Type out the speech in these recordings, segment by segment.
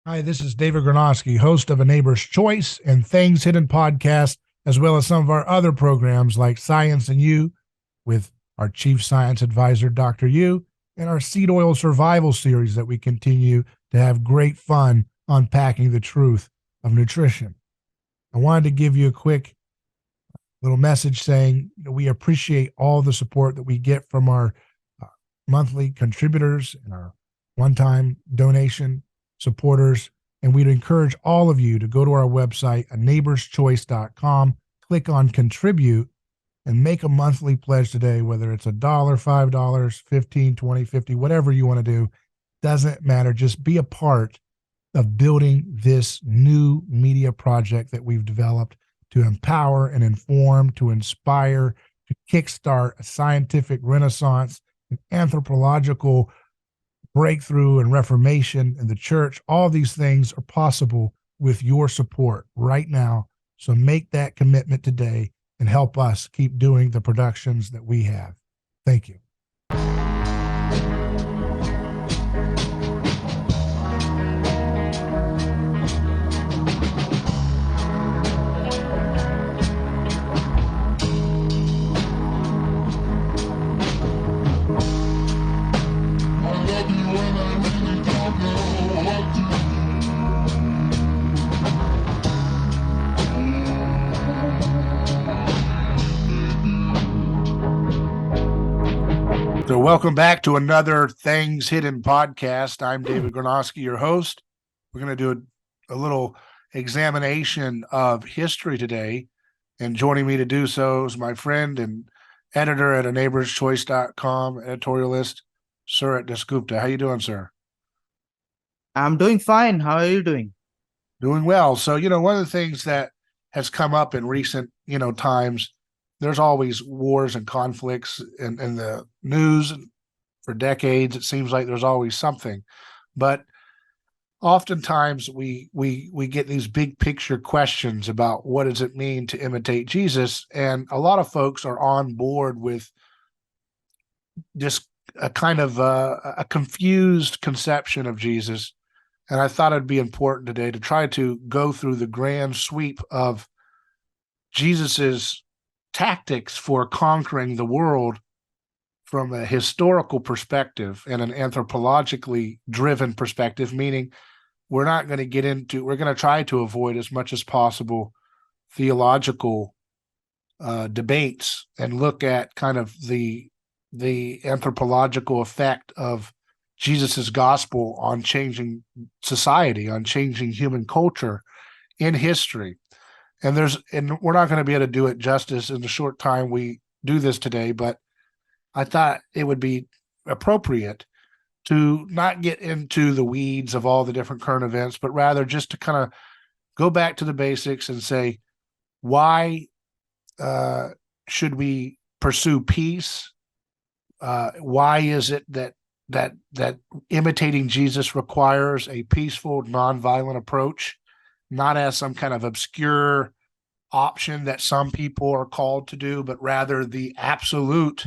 Hi, this is David Gornoski, host of A Neighbor's Choice and Things Hidden podcast, as well as some of our other programs like Science and You with our chief science advisor, Dr. Yu, and our seed oil survival series that we continue to have great fun unpacking the truth of nutrition. I wanted to give you a quick little message saying we appreciate all the support that we get from our monthly contributors and our one-time donation supporters. And we'd encourage all of you to go to our website, aneighborschoice.com, click on contribute, and make a monthly pledge today, whether it's $1, $5, 15, 20, 50, whatever you want to do. Doesn't matter. Just be a part of building this new media project that we've developed to empower and inform, to inspire, to kickstart a scientific renaissance, an anthropological breakthrough and reformation in the church. All these things are possible with your support right now. So make that commitment today and help us keep doing the productions that we have. Thank you. So welcome back to another Things Hidden podcast. I'm David Gornoski, your host. We're going to do a little examination of history today. And joining me to do so is my friend and editor at aneighborschoice.com, editorialist, Surit Dasgupta. How you doing, sir? I'm doing fine. How are you doing? Doing well. So, one of the things that has come up in recent, times, there's always wars and conflicts in the news for decades. It seems like there's always something, but oftentimes we get these big picture questions about what does it mean to imitate Jesus, and a lot of folks are on board with just a kind of a confused conception of Jesus. And I thought it'd be important today to try to go through the grand sweep of Jesus's tactics for conquering the world from a historical perspective and an anthropologically driven perspective, meaning we're going to try to avoid as much as possible theological debates and look at kind of the anthropological effect of Jesus's gospel on changing society, on changing human culture in history. And we're not going to be able to do it justice in the short time we do this today, but I thought it would be appropriate to not get into the weeds of all the different current events, but rather just to kind of go back to the basics and say, why should we pursue peace? Why is it that imitating Jesus requires a peaceful, nonviolent approach? Not as some kind of obscure option that some people are called to do, but rather the absolute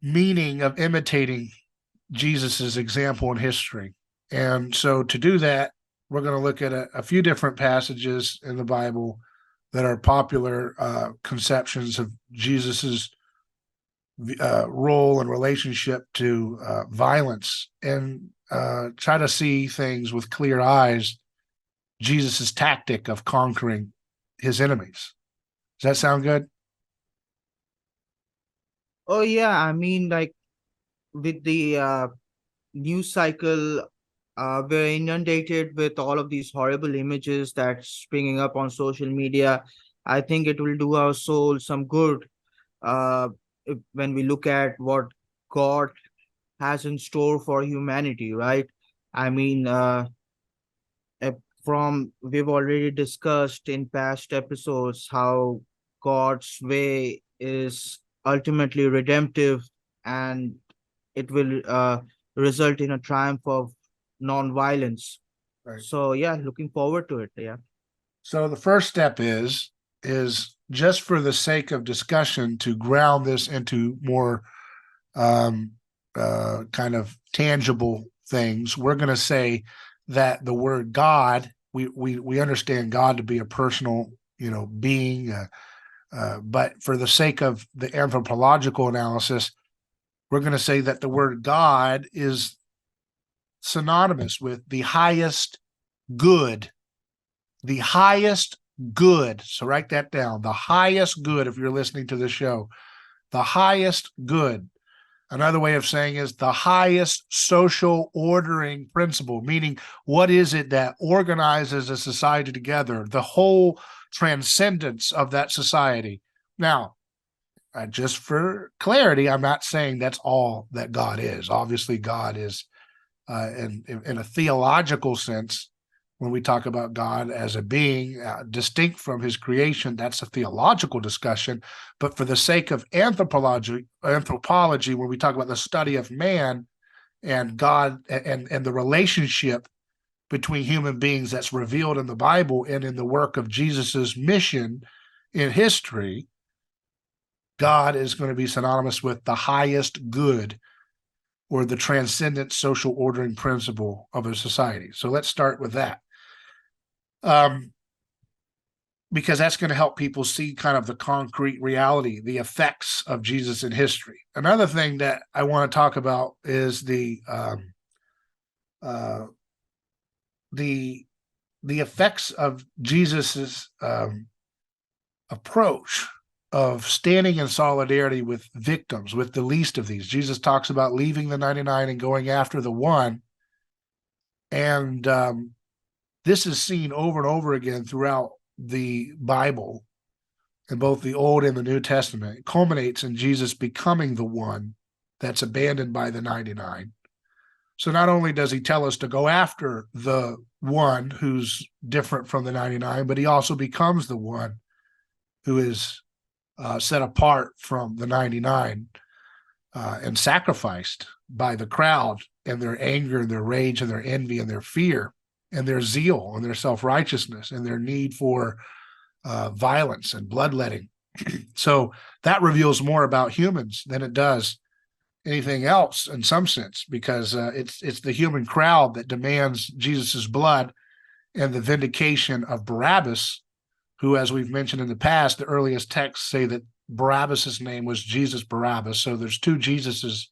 meaning of imitating Jesus's example in history. And so to do that, we're going to look at a few different passages in the Bible that are popular conceptions of Jesus's role and relationship to violence, and try to see things with clear eyes. Jesus's tactic of conquering his enemies. Does that sound good? Oh yeah, I mean, like with the news cycle, we're inundated with all of these horrible images that's springing up on social media. I think it will do our soul some good when we look at what God has in store for humanity, right? I mean, uh, from we've already discussed in past episodes how God's way is ultimately redemptive, and it will result in a triumph of non-violence. Right. So yeah, looking forward to it. Yeah. So the first step is just for the sake of discussion to ground this into more kind of tangible things. We're going to say that the word God, we understand God to be a personal, being. But for the sake of the anthropological analysis, we're going to say that the word God is synonymous with the highest good, the highest good. So write that down. The highest good, if you're listening to the show, the highest good. Another way of saying is the highest social ordering principle, meaning what is it that organizes a society together, the whole transcendence of that society. Now, just for clarity, I'm not saying that's all that God is. Obviously, God is, in a theological sense, when we talk about God as a being distinct from his creation, that's a theological discussion. But for the sake of anthropology, when we talk about the study of man and God and the relationship between human beings that's revealed in the Bible and in the work of Jesus's mission in history, God is going to be synonymous with the highest good or the transcendent social ordering principle of a society. So let's start with that. Because that's going to help people see kind of the concrete reality, the effects of Jesus in history. Another thing that I want to talk about is the effects of Jesus's approach of standing in solidarity with victims, with the least of these. Jesus talks about leaving the 99 and going after the one. And this is seen over and over again throughout the Bible, in both the Old and the New Testament. It culminates in Jesus becoming the one that's abandoned by the 99. So not only does he tell us to go after the one who's different from the 99, but he also becomes the one who is set apart from the 99 and sacrificed by the crowd and their anger and their rage and their envy and their fear and their zeal and their self-righteousness and their need for violence and bloodletting. So that reveals more about humans than it does anything else in some sense, because it's the human crowd that demands Jesus's blood and the vindication of Barabbas, who, as we've mentioned in the past, the earliest texts say that Barabbas's name was Jesus Barabbas. So there's two Jesuses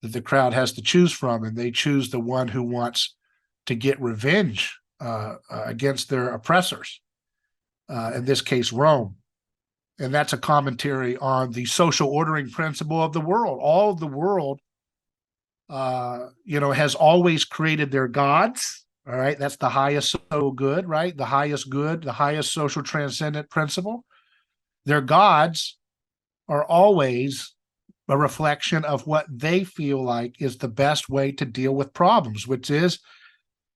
that the crowd has to choose from, and they choose the one who wants to get revenge against their oppressors, in this case, Rome. And that's a commentary on the social ordering principle of the world. All of the world, has always created their gods. All right, that's the highest social good, right? The highest good, the highest social transcendent principle. Their gods are always a reflection of what they feel like is the best way to deal with problems, which is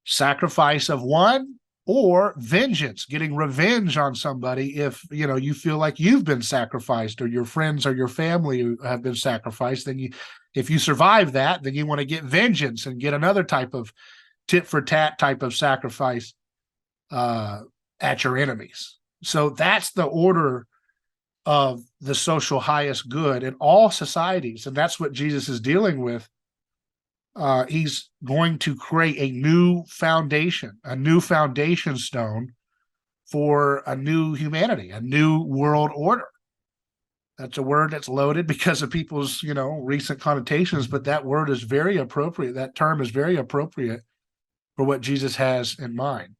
sacrifice of one or vengeance, getting revenge on somebody if you feel like you've been sacrificed or your friends or your family have been sacrificed. Then if you survive that, then you want to get vengeance and get another type of tit for tat type of sacrifice at your enemies. So that's the order of the social highest good in all societies, and that's what Jesus is dealing with. He's going to create a new foundation stone for a new humanity, a new world order. That's a word that's loaded because of people's, recent connotations, but that word is very appropriate. That term is very appropriate for what Jesus has in mind.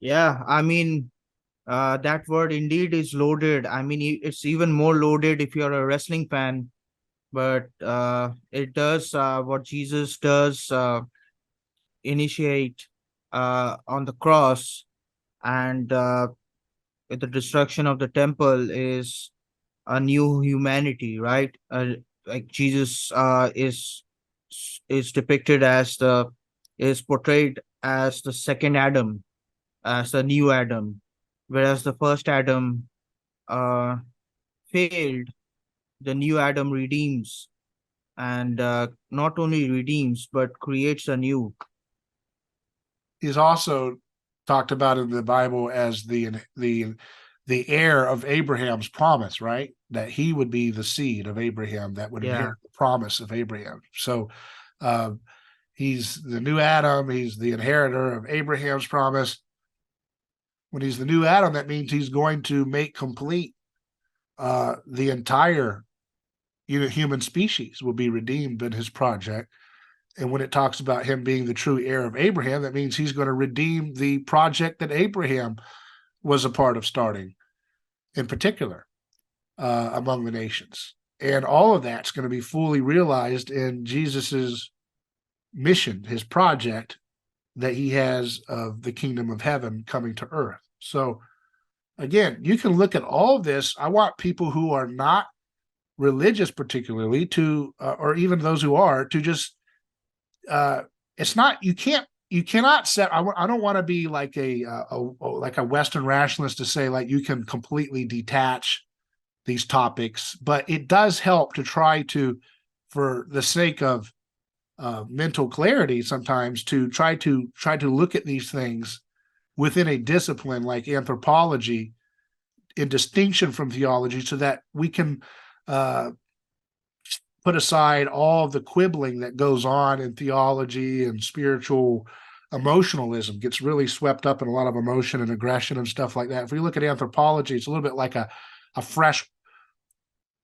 Yeah, I mean, that word indeed is loaded. I mean, it's even more loaded if you're a wrestling fan, but it does what Jesus does initiate on the cross, and with the destruction of the temple is a new humanity, right? Like Jesus is depicted as is portrayed as the second Adam, as the new Adam, whereas the first Adam uh, failed. The new Adam redeems, and not only redeems but creates anew. He's also talked about in the Bible as the heir of Abraham's promise, right? That he would be the seed of Abraham that would Yeah, inherit the promise of Abraham. So He's the new Adam. He's the inheritor of Abraham's promise. When he's the new Adam, that means he's going to make complete the entire human species will be redeemed in his project. And when it talks about him being the true heir of Abraham, that means he's going to redeem the project that Abraham was a part of starting, in particular, among the nations. And all of that's going to be fully realized in Jesus's mission, his project that he has of the kingdom of heaven coming to earth. So again, you can look at all of this. I want people who are not religious particularly to, or even those who are, to just, it's not, you cannot set, I don't want to be like a Western rationalist to say like you can completely detach these topics, but it does help to try to, for the sake of mental clarity sometimes, to try to look at these things within a discipline like anthropology in distinction from theology, so that we can put aside all of the quibbling that goes on in theology, and spiritual emotionalism gets really swept up in a lot of emotion and aggression and stuff like that. If we look at anthropology, it's a little bit like a fresh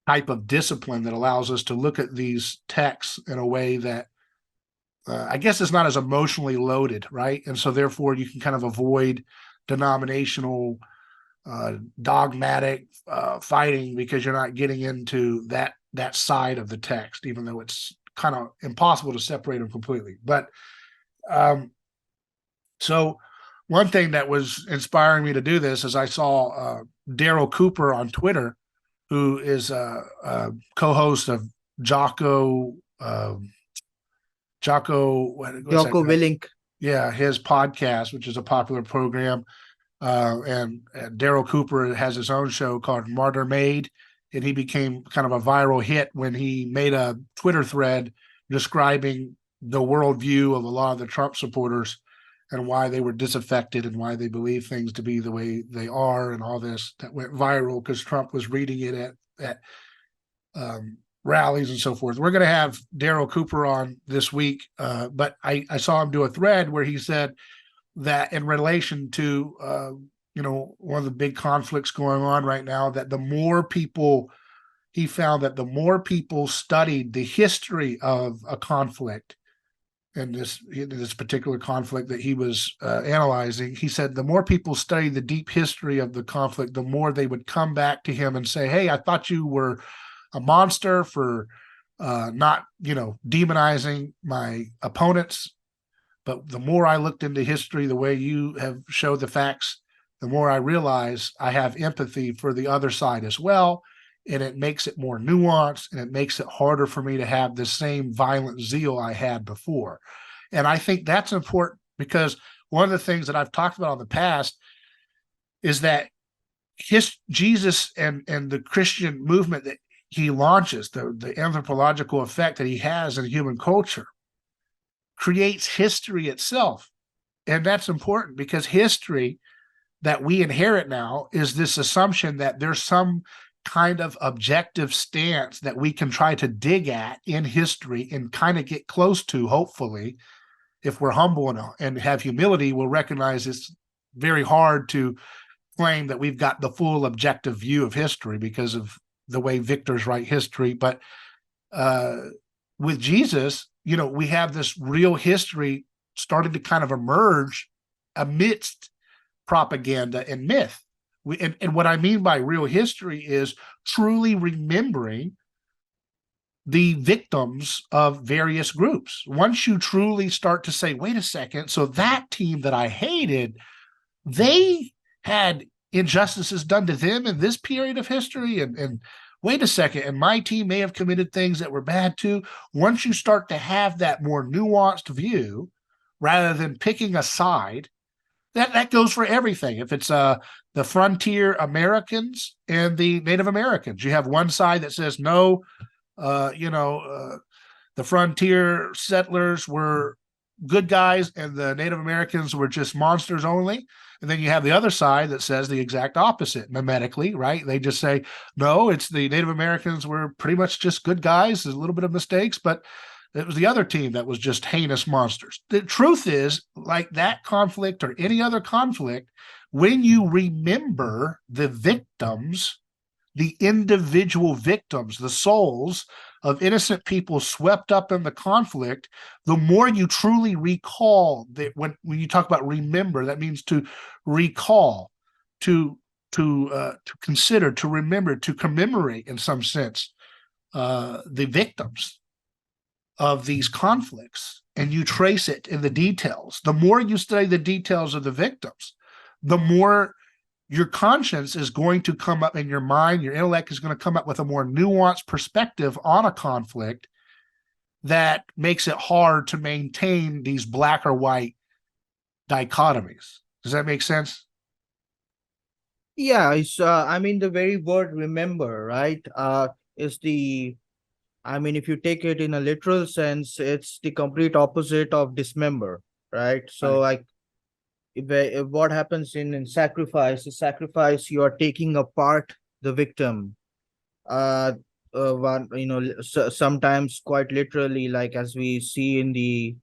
type of discipline that allows us to look at these texts in a way that I guess it's not as emotionally loaded, right? And so therefore you can kind of avoid denominational, dogmatic fighting, because you're not getting into that side of the text, even though it's kind of impossible to separate them completely. But so one thing that was inspiring me to do this is I saw Daryl Cooper on Twitter, who is a co-host of Jocko Willink. Yeah, his podcast, which is a popular program. And Daryl Cooper has his own show called Martyr Made, and he became kind of a viral hit when he made a Twitter thread describing the worldview of a lot of the Trump supporters and why they were disaffected and why they believe things to be the way they are, and all this that went viral because Trump was reading it at rallies and so forth. We're going to have Daryl Cooper on this week, but I saw him do a thread where he said that in relation to one of the big conflicts going on right now, that he found that the more people studied the history of a conflict, and this particular conflict that he was analyzing, he said the more people studied the deep history of the conflict, the more they would come back to him and say, hey, I thought you were a monster for not demonizing my opponents. But the more I looked into history, the way you have showed the facts, the more I realize I have empathy for the other side as well. And it makes it more nuanced, and it makes it harder for me to have the same violent zeal I had before. And I think that's important, because one of the things that I've talked about in the past is that Jesus and the Christian movement that he launches, the anthropological effect that he has in human culture, creates history itself. And that's important, because history that we inherit now is this assumption that there's some kind of objective stance that we can try to dig at in history and kind of get close to. Hopefully, if we're humble and have humility, we'll recognize it's very hard to claim that we've got the full objective view of history because of the way victors write history. But with Jesus, we have this real history starting to kind of emerge amidst propaganda and myth. And what I mean by real history is truly remembering the victims of various groups. Once you truly start to say, wait a second, so that team that I hated, they had injustices done to them in this period of history, and wait a second, and my team may have committed things that were bad too. Once you start to have that more nuanced view, rather than picking a side, that goes for everything. If it's the frontier Americans and the Native Americans, you have one side that says, no, the frontier settlers were good guys and the Native Americans were just monsters only. And then you have the other side that says the exact opposite, mimetically, right? They just say, no, it's the Native Americans were pretty much just good guys. There's a little bit of mistakes, but It was the other team that was just heinous monsters. The truth is, like that conflict or any other conflict, when you remember the victims, the individual victims, the souls of innocent people swept up in the conflict, the more you truly recall that. When you talk about remember, that means to recall, to consider, to remember, to commemorate in some sense the victims of these conflicts, and you trace it in the details. The more you study the details of the victims, the more your conscience is going to come up in your mind, your intellect is going to come up with a more nuanced perspective on a conflict that makes it hard to maintain these black or white dichotomies. Does that make sense? Yeah, it's I mean the very word remember, right? Is the I mean, if you take it in a literal sense, it's the complete opposite of dismember, right? So Right. like if what happens in sacrifice, you are taking apart the victim. Uh One, sometimes quite literally, like as we see in the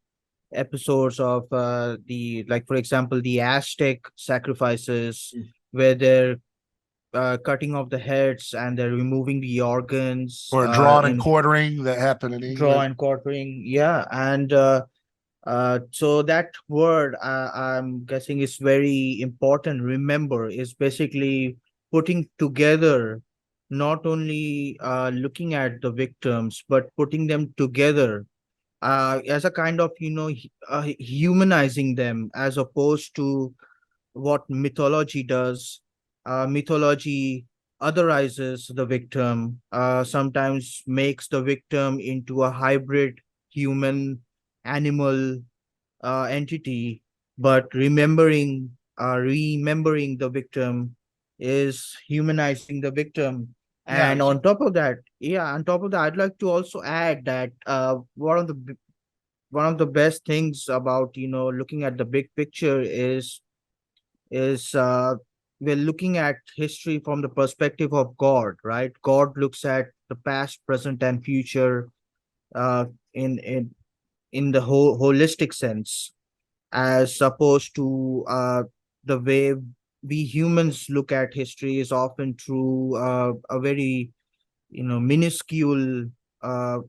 episodes of the like for example the Aztec sacrifices, where they're cutting off the heads and they're removing the organs Or drawing and in quartering that happened in draw England. and quartering. Yeah, and so that word, I'm guessing, is very important. Remember is basically putting together, not only looking at the victims, but putting them together as a kind of, humanizing them, as opposed to what mythology does. Mythology otherizes the victim, sometimes makes the victim into a hybrid human animal entity, but remembering the victim is humanizing the victim. Yeah. And on top of that, I'd like to also add that one of the best things about looking at the big picture is we're looking at history from the perspective of God, right? God looks at the past, present, and future uh, in in in the whole holistic sense, as opposed to the way we humans look at history is often through a very minuscule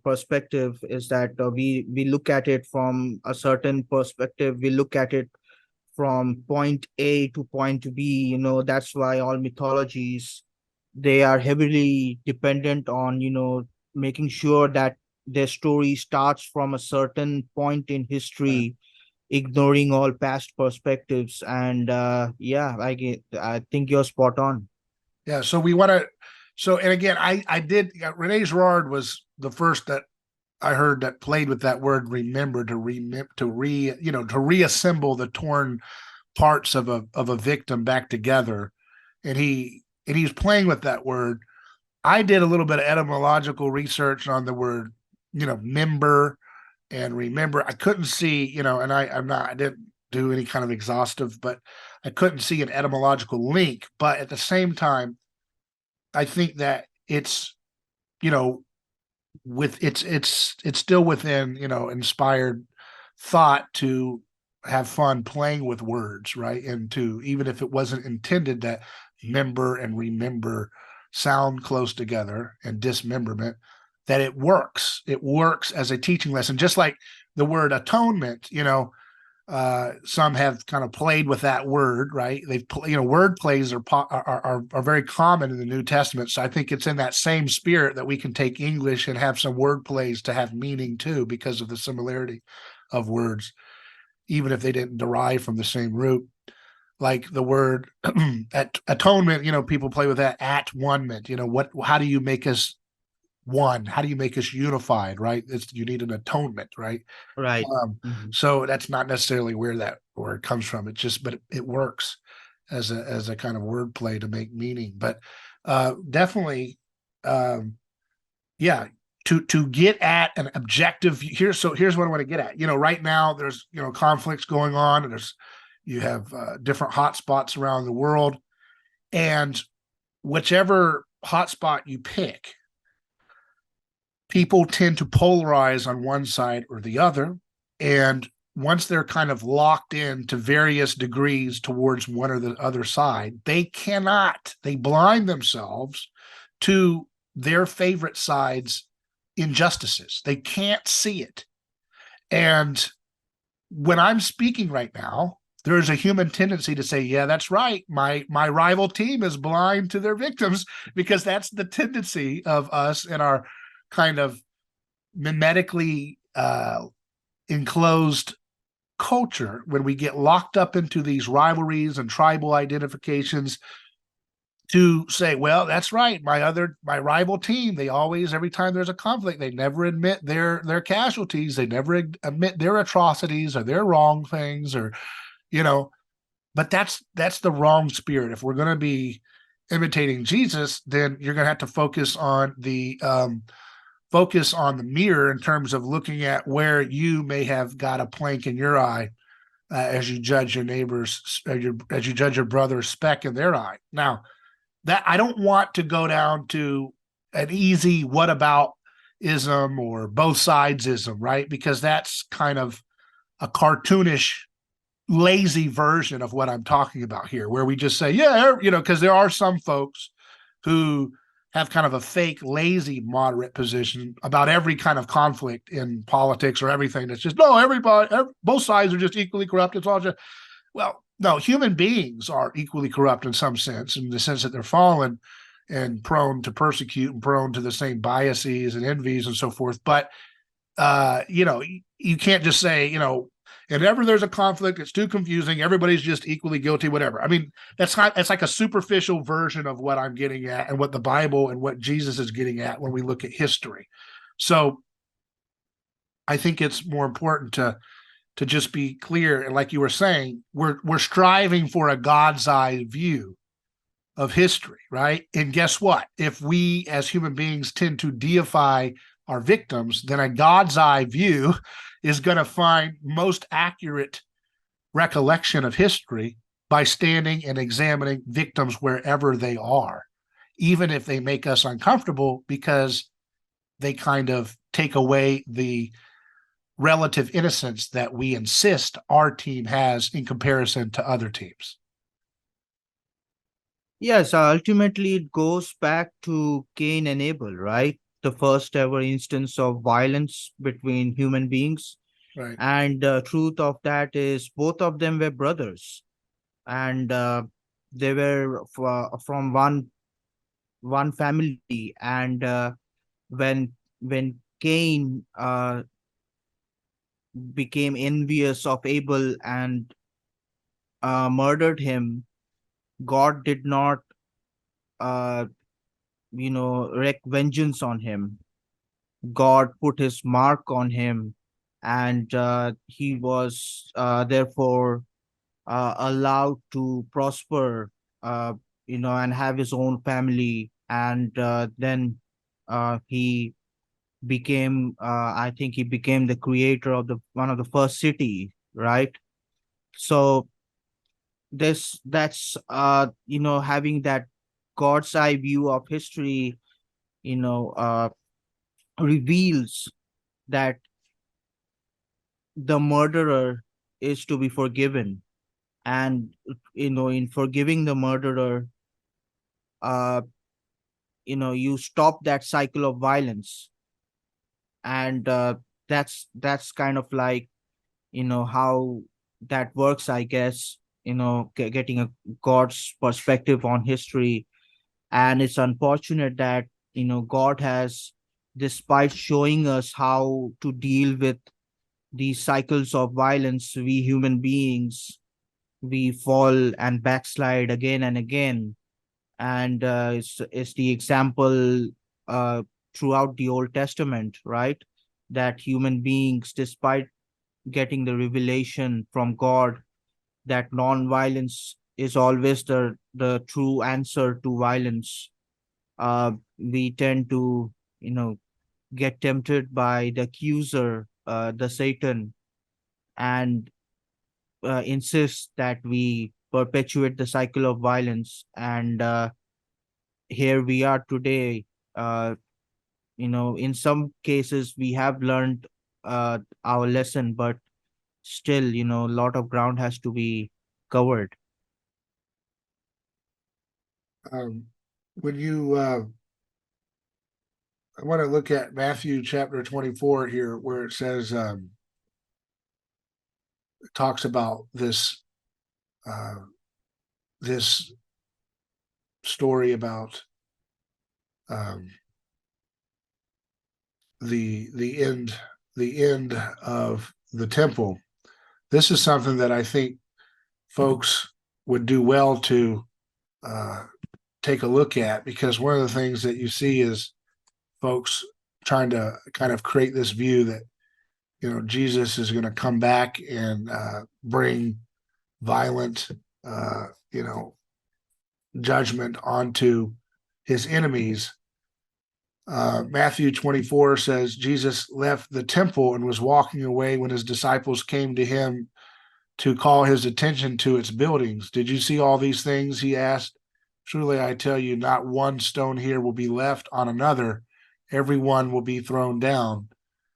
perspective. Is that we look at it from a certain perspective, we look at it from point A to point B. That's why all mythologies, they are heavily dependent on making sure that their story starts from a certain point in history, ignoring all past perspectives. And yeah, I think you're spot on. Yeah. So we want to. So and again, I did. Rene Girard was the first that I heard that played with that word remember, to reassemble the torn parts of a victim back together, and he's playing with that word. I did a little bit of etymological research on the word, member and remember. I couldn't see, and I didn't do any kind of exhaustive, but I couldn't see an etymological link. But at the same time, I think that it's, you know, it's still within, inspired thought to have fun playing with words, right? And to, even if it wasn't intended, that member and remember sound close together, and dismemberment, that it works as a teaching lesson, just like the word atonement. Some have kind of played with that word, right? Word plays are very common in the New Testament. So I think it's in that same spirit that we can take English and have some word plays to have meaning too, because of the similarity of words, even if they didn't derive from the same root. Like the word at atonement, people play with that at one-ment. How do you make us one? How do you make us unified, right? You need an atonement, right? Right. Um, Mhm. so that's not necessarily where it comes from. But it works as a kind of wordplay to make meaning. But definitely, um, yeah, to get at an objective here. So here's what I want to get at. Right now there's conflicts going on, and you have different hotspots around the world, and whichever hotspot you pick, people tend to polarize on one side or the other. And once they're kind of locked in to various degrees towards one or the other side, they blind themselves to their favorite side's injustices. They can't see it. And when I'm speaking right now, there is a human tendency to say, yeah, that's right. My rival team is blind to their victims, because that's the tendency of us in our kind of mimetically enclosed culture. When we get locked up into these rivalries and tribal identifications, to say, well, that's right, my rival team, they always, every time there's a conflict, they never admit their casualties, they never admit their atrocities or their wrong things, or but that's the wrong spirit. If we're going to be imitating Jesus, then you're going to have to focus on the mirror, in terms of looking at where you may have got a plank in your eye, as you judge your neighbor's, as you judge your brother's speck in their eye. Now, that I don't want to go down to an easy what about ism or both sides ism, right? Because that's kind of a cartoonish, lazy version of what I'm talking about here, where we just say, yeah, because there are some folks who have kind of a fake, lazy, moderate position about every kind of conflict in politics or everything. That's just, no, both sides are just equally corrupt. It's all just, well, no, human beings are equally corrupt in some sense, in the sense that they're fallen and prone to persecute and prone to the same biases and envies and so forth. But, you can't just say, whenever there's a conflict, it's too confusing, everybody's just equally guilty, whatever. I mean, that's like a superficial version of what I'm getting at, and what the Bible and what Jesus is getting at when we look at history. So I think it's more important to just be clear. And like you were saying, we're striving for a God's eye view of history, right? And guess what? If we as human beings tend to deify our victims, then a God's eye view is going to find most accurate recollection of history by standing and examining victims wherever they are, even if they make us uncomfortable, because they kind of take away the relative innocence that we insist our team has in comparison to other teams. Yes, ultimately it goes back to Cain and Abel, right? The first ever instance of violence between human beings. Right. And the truth of that is both of them were brothers, and they were from one family. And when Cain became envious of Abel and murdered him, God did not, uh, wreak vengeance on him. God put his mark on him, and he was therefore allowed to prosper, and have his own family. And then he became, I think he became the creator of the one of the first city, right? So that's having that God's eye view of history, you know, uh, reveals that the murderer is to be forgiven. And in forgiving the murderer, uh you stop that cycle of violence. And that's kind of like how that works, I guess. Getting a God's perspective on history. And it's unfortunate that God has, despite showing us how to deal with these cycles of violence, we human beings, we fall and backslide again and again. And it's the example uh, throughout the Old Testament, right? That human beings, despite getting the revelation from God that non-violence is always the true answer to violence, we tend to get tempted by the accuser, the Satan, and insist that we perpetuate the cycle of violence. And here we are today, uh, In some cases we have learned our lesson, but still, a lot of ground has to be covered. When you I want to look at Matthew chapter 24 here, where it says, it talks about this story about um, the end of the temple. This is something that I think folks would do well to take a look at, because one of the things that you see is folks trying to kind of create this view that Jesus is going to come back and bring violent judgment onto his enemies. Matthew 24 says Jesus left the temple and was walking away when his disciples came to him to call his attention to its buildings. Did you see all these things? He asked. Truly, I tell you, not one stone here will be left on another. Every one will be thrown down.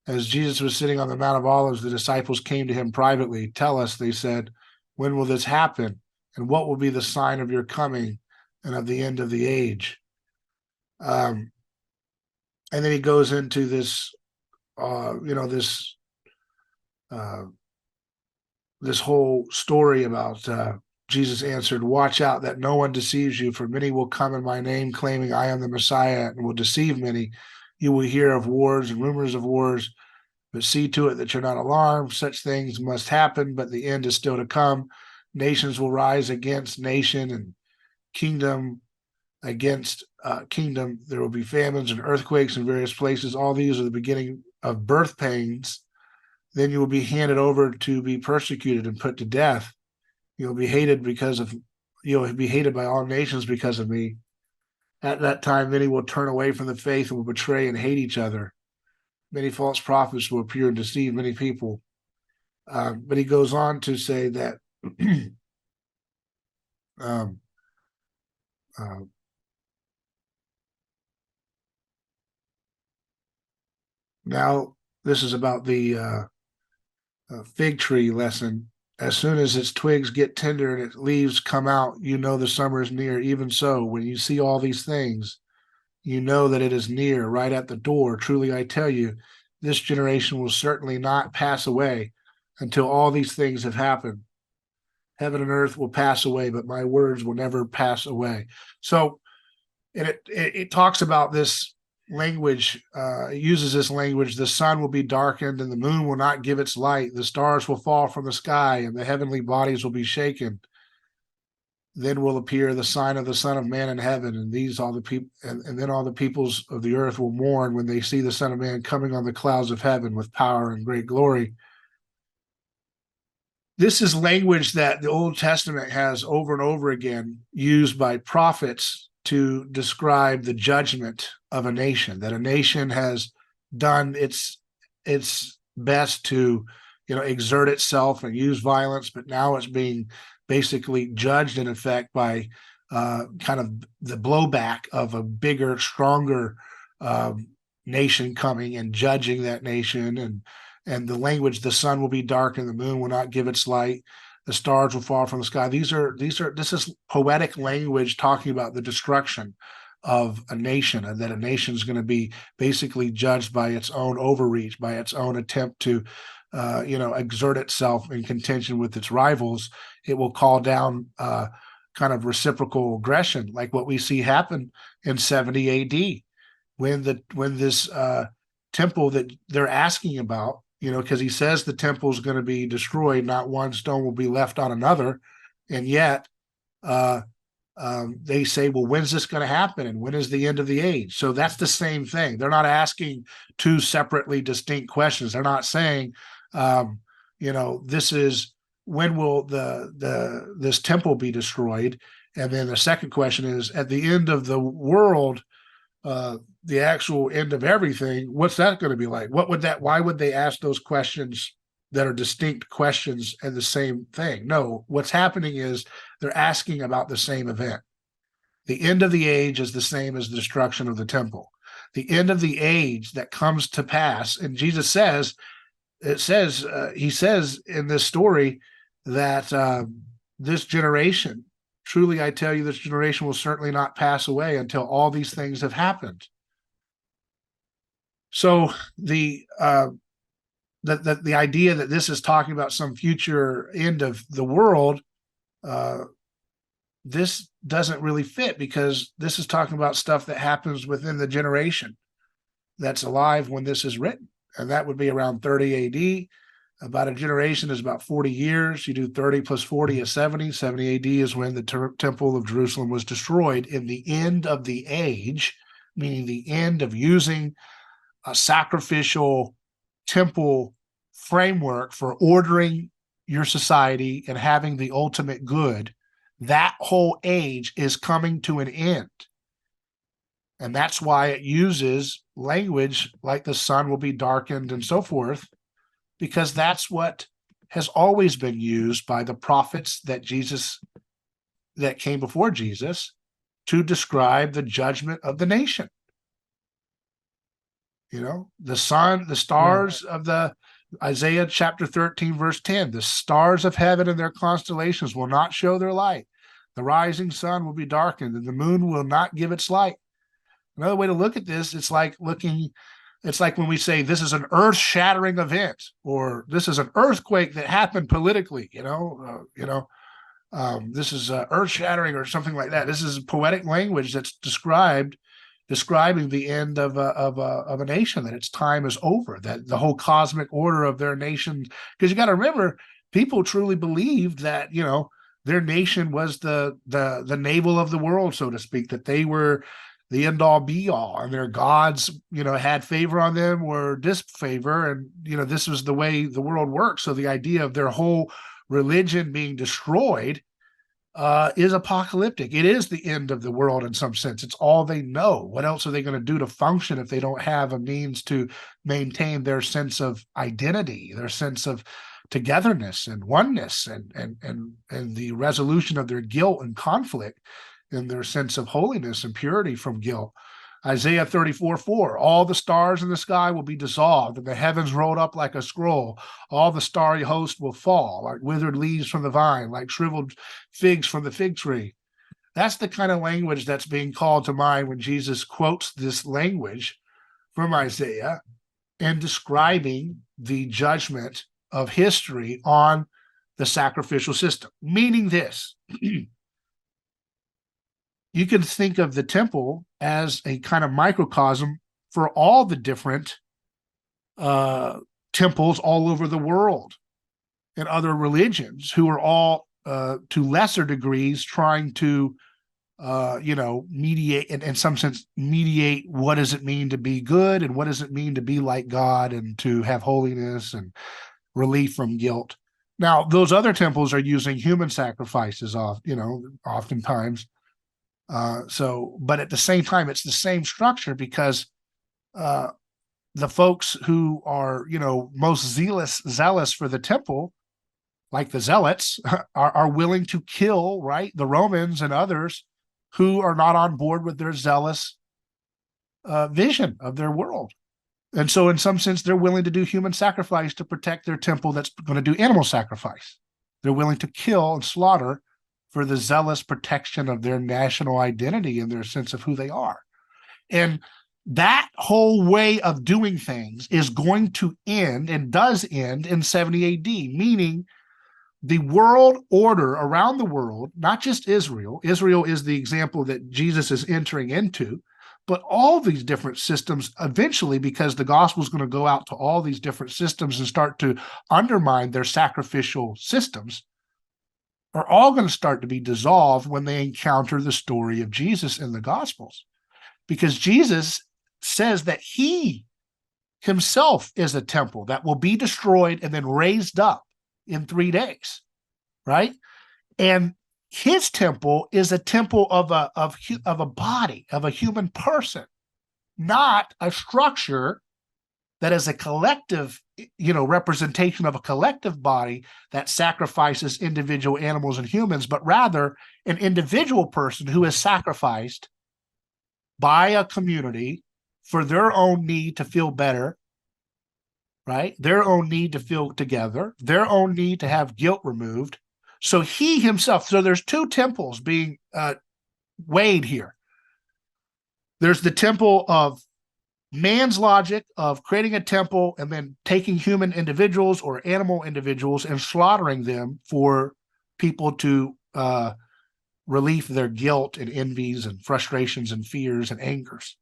As Jesus was sitting on the Mount of Olives, the disciples came to him privately. Tell us, they said, when will this happen? And what will be the sign of your coming and of the end of the age? And then he goes into this, this whole story about Jesus answered, watch out that no one deceives you, for many will come in my name claiming I am the Messiah and will deceive many. You will hear of wars and rumors of wars, but see to it that you're not alarmed. Such things must happen, but the end is still to come. Nations will rise against nation and kingdom against kingdom. There will be famines and earthquakes in various places. All these are the beginning of birth pains. Then you will be handed over to be persecuted and put to death. You'll be hated you'll be hated by all nations because of me. At that time, many will turn away from the faith and will betray and hate each other. Many false prophets will appear and deceive many people. But he goes on to say that now this is about the fig tree lesson. As soon as its twigs get tender and its leaves come out, you know the summer is near. Even so, when you see all these things, you know that it is near, right at the door. Truly, I tell you, this generation will certainly not pass away until all these things have happened. Heaven and earth will pass away, but my words will never pass away. So, and it talks about this language, it uses this language: the sun will be darkened and the moon will not give its light, the stars will fall from the sky and the heavenly bodies will be shaken. Then will appear the sign of the Son of Man in heaven, and these all the people, and then all the peoples of the earth will mourn when they see the Son of Man coming on the clouds of heaven with power and great glory. This is language that the Old Testament has over and over again used by prophets to describe the judgment of a nation, that a nation has done its best to exert itself and use violence, but now it's being basically judged in effect by kind of the blowback of a bigger, stronger nation coming and judging that nation. And the language: the sun will be dark and the moon will not give its light, the stars will fall from the sky. This is poetic language talking about the destruction of a nation, and that a nation is going to be basically judged by its own overreach, by its own attempt to exert itself in contention with its rivals. It will call down kind of reciprocal aggression, like what we see happen in 70 AD, when this temple that they're asking about, because he says the temple is going to be destroyed, not one stone will be left on another, and yet they say, well, when's this going to happen, and when is the end of the age? So that's the same thing. They're not asking two separately distinct questions. They're not saying, this is, when will this temple be destroyed? And then the second question is, at the end of the world, the actual end of everything, what's that going to be like? Why would they ask those questions that are distinct questions and the same thing? No, what's happening is they're asking about the same event. The end of the age is the same as the destruction of the temple. the end of the age that comes to pass. And Jesus says, he says in this story that this generation, truly I tell you, this generation will certainly not pass away until all these things have happened. So the idea that this is talking about some future end of the world, this doesn't really fit, because this is talking about stuff that happens within the generation that's alive when this is written. And that would be around 30 AD. About a generation is about 40 years. You do 30 plus 40 is 70. 70 AD is when the temple of Jerusalem was destroyed. In the end of the age, meaning the end of using a sacrificial temple framework for ordering your society and having the ultimate good, that whole age is coming to an end. And that's why it uses language like the sun will be darkened and so forth, because that's what has always been used by the prophets that came before Jesus to describe the judgment of the nation. You know, the sun, the stars of the Isaiah chapter 13, verse 10, the stars of heaven and their constellations will not show their light. The rising sun will be darkened, and the moon will not give its light. Another way to look at this, it's like when we say this is an earth-shattering event, or this is an earthquake that happened politically, this is earth-shattering or something like that. This is poetic language that's describing the end of a nation, that its time is over, that the whole cosmic order of their nation, because you got to remember, people truly believed that, their nation was the navel of the world, so to speak, that they were the end all be all, and their gods, had favor on them or disfavor. And, this was the way the world works. So the idea of their whole religion being destroyed is apocalyptic. It is the end of the world in some sense. It's all they know. What else are they going to do to function if they don't have a means to maintain their sense of identity, their sense of togetherness and oneness, and the resolution of their guilt and conflict, in their sense of holiness and purity from guilt? Isaiah 34:4, all the stars in the sky will be dissolved, and the heavens rolled up like a scroll. All the starry host will fall, like withered leaves from the vine, like shriveled figs from the fig tree. That's the kind of language that's being called to mind when Jesus quotes this language from Isaiah and describing the judgment of history on the sacrificial system. Meaning this, you can think of the temple as a kind of microcosm for all the different temples all over the world and other religions, who are all, to lesser degrees, trying to, mediate, in some sense, mediate what does it mean to be good and what does it mean to be like God and to have holiness and relief from guilt. Now, those other temples are using human sacrifices, oftentimes. But at the same time, it's the same structure, because the folks who are, most zealous for the temple, like the zealots, are willing to kill, right, the Romans and others who are not on board with their zealous vision of their world. And so in some sense, they're willing to do human sacrifice to protect their temple that's going to do animal sacrifice. They're willing to kill and slaughter for the zealous protection of their national identity and their sense of who they are. And that whole way of doing things is going to end, and does end, in 70 AD, meaning the world order around the world, not just Israel. Israel is the example that Jesus is entering into, but all these different systems eventually, because the gospel is going to go out to all these different systems and start to undermine their sacrificial systems, are all going to start to be dissolved when they encounter the story of Jesus in the Gospels. Because Jesus says that he himself is a temple that will be destroyed and then raised up in 3 days, right? And his temple is a temple of a body, of a human person, not a structure that is a collective, representation of a collective body that sacrifices individual animals and humans, but rather an individual person who is sacrificed by a community for their own need to feel better, right? Their own need to feel together, their own need to have guilt removed. So he himself, so there's two temples being weighed here. There's the temple of man's logic of creating a temple and then taking human individuals or animal individuals and slaughtering them for people to relieve their guilt and envies and frustrations and fears and angers,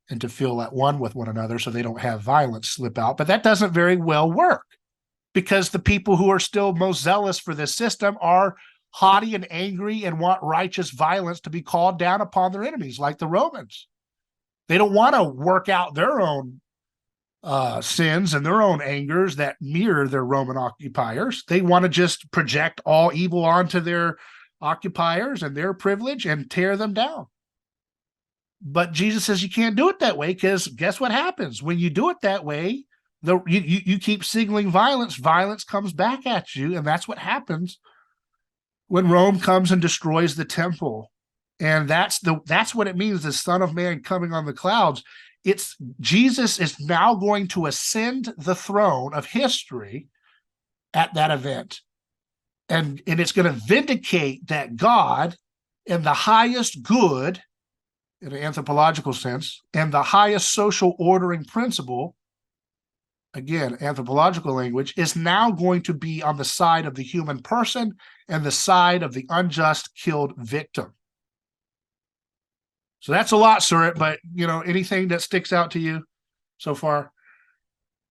and to feel at one with one another so they don't have violence slip out. But that doesn't very well work, because the people who are still most zealous for this system are haughty and angry and want righteous violence to be called down upon their enemies, like the Romans. They don't want to work out their own sins and their own angers that mirror their Roman occupiers. They want to just project all evil onto their occupiers and their privilege and tear them down. But Jesus says you can't do it that way, because guess what happens? When you do it that way, you keep signaling violence, violence comes back at you, and that's what happens when Rome comes and destroys the temple. And that's what it means, the Son of Man coming on the clouds. It's Jesus is now going to ascend the throne of history at that event. And it's going to vindicate that God, in the highest good, in an anthropological sense, and the highest social ordering principle, again, anthropological language, is now going to be on the side of the human person and the side of the unjust killed victim. So that's a lot, Surit, but anything that sticks out to you so far?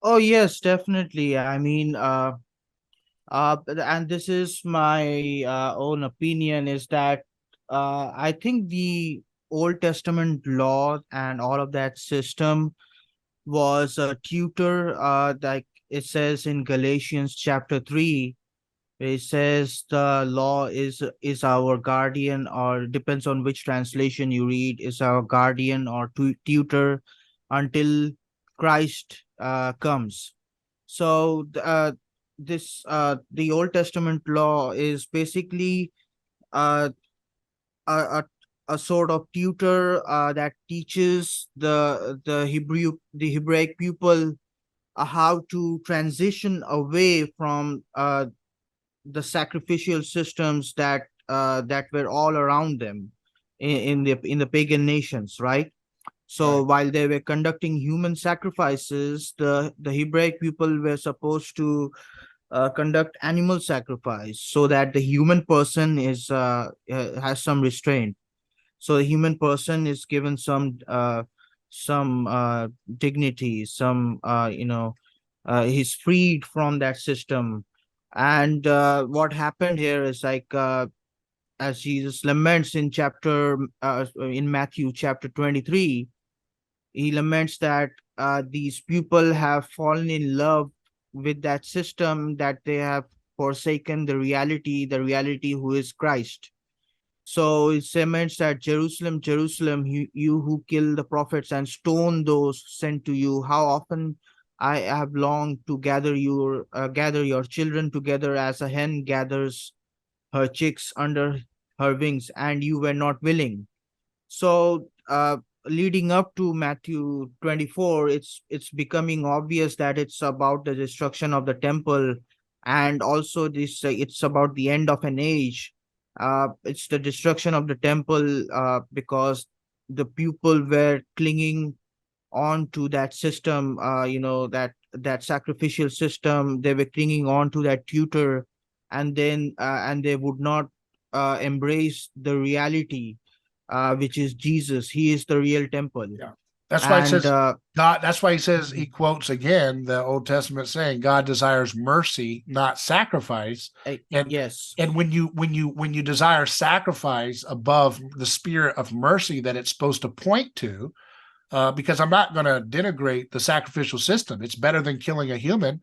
Oh yes, definitely. I mean, and this is my own opinion, is that I think the Old Testament law and all of that system was a tutor, like it says in Galatians chapter 3. It says the law is our guardian, or depends on which translation you read, is our guardian or tutor until Christ comes. So the Old Testament law is basically uh, a, a a sort of tutor that teaches the Hebraic people how to transition away from the sacrificial systems that were all around them in the pagan nations, right? So Right. while they were conducting human sacrifices, the Hebraic people were supposed to conduct animal sacrifice, so that the human person has some restraint. So the human person is given some dignity, some he's freed from that system. And what happened here is like, as Jesus laments in Matthew chapter 23, he laments that these people have fallen in love with that system, that they have forsaken the reality who is Christ. So it laments that, Jerusalem, Jerusalem, you who kill the prophets and stone those sent to you, how often I have longed to gather your children together as a hen gathers her chicks under her wings, and you were not willing. So leading up to Matthew 24, it's becoming obvious that it's about the destruction of the temple, and also this it's about the end of an age. It's the destruction of the temple because the people were clinging on to that system, that sacrificial system. They were clinging on to that tutor, and they would not embrace the reality, which is Jesus. He is the real temple. Yeah. That's why it And says God. That's why he says, he quotes again the Old Testament saying, God desires mercy, not sacrifice. And yes, and when you desire sacrifice above the spirit of mercy that it's supposed to point to, because I'm not going to denigrate the sacrificial system. It's better than killing a human,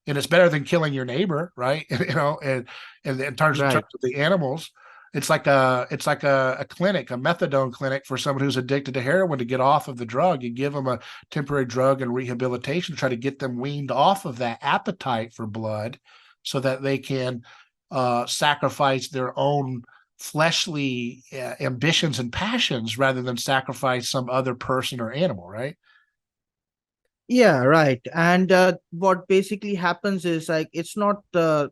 and it's better than killing your neighbor, right? And in terms of right. the animals, it's like a clinic, a methadone clinic for someone who's addicted to heroin to get off of the drug. You give them a temporary drug and rehabilitation to try to get them weaned off of that appetite for blood, so that they can sacrifice their own fleshly ambitions and passions rather than sacrifice some other person or animal, right? Yeah, right. And what basically happens is like it's not the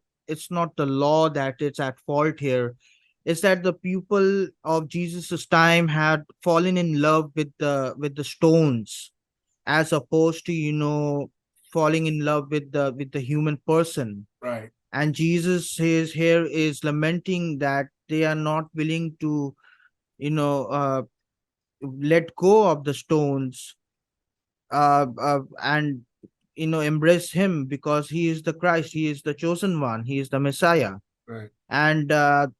law that it's at fault here. It's that the people of Jesus's time had fallen in love with the stones, as opposed to falling in love with the human person. Right. And Jesus is here is lamenting that they are not willing to you know let go of the stones, and embrace him, because he is the Christ, he is the chosen one, he is the Messiah. Right. And the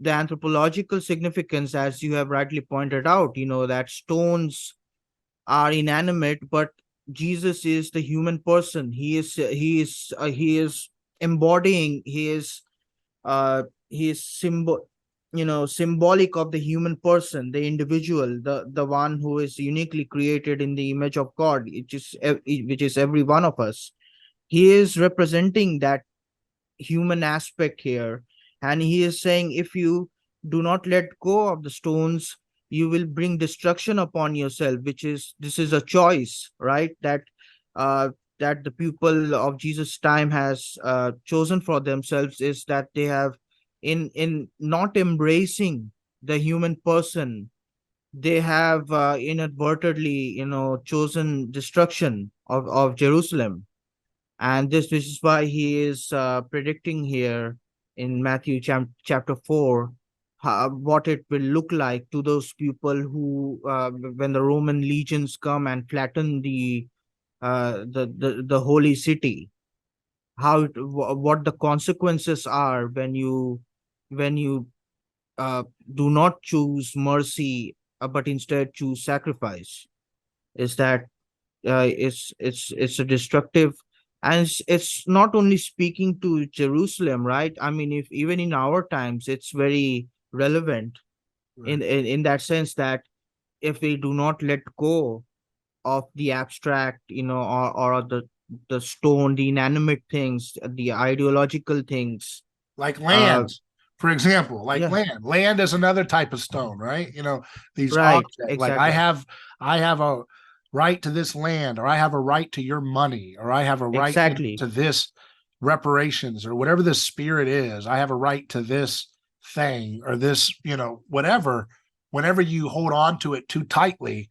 anthropological significance, as you have rightly pointed out, that stones are inanimate, but Jesus is the human person. He is embodying, he is symbolic of the human person, the individual, the one who is uniquely created in the image of God, which is every one of us. He is representing that human aspect here, and he is saying, if you do not let go of the stones, you will bring destruction upon yourself, which is this is a choice, right? Uh that the people of Jesus time has chosen for themselves, is that they have, in not embracing the human person, they have inadvertently chosen destruction of Jerusalem. And this is why he is predicting here in Matthew chapter 4, what it will look like to those people who, when the Roman legions come and flatten the holy city, what the consequences are when you uh, do not choose mercy, but instead choose sacrifice. Is that it's a destructive, and it's not only speaking to Jerusalem, right? I mean, if even in our times, it's very relevant Right. in that sense, that if we do not let go of the abstract, or the stone, the inanimate things, the ideological things. Like uh land, for example, like yeah, land is another type of stone, right? These right, objects, like i exactly, have i have a right to this land, or I have a right to your money, or I have a right exactly, to this reparations, or whatever the spirit is. I have a right to this thing, or this, whatever. Whenever you hold on to it too tightly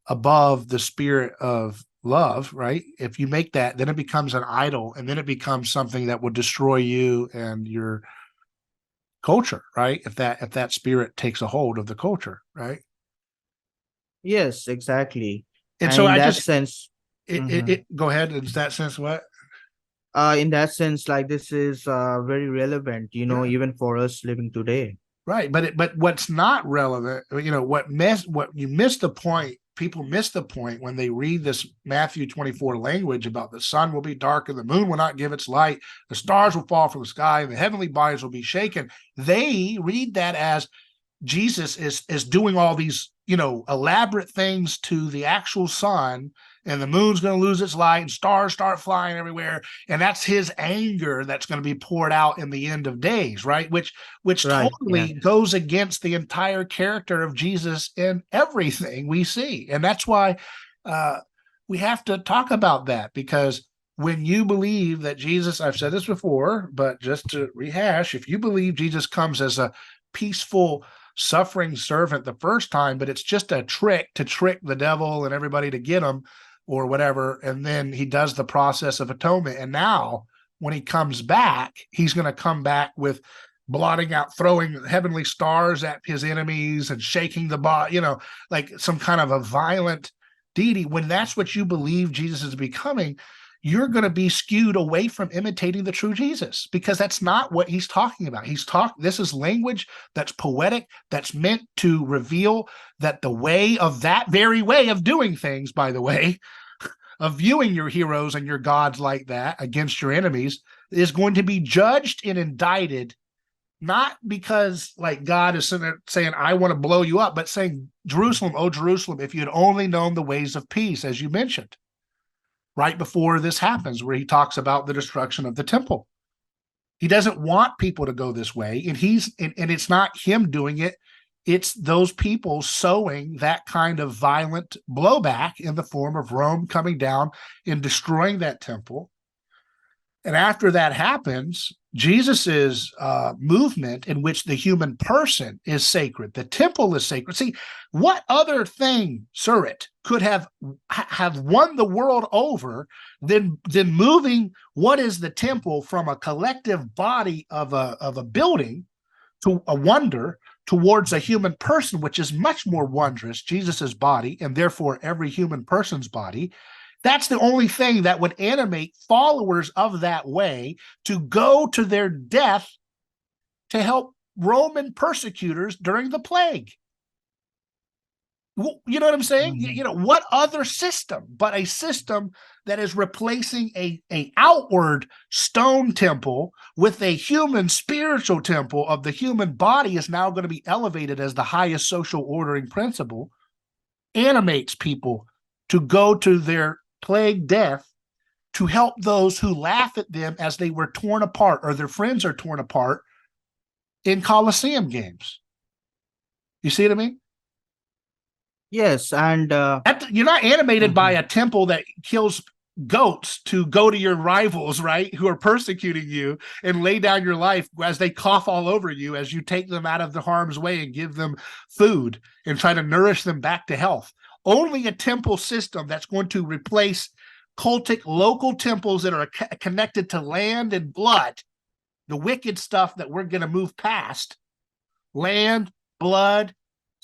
above the spirit of love, right? If you make that, then it becomes an idol, and then it becomes something that will destroy you and your culture, right? If that spirit takes a hold of the culture, right? yes, exactly. And And so in I that just sense, mhm, go ahead. In that sense, what? in that sense, like, this is very relevant, Yeah, even for us living today. right. But what's not relevant, what you miss the point. People miss the point when they read this Matthew 24 language about the sun will be dark and the moon will not give its light, the stars will fall from the sky, and the heavenly bodies will be shaken. They read that as Jesus is doing all these, elaborate things to the actual sun, and the moon's going to lose its light, and stars start flying everywhere, and that's his anger that's going to be poured out in the end of days, right? Which Right. Yeah. totally goes against the entire character of Jesus in everything we see, and that's why uh, we have to talk about that, because when you believe that Jesus, I've said this before, but just to rehash, if you believe Jesus comes as a peaceful suffering servant the first time, but it's just a trick to trick the devil and everybody to get him or whatever. And then he does the process of atonement. And now when he comes back, he's going to come back with blotting out, throwing heavenly stars at his enemies and shaking the body, like some kind of a violent deity. When that's what you believe Jesus is becoming, you're going to be skewed away from imitating the true Jesus, because that's not what he's talking about. This is language that's poetic, that's meant to reveal that the way of that very way of doing things, by the way, of viewing your heroes and your gods like that against your enemies, is going to be judged and indicted, not because like God is sitting there saying, I want to blow you up, but saying, Jerusalem, oh Jerusalem, if you had only known the ways of peace, as you mentioned right before this happens, where he talks about the destruction of the temple. He doesn't want people to go this way, and it's not him doing it. It's those people sowing that kind of violent blowback in the form of Rome coming down and destroying that temple. And after that happens, Jesus's movement in which the human person is sacred, the temple is sacred. See, what other thing, Surit, could have won the world over than moving what is the temple from a collective body of a building to a wonder towards a human person, which is much more wondrous, Jesus's body, and therefore every human person's body. That's the only thing that would animate followers of that way to go to their death to help Roman persecutors during the plague. You know what I'm saying? Mm-hmm. What other system but a system that is replacing a outward stone temple with a human spiritual temple of the human body is now going to be elevated as the highest social ordering principle, animates people to go to their plague death to help those who laugh at them as they were torn apart or their friends are torn apart in Colosseum games. You see what I mean? Yes, and You're not animated by mhm. a temple that kills goats to go to your rivals, right, who are persecuting you and lay down your life as they cough all over you as you take them out of the harm's way and give them food and try to nourish them back to health. Only a temple system that's going to replace cultic local temples that are connected to land and blood, the wicked stuff that we're going to move past, land, blood,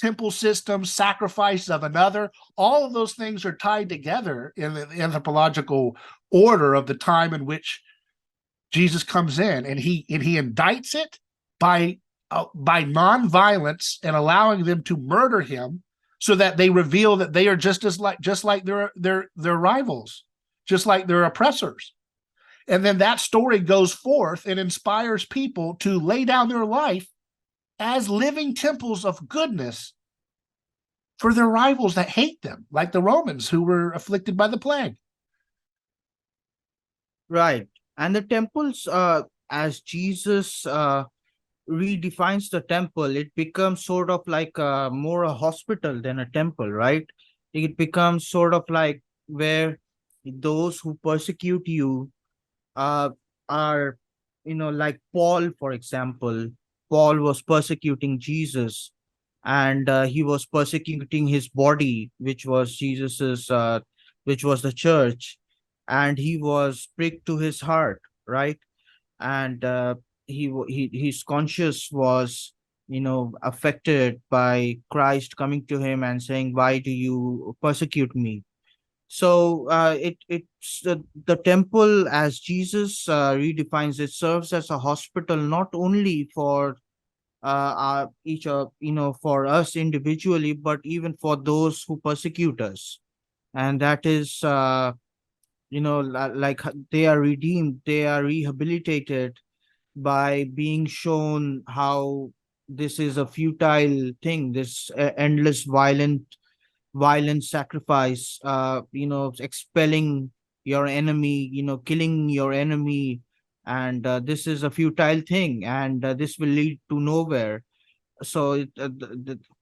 temple systems, sacrifice of another, all of those things are tied together in the anthropological order of the time in which Jesus comes in, and he indicts it by non-violence and allowing them to murder him so that they reveal that they are just like their rivals, just like their oppressors. And then that story goes forth and inspires people to lay down their life as living temples of goodness for their rivals that hate them, like the Romans who were afflicted by the plague. Right. And the temples, as Jesus redefines the temple, it becomes sort of like more a hospital than a temple, right? It becomes sort of like where those who persecute you uh, are, like Paul, for example. Paul was persecuting Jesus, and he was persecuting his body, which was Jesus's, which was the church, and he was pricked to his heart, right? And his conscience was, affected by Christ coming to him and saying, "Why do you persecute me?" So it's the temple, as Jesus redefines it, serves as a hospital not only for each of for us individually, but even for those who persecute us. And that is like they are redeemed, they are rehabilitated by being shown how this is a futile thing, this endless violent sacrifice, expelling your enemy, killing your enemy. And this is a futile thing, and this will lead to nowhere. So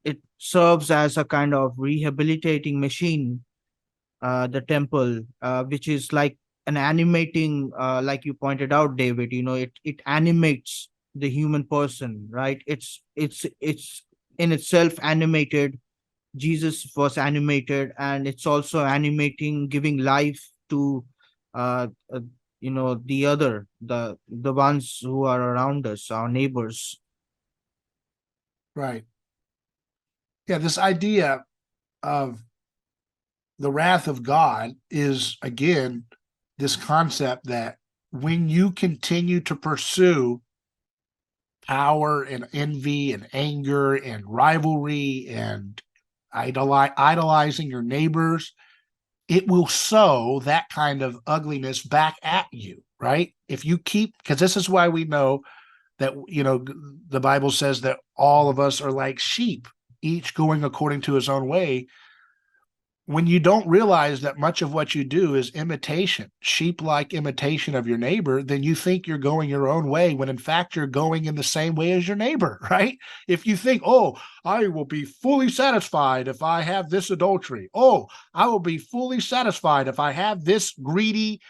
it serves as a kind of rehabilitating machine, the temple, which is like an animating, like you pointed out, David. It animates the human person, right? It's in itself animated. Jesus was animated, and it's also animating, giving life to uh, uh the ones who are around us, our neighbors. Right. Yeah, this idea of the wrath of God is, again, this concept that when you continue to pursue power and envy and anger and rivalry and idolizing your neighbors, it will sow that kind of ugliness back at you, right? If you keep, because this is why we know that, the Bible says that all of us are like sheep, each going according to his own way. when you don't realize that much of what you do is imitation, sheep-like imitation of your neighbor, then you think you're going your own way when in fact you're going in the same way as your neighbor, right? If you think, oh, I will be fully satisfied if I have this adultery. Oh, I will be fully satisfied if I have this greedy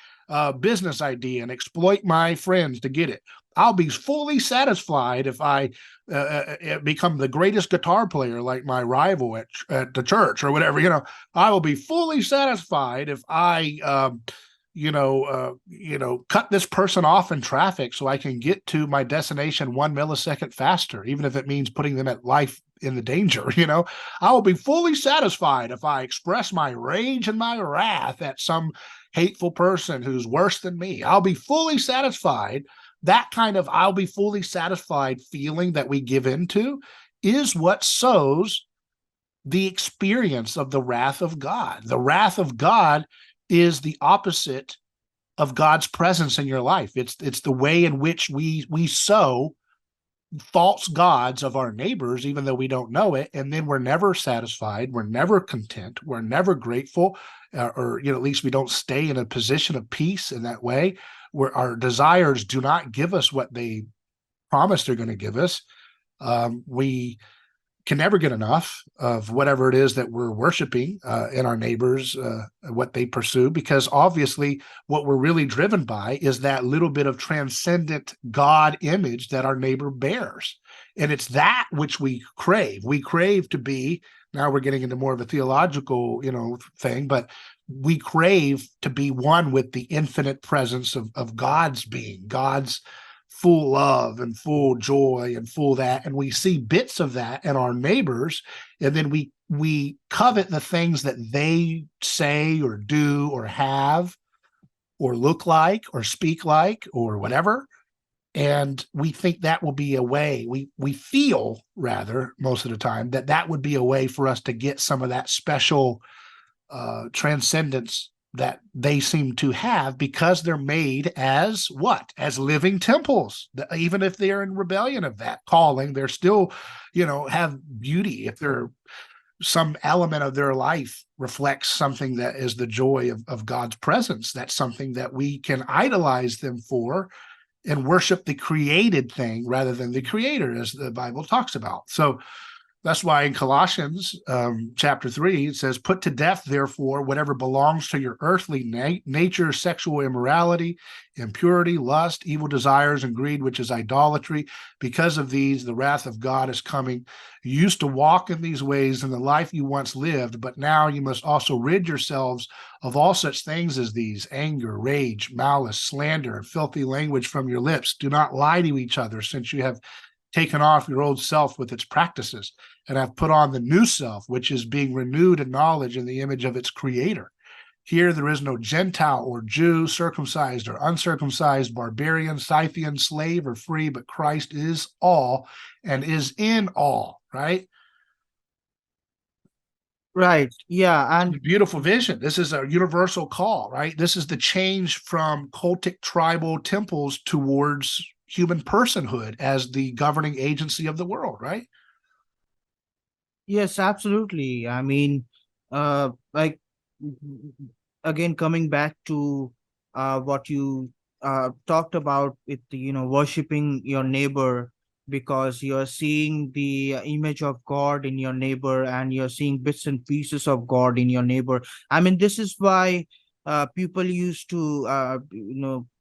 business idea and exploit my friends to get it. I'll be fully satisfied if I become the greatest guitar player like my rival at the church or whatever. I will be fully satisfied if I, cut this person off in traffic so I can get to my destination 1 millisecond faster, even if it means putting them at life in the danger. I will be fully satisfied if I express my rage and my wrath at some hateful person who's worse than me. I'll be fully satisfied. That kind of I'll be fully satisfied feeling that we give into is what sows the experience of the wrath of God. The wrath of God is the opposite of God's presence in your life. It's the way in which we sow false gods of our neighbors, even though we don't know it, and then we're never satisfied, we're never content, we're never grateful, or at least we don't stay in a position of peace in that way, where our desires do not give us what they promise they're going to give us. We can never get enough of whatever it is that we're worshiping in our neighbors, what they pursue, because obviously what we're really driven by is that little bit of transcendent God image that our neighbor bears. And it's that which we crave. We crave to be, now we're getting into more of a theological, thing, but we crave to be one with the infinite presence of God's being, God's full love and full joy and full that, and we see bits of that in our neighbors, and then we covet the things that they say or do or have or look like or speak like or whatever, and we think that will be a way, we feel rather most of the time that would be a way for us to get some of that special transcendence that they seem to have, because they're made as what? As living temples. Even if they're in rebellion of that calling, they're still, have beauty. If they're some element of their life reflects something that is the joy of God's presence, that's something that we can idolize them for and worship the created thing rather than the creator, as the Bible talks about. So that's why in Colossians chapter 3, it says, put to death, therefore, whatever belongs to your earthly nature, sexual immorality, impurity, lust, evil desires, and greed, which is idolatry. Because of these, the wrath of God is coming. You used to walk in these ways in the life you once lived, but now you must also rid yourselves of all such things as these: anger, rage, malice, slander, and filthy language from your lips. Do not lie to each other, since you have taken off your old self with its practices and have put on the new self, which is being renewed in knowledge in the image of its creator. Here there is no Gentile or Jew, circumcised or uncircumcised, barbarian, Scythian, slave or free, but Christ is all and is in all, right? Right. Yeah. And Beautiful vision. This is a universal call, right? This is the change from cultic tribal temples towards human personhood as the governing agency of the world, right? yes, absolutely. I mean, like again, coming back to what you talked about with worshiping your neighbor because you're seeing the image of God in your neighbor and you're seeing bits and pieces of God in your neighbor. I mean, this is why people used to,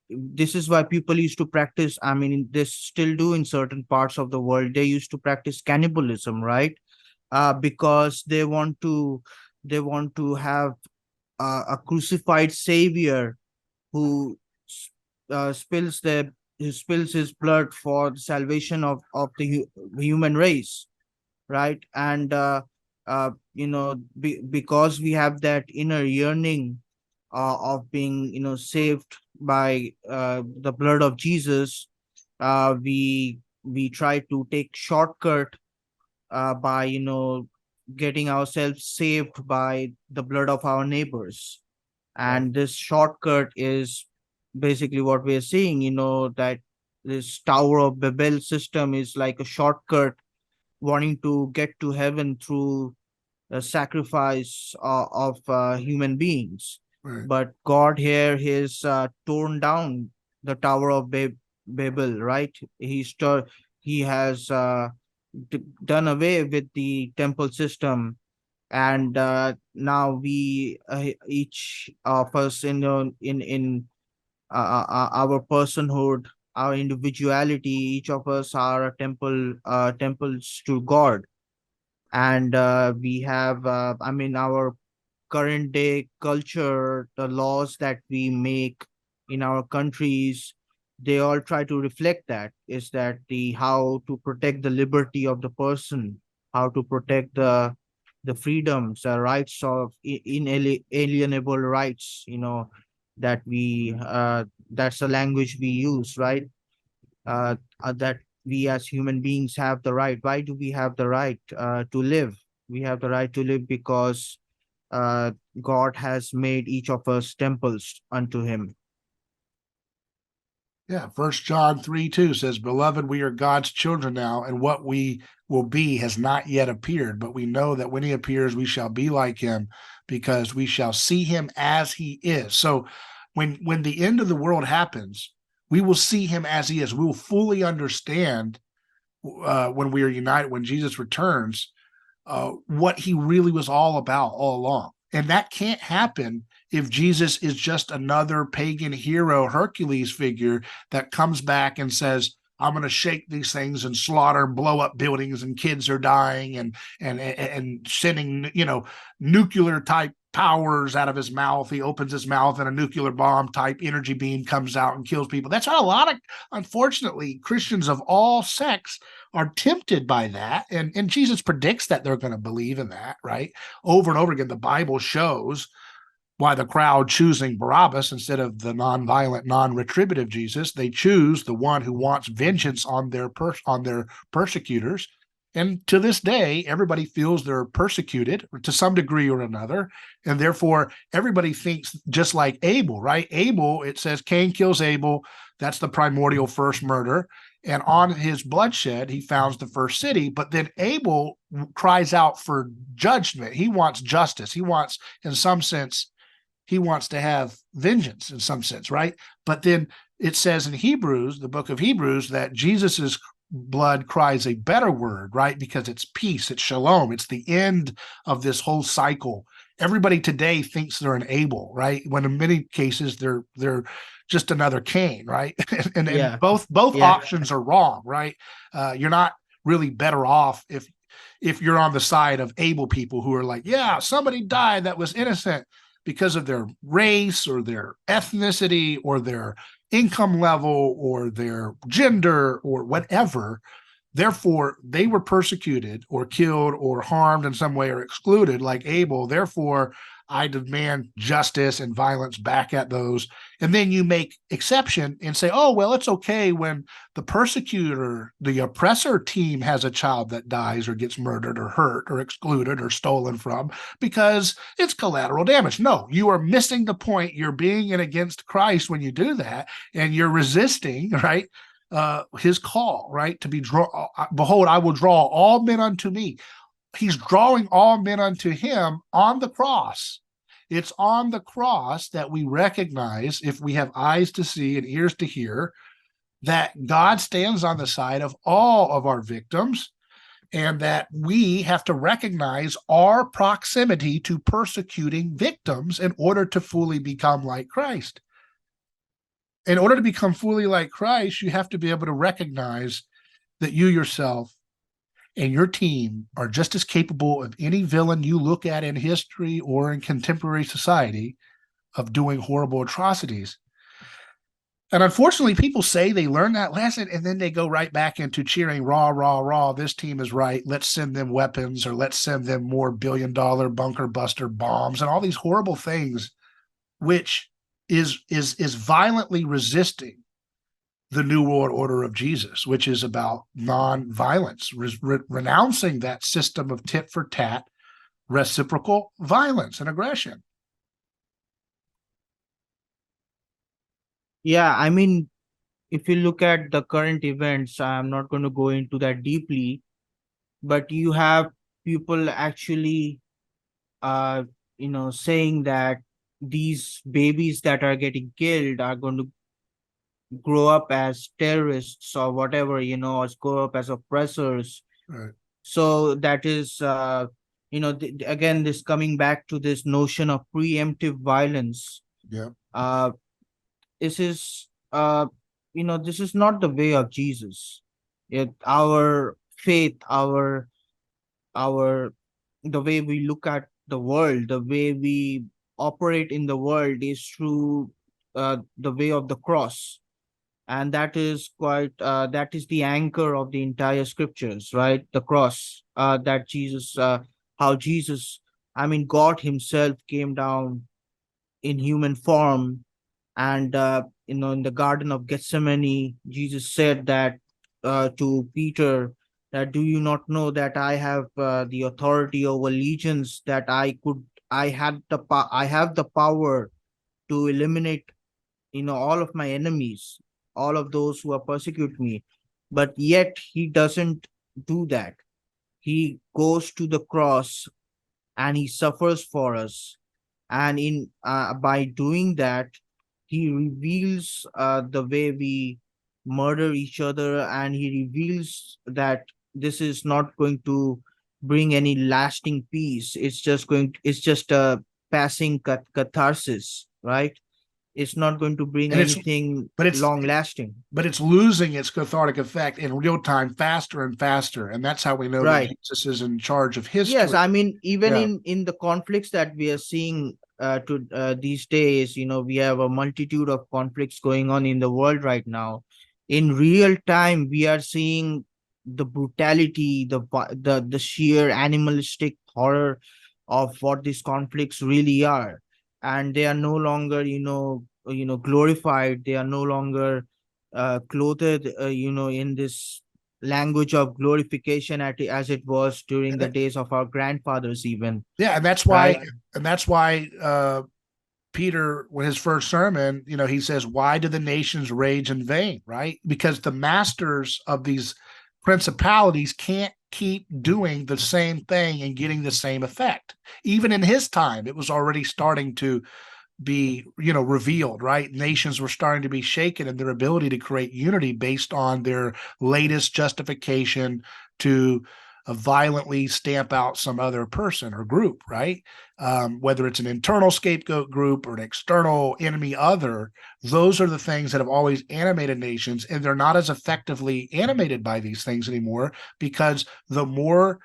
this is why people used to practice. I mean, they still do in certain parts of the world. They used to practice cannibalism, right? Because they want to have a crucified savior who spills his blood for the salvation of the human race, right? And because we have that inner yearning of being saved by the blood of Jesus, we try to take shortcut by getting ourselves saved by the blood of our neighbors. And this shortcut is basically what we're seeing, that this Tower of Babel system is like a shortcut wanting to get to heaven through sacrifice of human beings. Right. But God here has torn down the Tower of Babel, right? He has done away with the temple system, and now we each of us in our personhood, our individuality, each of us are a temples to God. And we have I mean, our current day culture, the laws that we make in our countries, they all try to reflect that, is that the how to protect the liberty of the person, how to protect the freedoms, the rights of inalienable rights, that we that's the language we use, right? That we as human beings have the right. Why do we have the right to live? We have the right to live because uh, God has made each of us temples unto him. Yeah, First John 3:2 says, "Beloved, we are God's children now, and what we will be has not yet appeared. But we know that when he appears, we shall be like him, because we shall see him as he is." So, when the end of the world happens, we will see him as he is. We will fully understand when we are united, when Jesus returns, what he really was all about all along. And that can't happen if Jesus is just another pagan hero, Hercules figure that comes back and says, "I'm going to shake these things and slaughter and blow up buildings, and kids are dying, and sending nuclear type powers out of his mouth. He opens his mouth and a nuclear bomb type energy beam comes out and kills people." That's what a lot of, unfortunately, Christians of all sects are tempted by that. And Jesus predicts that they're going to believe in that, right? Over and over again, the Bible shows why the crowd choosing Barabbas instead of the non-violent, non-retributive Jesus. They choose the one who wants vengeance on their persecutors. And to this day, everybody feels they're persecuted to some degree or another. And therefore, everybody thinks just like Abel, right? Abel, it says Cain kills Abel. That's the primordial first murder. And on his bloodshed, he founds the first city. But then Abel cries out for judgment. He wants justice. He wants, in some sense, he wants to have vengeance in some sense, right? But then it says in Hebrews, the book of Hebrews, that Jesus's blood cries a better word, right? Because it's peace, it's shalom, it's the end of this whole cycle. Everybody today thinks they're an Abel, right? When in many cases they're just another Cain, right? and Yeah, both yeah, options are wrong, right? You're not really better off if you're on the side of Abel people who are like, yeah, somebody died that was innocent because of their race or their ethnicity or their income level or their gender or whatever. Therefore, they were persecuted or killed or harmed in some way or excluded, like Abel. Therefore, I demand justice and violence back at those. And then you make exception and say, oh, well, it's okay when the persecutor, the oppressor team has a child that dies or gets murdered or hurt or excluded or stolen from, because it's collateral damage. No, you are missing the point. You're being in against Christ when you do that, and you're resisting, right? His call, right? To be draw, behold, I will draw all men unto me. He's drawing all men unto him on the cross. It's on the cross that we recognize, if we have eyes to see and ears to hear, that God stands on the side of all of our victims, and that we have to recognize our proximity to persecuting victims in order to fully become like Christ. In order to become fully like Christ, you have to be able to recognize that you yourself and your team are just as capable of any villain you look at in history or in contemporary society of doing horrible atrocities. And unfortunately, people say they learn that lesson and then they go right back into cheering, rah, rah, rah, this team is right. Let's send them weapons, or let's send them more billion-dollar bunker buster bombs and all these horrible things, which is violently resisting the New World Order of Jesus, which is about non-violence, renouncing that system of tit for tat, reciprocal violence and aggression. yeah. I mean, if you look at the current events, I'm not going to go into that deeply, but you have people actually saying that these babies that are getting killed are going to grow up as terrorists or whatever, or grow up as oppressors. Right. So that is, again, this coming back to this notion of preemptive violence. Yeah. Uh, this is, this is not the way of Jesus. Our faith, our the way we look at the world, the way we operate in the world is through the way of the cross. And that is that is the anchor of the entire scriptures, right? The cross, that Jesus, how Jesus, I mean, God himself came down in human form. And in the Garden of Gethsemane, Jesus said that to Peter, that do you not know that I have the authority over legions, that I have the power to eliminate all of my enemies, all of those who are persecute me. But yet he doesn't do that. He goes to the cross and he suffers for us. And in by doing that, he reveals the way we murder each other, and he reveals that this is not going to bring any lasting peace. It's just a passing catharsis, right? It's not going to bring And it's anything but it's long lasting. but it's losing its cathartic effect in real time faster and faster. And that's how we know that Right. Jesus is in charge of Yes, history. I mean, even Yeah. in the conflicts that we are seeing to these days, we have a multitude of conflicts going on in the world right now. In real time, we are seeing the brutality, the sheer animalistic horror of what these conflicts really are, and they are no longer, glorified. They are no longer clothed, in this language of glorification as it was during And the that, days of our grandfathers, even, yeah, right? and that's why Peter, when his first sermon, he says, "Why do the nations rage in vain?" Right? Because the masters of these principalities can't keep doing the same thing and getting the same effect. Even in his time, it was already starting to be revealed, right? Nations were starting to be shaken in their ability to create unity based on their latest justification to violently stamp out some other person or group, right? Whether it's an internal scapegoat group or an external enemy other, those are the things that have always animated nations, and they're not as effectively animated by these things anymore, because the more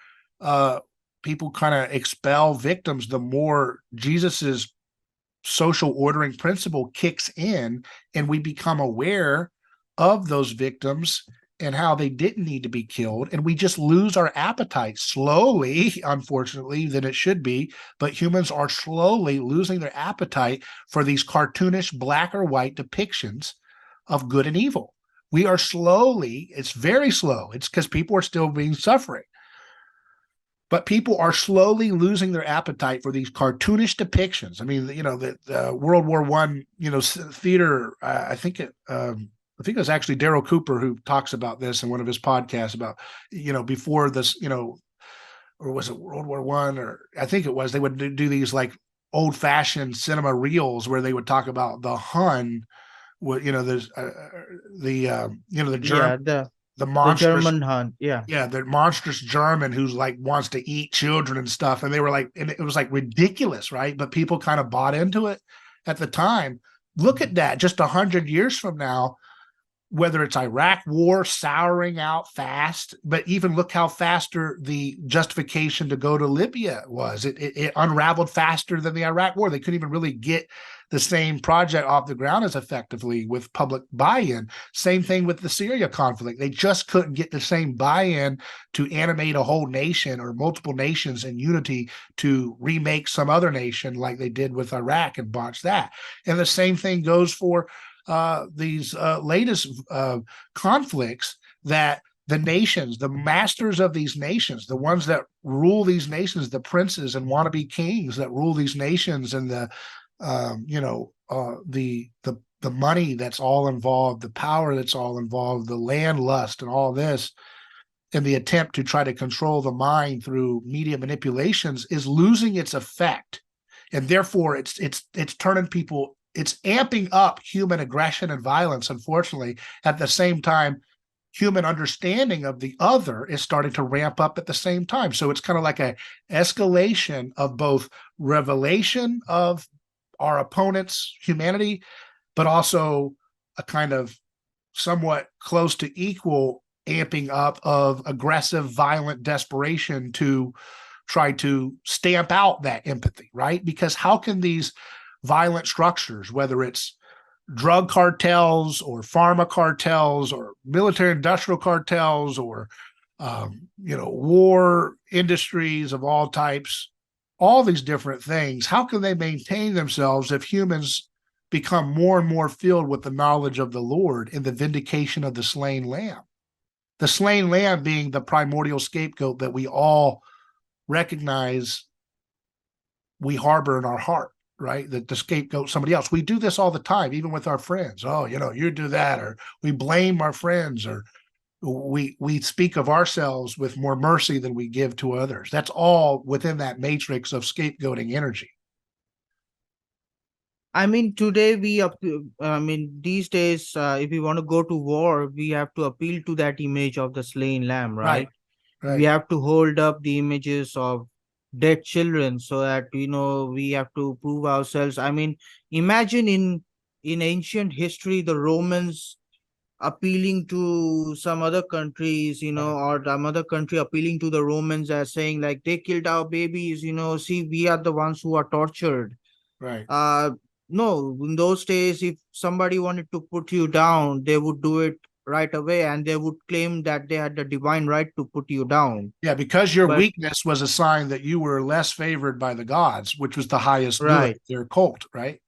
people kind of expel victims, the more Jesus's social ordering principle kicks in, and we become aware of those victims and how they didn't need to be killed, and we just lose our appetite slowly, unfortunately, than it should be. But humans are slowly losing their appetite for these cartoonish black or white depictions of good and evil. We are slowly, it's very slow, it's because people are still being suffering, but people are slowly losing their appetite for these cartoonish depictions. I mean, the World War I, theater. I think it was actually Daryl Cooper who talks about this in one of his podcasts about, before this, or was it World War I, or I think it was. They would do these like old fashioned cinema reels where they would talk about the Hun. There's the Yeah, germ, the the monstrous, German hunt. Yeah. yeah, the monstrous German who's like wants to eat children and stuff. And they were like, and it was like ridiculous, right? But people kind of bought into it at the time. Look at that, just 100 years from now, whether it's Iraq war souring out fast, but even look how faster the justification to go to Libya was. It unraveled faster than the Iraq war. They couldn't even really get the same project off the ground as effectively with public buy-in. Same thing with the Syria conflict. They just couldn't get the same buy-in to animate a whole nation or multiple nations in unity to remake some other nation like they did with Iraq and botch that. And the same thing goes for these latest conflicts, that the nations, the masters of these nations, the ones that rule these nations, the princes and wannabe kings that rule these nations, and the the money that's all involved, the power that's all involved, the land lust and all this, in the attempt to try to control the mind through media manipulations is losing its effect. And therefore it's turning people, it's amping up human aggression and violence, unfortunately. At the same time, human understanding of the other is starting to ramp up at the same time. So it's kind of like a escalation of both revelation of our opponent's humanity, but also a kind of somewhat close to equal amping up of aggressive, violent desperation to try to stamp out that empathy, right? Because how can these violent structures, whether it's drug cartels or pharma cartels or military industrial cartels or war industries of all types, all these different things, how can they maintain themselves if humans become more and more filled with the knowledge of the Lord and the vindication of the slain lamb? The slain lamb being the primordial scapegoat that we all recognize we harbor in our heart, right? That the scapegoat somebody else. We do this all the time, even with our friends. Oh, you do that, or we blame our friends, or we speak of ourselves with more mercy than we give to others. That's all within that matrix of scapegoating energy. I mean, today these days, if we want to go to war, we have to appeal to that image of the slain lamb, right? Right. We have to hold up the images of dead children so that, we have to prove ourselves. I mean, imagine in ancient history, the Romans appealing to some other countries, or some other country appealing to the Romans as saying like, they killed our babies, see, we are the ones who are tortured. Right. No, in those days, if somebody wanted to put you down, they would do it right away, and they would claim that they had the divine right to put you down. Yeah, because your But weakness was a sign that you were less favored by the gods, which was the highest good, right, their cult, right?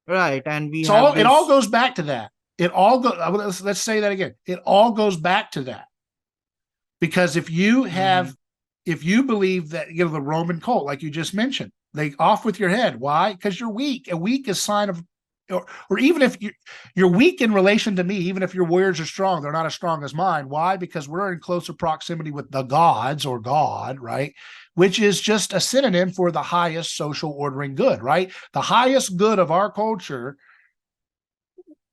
right, and we So have it all this. goes back to that. It all goes. Let's say that again. It all goes back to that, because if you Mhm. believe that the Roman cult, like you just mentioned, they off with your head. Why? Because you're weak. A weak is sign of, or even if you're weak in relation to me, even if your warriors are strong, they're not as strong as mine. Why? Because we're in closer proximity with the gods or God, right? Which is just a synonym for the highest social ordering good, right? The highest good of our culture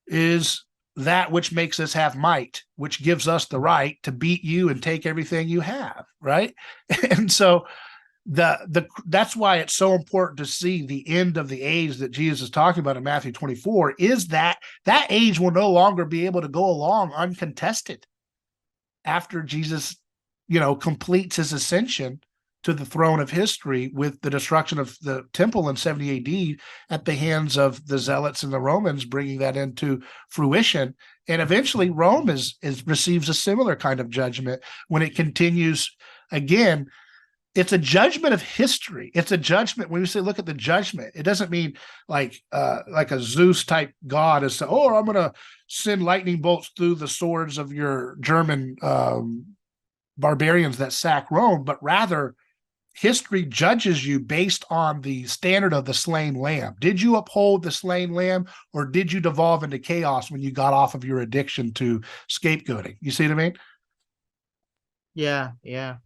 is that which makes us have might, which gives us the right to beat you and take everything you have, right? And so that's why it's so important to see the end of the age that Jesus is talking about in Matthew 24, is that age will no longer be able to go along uncontested after Jesus, completes his ascension to the throne of history with the destruction of the temple in 70 AD at the hands of the Zealots and the Romans, bringing that into fruition. And eventually Rome receives a similar kind of judgment when it continues. Again, it's a judgment of history. It's a judgment. When we say look at the judgment, it doesn't mean like a Zeus type god is, I'm going to send lightning bolts through the swords of your German barbarians that sack Rome, but rather history judges you based on the standard of the slain lamb. Did you uphold the slain lamb, or did you devolve into chaos when you got off of your addiction to scapegoating? You see what I mean? Yeah, yeah.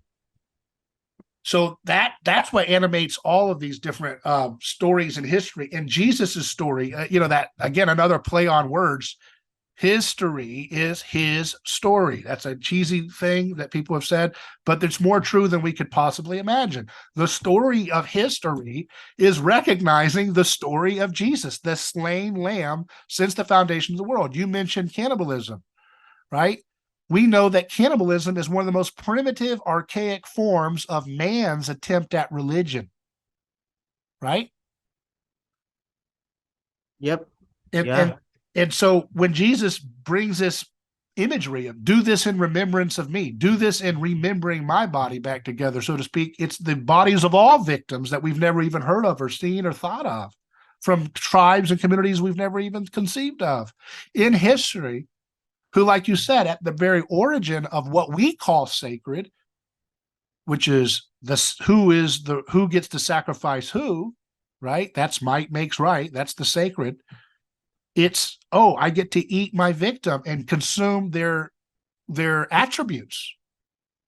So that's what animates all of these different stories in history. And Jesus's story, that again, another play on words. His story is his story. That's a cheesy thing that people have said, but it's more true than we could possibly imagine. The story of history is recognizing the story of Jesus, the slain lamb since the foundation of the world. You mentioned cannibalism, right? We know that cannibalism is one of the most primitive, archaic forms of man's attempt at religion, right? Yep. And Yeah. so when Jesus brings this imagery of do this in remembrance of me, do this in remembering my body back together, so to speak, it's the bodies of all victims that we've never even heard of or seen or thought of, from tribes and communities we've never even conceived of in history, who, like you said, at the very origin of what we call sacred, which is who gets to sacrifice who, right? That's might makes right. That's the sacred. It's, I get to eat my victim and consume their attributes,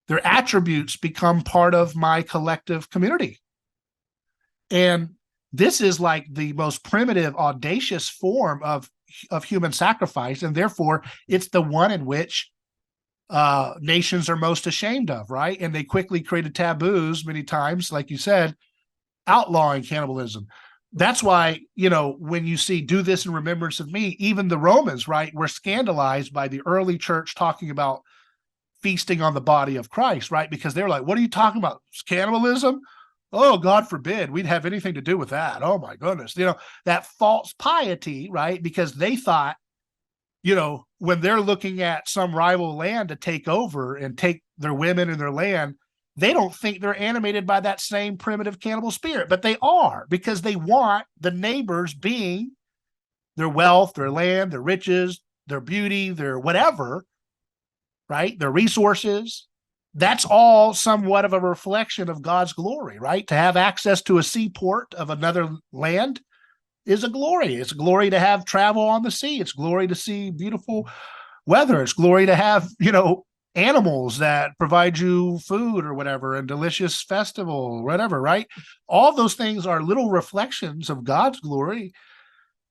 their attributes become part of my collective community. And this is like the most primitive, audacious form of human sacrifice, and therefore it's the one in which nations are most ashamed of, right? And they quickly created taboos many times, like you said, outlawing cannibalism. That's why, when you see do this in remembrance of me, even the Romans, right, were scandalized by the early church talking about feasting on the body of Christ, right? Because they're like, what are you talking about? Cannibalism? Oh, God forbid we'd have anything to do with that. Oh my goodness. That false piety, right? Because they thought, when they're looking at some rival land to take over and take their women and their land, they don't think they're animated by that same primitive cannibal spirit, but they are, because they want the neighbors being their wealth, their land, their riches, their beauty, their whatever, right? Their resources. That's all somewhat of a reflection of God's glory, right? To have access to a seaport of another land is a glory. It's a glory to have travel on the sea. It's glory to see beautiful weather. It's glory to have, animals that provide you food or whatever, and delicious festival, whatever, right? All those things are little reflections of God's glory,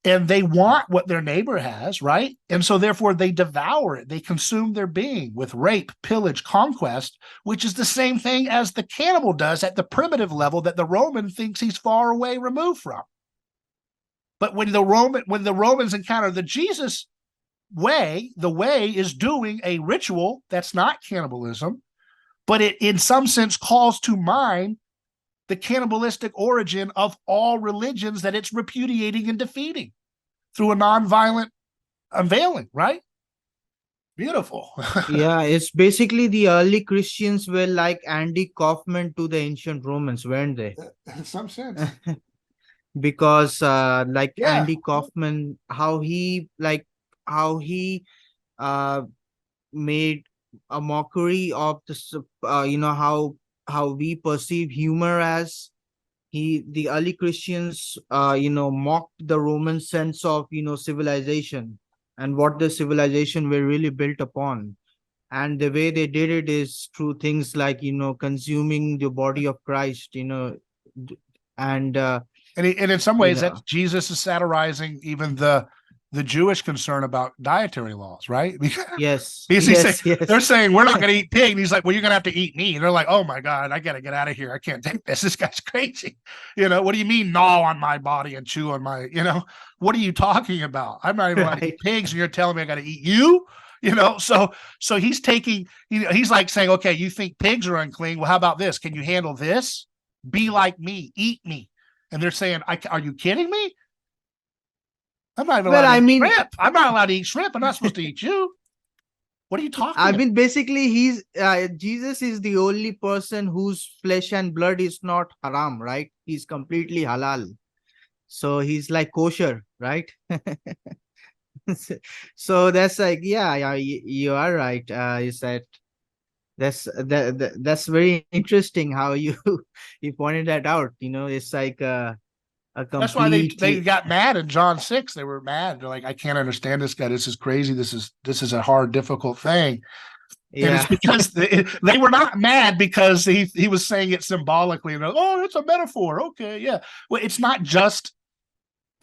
and they want what their neighbor has, right? And so therefore they devour it. They consume their being with rape, pillage, conquest, which is the same thing as the cannibal does at the primitive level that the Roman thinks he's far away removed from. But when the Romans encounter the Jesus way, the way is doing a ritual that's not cannibalism, but it in some sense calls to mind the cannibalistic origin of all religions that it's repudiating and defeating through a nonviolent unveiling, right? Beautiful. Yeah, it's basically the early Christians were like Andy Kaufman to the ancient Romans, weren't they? In some sense. Because like Yeah. Andy Kaufman, how he made a mockery of how we perceive humor as the early Christians mocked the Roman sense of civilization and what the civilization were really built upon. And the way they did it is through things like consuming the body of Christ, and And in some ways, that Jesus is satirizing even the Jewish concern about dietary laws, right? Because yes, yes. They're saying we're not going to eat pig. And he's like, well, you're going to have to eat me. And they're like, oh my God, I got to get out of here. I can't take this. This guy's crazy. What do you mean gnaw on my body and chew on my, what are you talking about? I'm not even allowed to eat pigs and you're telling me I got to eat you? So he's taking, he's like saying, okay, you think pigs are unclean. Well, how about this? Can you handle this? Be like me, eat me. And they're saying, are you kidding me? I'm not even allowed to eat shrimp. I'm not allowed to eat shrimp. I'm not supposed to eat you. What are you talking about? Basically, Jesus is the only person whose flesh and blood is not haram, right? He's completely halal. So he's like kosher, right? So that's like, yeah, you are right. You said that's very interesting how you pointed that out. It's like that's why they got mad in John 6. They were mad. They're like, I can't understand this guy. This is crazy. This is a hard, difficult thing. Yeah. And it's because they were not mad because he was saying it symbolically. And it's a metaphor. Okay, yeah. Well, it's not just.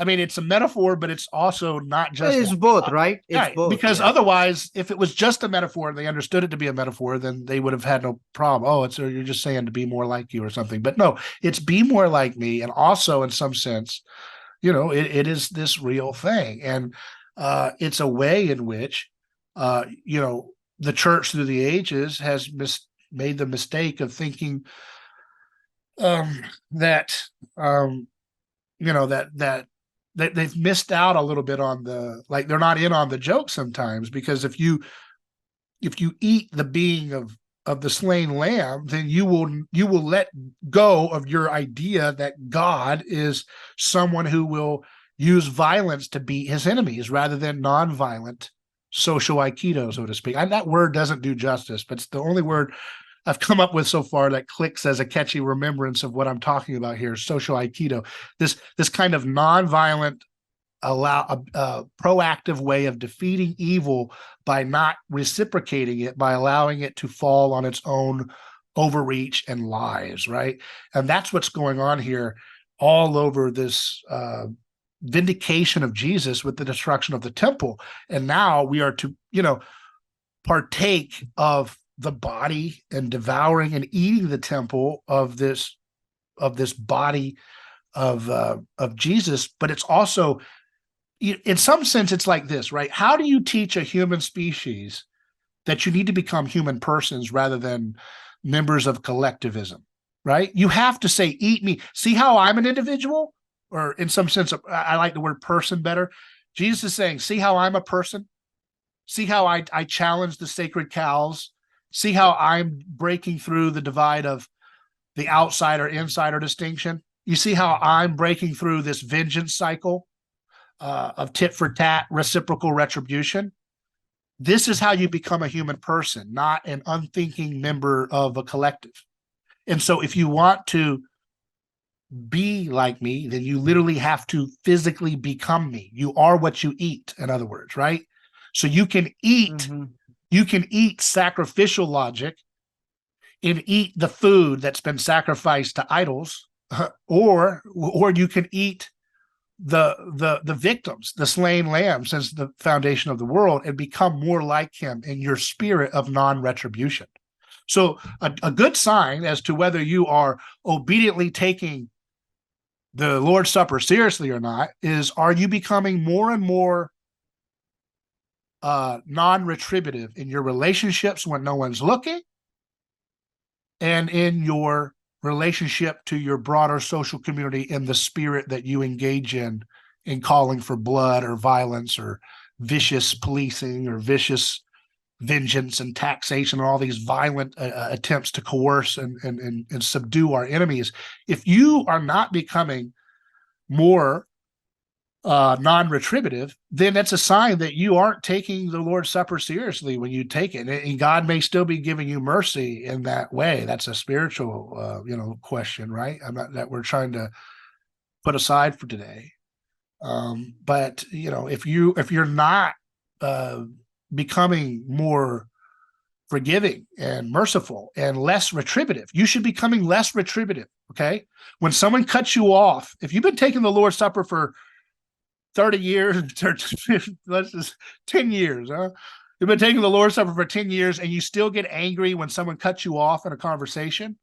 I mean, it's a metaphor, but it's also not just. It's both, right? It's right. both. Because otherwise, if it was just a metaphor and they understood it to be a metaphor, then they would have had no problem. Oh, you're just saying to be more like you or something. But no, it's be more like me. And also, in some sense, it is this real thing. And it's a way in which, the church through the ages has made the mistake of thinking that they've missed out a little bit on they're not in on the joke sometimes, because if you eat the being of the slain lamb, then you will let go of your idea that God is someone who will use violence to beat his enemies rather than nonviolent social aikido, so to speak. And that word doesn't do justice, but it's the only word I've come up with so far that clicks as a catchy remembrance of what I'm talking about here. Social aikido, this kind of nonviolent a proactive way of defeating evil by not reciprocating it, by allowing it to fall on its own overreach and lies, right? And that's what's going on here all over this vindication of Jesus with the destruction of the temple. And now we are to, partake of the body and devouring and eating the temple of this body of Jesus. But it's also, in some sense, it's like this, right? How do you teach a human species that you need to become human persons rather than members of collectivism, right? You have to say, eat me. See how I'm an individual? Or in some sense, I like the word person better. Jesus is saying, see how I'm a person? See how I challenge the sacred cows? See how I'm breaking through the divide of the outsider-insider distinction? You see how I'm breaking through this vengeance cycle of tit for tat, reciprocal retribution? This is how you become a human person, not an unthinking member of a collective. And so if you want to be like me, then you literally have to physically become me. You are what you eat, in other words, right? So you can eat, you can eat sacrificial logic and eat the food that's been sacrificed to idols, or you can eat the victims, the slain lamb since the foundation of the world, and become more like him in your spirit of non-retribution. So a good sign as to whether you are obediently taking the Lord's Supper seriously or not is, are you becoming more and more non-retributive in your relationships when no one's looking, and in your relationship to your broader social community in the spirit that you engage in calling for blood or violence or vicious policing or vicious vengeance and taxation and all these violent attempts to coerce and subdue our enemies. If you are not becoming more non-retributive, then that's a sign that you aren't taking the Lord's Supper seriously when you take it. And God may still be giving you mercy in that way. That's a spiritual, question, right? I'm not that we're trying to put aside for today. But if you're not becoming more forgiving and merciful and less retributive, you should be becoming less retributive. Okay, when someone cuts you off, if you've been taking the Lord's Supper for 30 years, let's just 10 years, huh? You've been taking the Lord's Supper for 10 years and you still get angry when someone cuts you off in a conversation,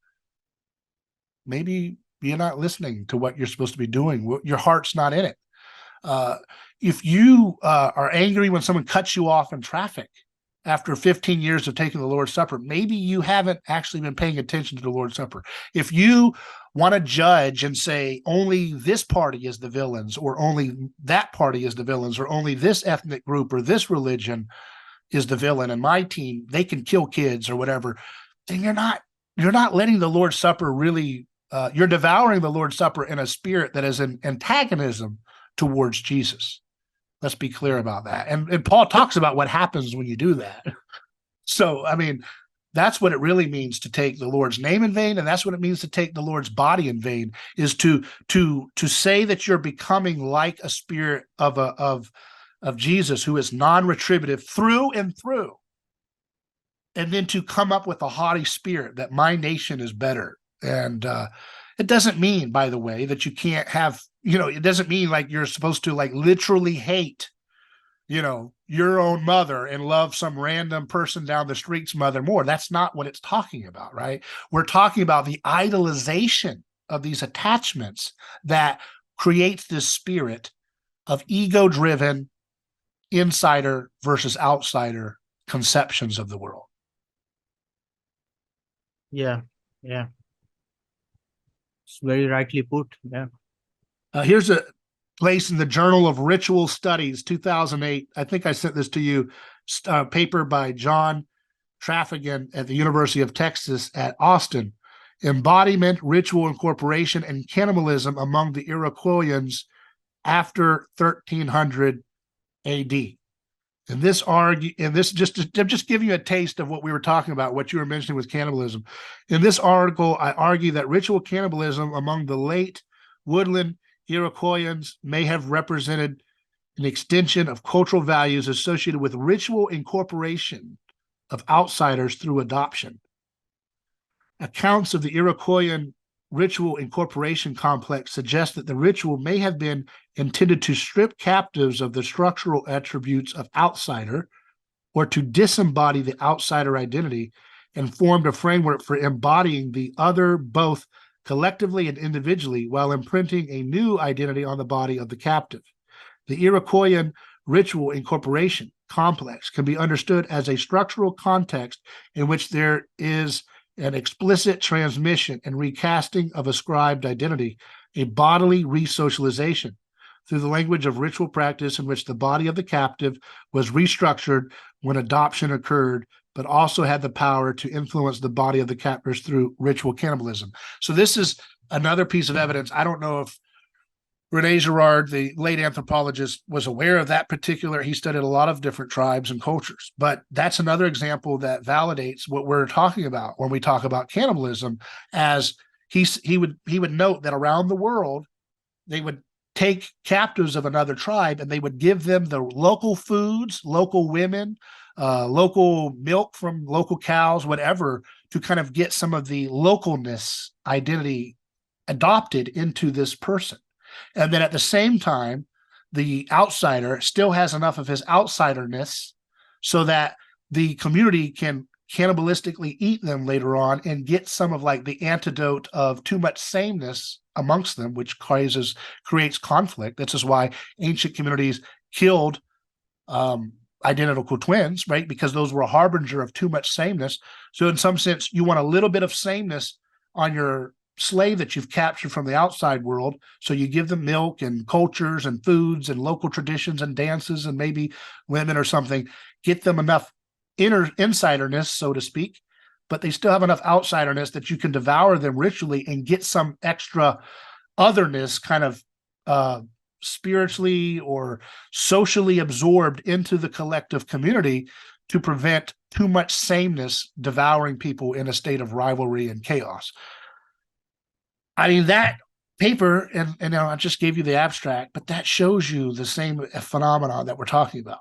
maybe you're not listening to what you're supposed to be doing. Your heart's not in it. If you are angry when someone cuts you off in traffic after 15 years of taking the Lord's Supper, maybe you haven't actually been paying attention to the Lord's Supper. If you want to judge and say only this party is the villains, or only that party is the villains, or only this ethnic group or this religion is the villain, and my team, they can kill kids or whatever, then you're not letting the Lord's Supper really, you're devouring the Lord's Supper in a spirit that is an antagonism towards Jesus. Let's be clear about that. And Paul talks about what happens when you do that. So, I mean, that's what it really means to take the Lord's name in vain, and that's what it means to take the Lord's body in vain, is to say that you're becoming like a spirit of Jesus who is non-retributive through and through, and then to come up with a haughty spirit that my nation is better. And it doesn't mean, by the way, that you can't have, it doesn't mean like you're supposed to like literally hate, your own mother and love some random person down the street's mother more. That's not what it's talking about, right? We're talking about the idolization of these attachments that creates this spirit of ego-driven insider versus outsider conceptions of the world. Yeah. It's very rightly put. Yeah. Here's a place in the Journal of Ritual Studies, 2008. I think I sent this to you, paper by John Traffigan at the University of Texas at Austin. Embodiment, Ritual Incorporation, and Cannibalism Among the Iroquoians After 1300 AD. And this just giving you a taste of what we were talking about, what you were mentioning with cannibalism. In this article, I argue that ritual cannibalism among the late woodland Iroquoians may have represented an extension of cultural values associated with ritual incorporation of outsiders through adoption. Accounts of the Iroquoian ritual incorporation complex suggest that the ritual may have been intended to strip captives of the structural attributes of outsider, or to disembody the outsider identity, and formed a framework for embodying the other both collectively and individually, while imprinting a new identity on the body of the captive. The Iroquoian ritual incorporation complex can be understood as a structural context in which there is an explicit transmission and recasting of ascribed identity, a bodily resocialization through the language of ritual practice in which the body of the captive was restructured when adoption occurred, but also had the power to influence the body of the captors through ritual cannibalism. So this is another piece of evidence. I don't know if Rene Girard, the late anthropologist, was aware of that particular. He studied a lot of different tribes and cultures, but that's another example that validates what we're talking about when we talk about cannibalism. As he would note that around the world, they would take captives of another tribe and they would give them the local foods, local women, local milk from local cows, whatever, to kind of get some of the localness identity adopted into this person. And then at the same time, the outsider still has enough of his outsiderness so that the community can cannibalistically eat them later on and get some of like the antidote of too much sameness amongst them, which creates conflict. This is why ancient communities killed identical twins, right? Because those were a harbinger of too much sameness. So in some sense, you want a little bit of sameness on your slave that you've captured from the outside world. So you give them milk and cultures and foods and local traditions and dances and maybe women or something, get them enough insiderness, so to speak, but they still have enough outsiderness that you can devour them ritually and get some extra otherness kind of spiritually or socially absorbed into the collective community to prevent too much sameness devouring people in a state of rivalry and chaos. I mean, that paper, and I just gave you the abstract, but that shows you the same phenomenon that we're talking about.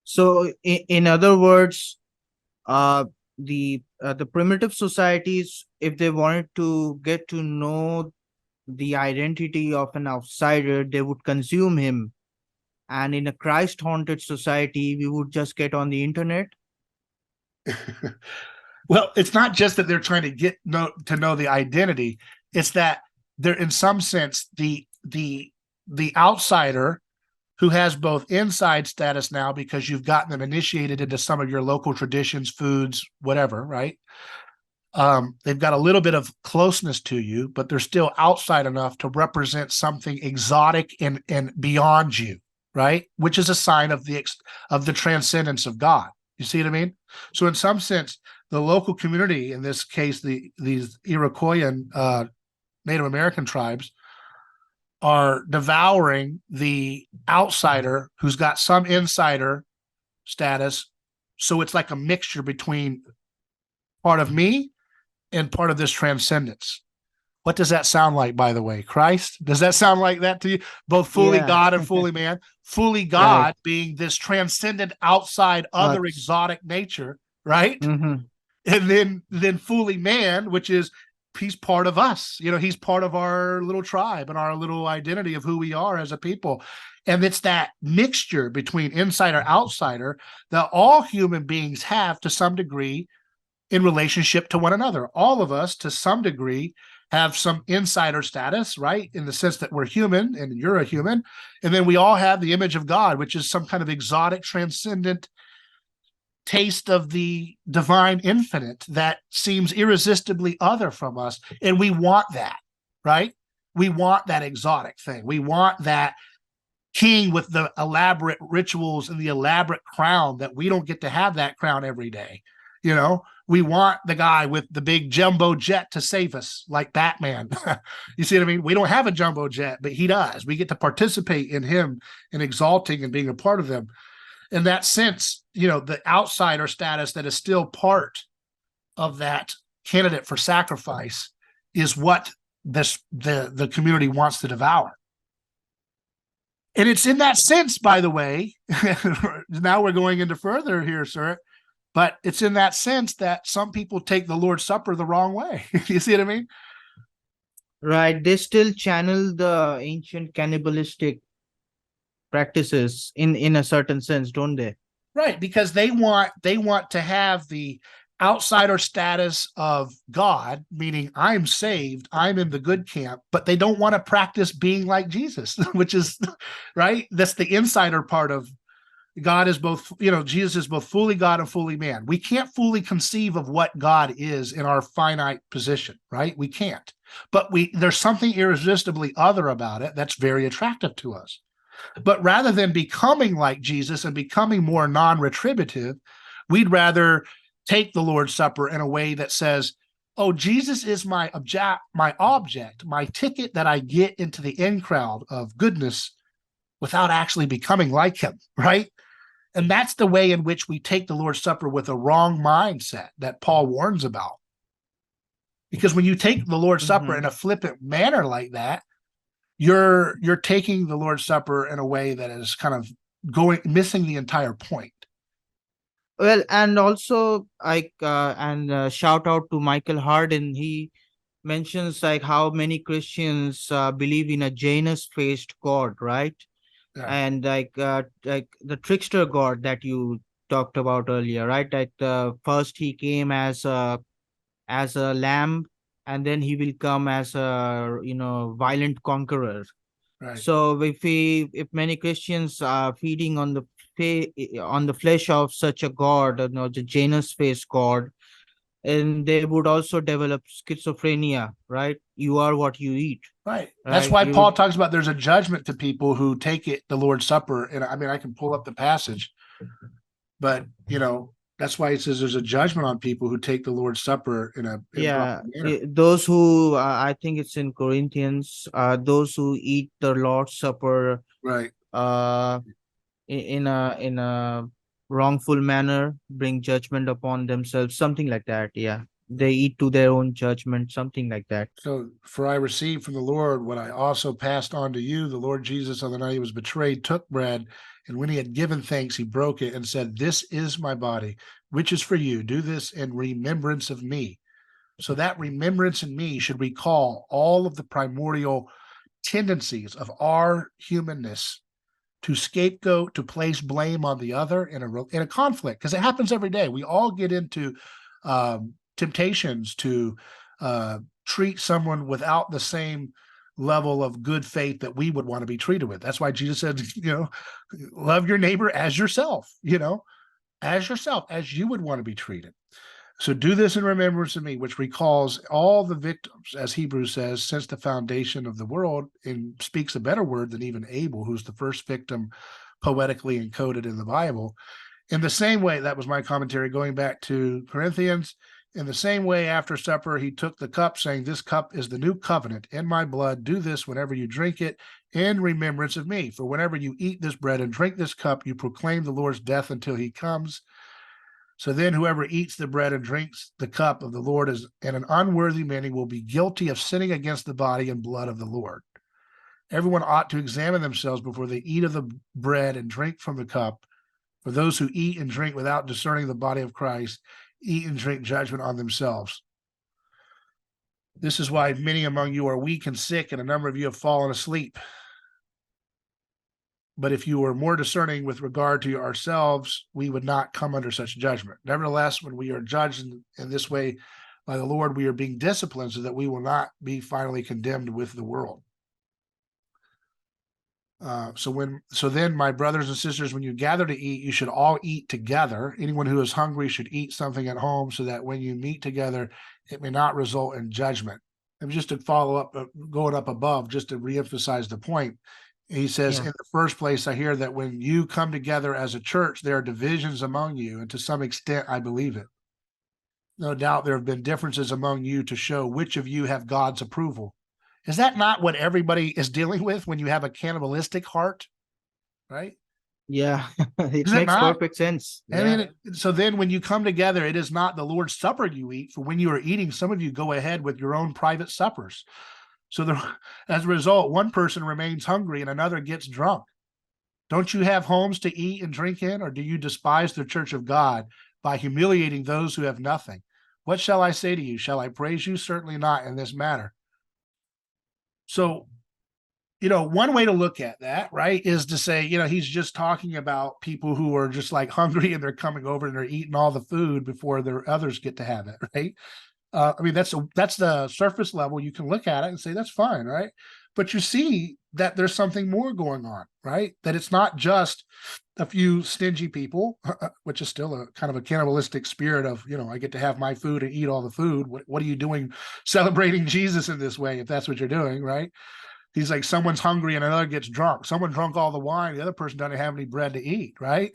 So, in other words, the primitive societies, if they wanted to get to know the identity of an outsider, they would consume him. And in a Christ-haunted society, we would just get on the internet. Well, it's not just that they're trying to get to know the identity. It's that they're, in some sense, the outsider who has both inside status now because you've gotten them initiated into some of your local traditions, foods, whatever, right? They've got a little bit of closeness to you, but they're still outside enough to represent something exotic and beyond you, right? Which is a sign of the transcendence of God. You see what I mean? So in some sense, the local community, in this case, these Iroquoian Native American tribes, are devouring the outsider who's got some insider status. So it's like a mixture between part of me and part of this transcendence. What does that sound like, by the way? Christ? Does that sound like that to you? Both fully God and fully man. Fully God right. Being this transcendent outside other exotic nature, right? Mm-hmm. And then fully man, which is he's part of us. You know, he's part of our little tribe and our little identity of who we are as a people. And it's that mixture between insider, outsider that all human beings have to some degree in relationship to one another. All of us, to some degree, have some insider status, right? In the sense that we're human and you're a human. And then we all have the image of God, which is some kind of exotic, transcendent taste of the divine infinite that seems irresistibly other from us. And we want that, right? We want that exotic thing. We want that king with the elaborate rituals and the elaborate crown that we don't get to have that crown every day. You know, we want the guy with the big jumbo jet to save us, like Batman. You see what I mean? We don't have a jumbo jet, but he does. We get to participate in him and exalting and being a part of them. In that sense, you know, the outsider status that is still part of that candidate for sacrifice is what the community wants to devour. And it's in that sense, by the way, now we're going into further here, sir, but it's in that sense that some people take the Lord's Supper the wrong way. You see what I mean? Right. They still channel the ancient cannibalistic practices in a certain sense, don't they? Right, because they want to have the outsider status of God, meaning I'm saved, I'm in the good camp, but they don't want to practice being like Jesus, which is right. That's the insider part of God is both, Jesus is both fully God and fully man. We can't fully conceive of what God is in our finite position, right? We can't. But there's something irresistibly other about it that's very attractive to us. But rather than becoming like Jesus and becoming more non-retributive, we'd rather take the Lord's Supper in a way that says, oh, Jesus is my object, my ticket that I get into the in crowd of goodness without actually becoming like him, right? And that's the way in which we take the Lord's Supper with a wrong mindset that Paul warns about. Because when you take the Lord's Supper in a flippant manner like that, you're taking the Lord's Supper in a way that is kind of missing the entire point. Well, and also shout out to Michael Hardin. He mentions like how many Christians believe in a Janus-faced God, right? Yeah. And like the trickster God that you talked about earlier, right? Like first he came as a lamb, and then he will come as a violent conqueror. Right. So if many Christians are feeding on the flesh of such a god, the Janus faced god, and they would also develop schizophrenia, right? You are what you eat. Right. That's why Paul talks about there's a judgment to people who take the Lord's Supper. And I mean, I can pull up the passage, but that's why he says there's a judgment on people who take the Lord's Supper in a those who I think it's in Corinthians, those who eat the Lord's Supper right in a wrongful manner bring judgment upon themselves, something like that. Yeah, they eat to their own judgment, something like that. So, for I received from the Lord what I also passed on to you. The Lord Jesus, on the night he was betrayed, took bread, and when he had given thanks, he broke it and said, "This is my body, which is for you. Do this in remembrance of me." So that remembrance in me should recall all of the primordial tendencies of our humanness to scapegoat, to place blame on the other in a conflict, because it happens every day. We all get into temptations to treat someone without the same level of good faith that we would want to be treated with. That's why Jesus said, love your neighbor as yourself, as you would want to be treated. So do this in remembrance of me, which recalls all the victims, as Hebrews says, since the foundation of the world, and speaks a better word than even Abel, who's the first victim poetically encoded in the Bible. In the same way, that was my commentary going back to Corinthians. In the same way, after supper, he took the cup, saying, "This cup is the new covenant in my blood. Do this whenever you drink it in remembrance of me. For whenever you eat this bread and drink this cup, you proclaim the Lord's death until he comes. So then whoever eats the bread and drinks the cup of the Lord is in an unworthy manner will be guilty of sinning against the body and blood of the Lord. Everyone ought to examine themselves before they eat of the bread and drink from the cup. For those who eat and drink without discerning the body of Christ eat and drink judgment on themselves. This is why many among you are weak and sick, and a number of you have fallen asleep. But if you were more discerning with regard to ourselves, we would not come under such judgment. Nevertheless, when we are judged in this way by the Lord, we are being disciplined so that we will not be finally condemned with the world. So then, my brothers and sisters, when you gather to eat, you should all eat together. Anyone who is hungry should eat something at home, so that when you meet together, it may not result in judgment. And just to follow up, going up above, just to reemphasize the point, he says, in the first place, I hear that when you come together as a church, there are divisions among you, and to some extent, I believe it. No doubt there have been differences among you to show which of you have God's approval. Is that not what everybody is dealing with when you have a cannibalistic heart? Right? Yeah, it makes perfect sense. I mean, so then when you come together, it is not the Lord's Supper you eat. For when you are eating, some of you go ahead with your own private suppers. So as a result, one person remains hungry and another gets drunk. Don't you have homes to eat and drink in, or do you despise the church of God by humiliating those who have nothing? What shall I say to you? Shall I praise you? Certainly not in this matter. So, one way to look at that, right, is to say, he's just talking about people who are just like hungry and they're coming over and they're eating all the food before the others get to have it, right? I mean, that's the surface level. You can look at it and say that's fine, right? But you see that there's something more going on, right? That it's not just a few stingy people, which is still a kind of a cannibalistic spirit of, I get to have my food and eat all the food. What are you doing celebrating Jesus in this way if that's what you're doing, right? He's like, someone's hungry and another gets drunk. Someone drunk all the wine. The other person doesn't have any bread to eat, right?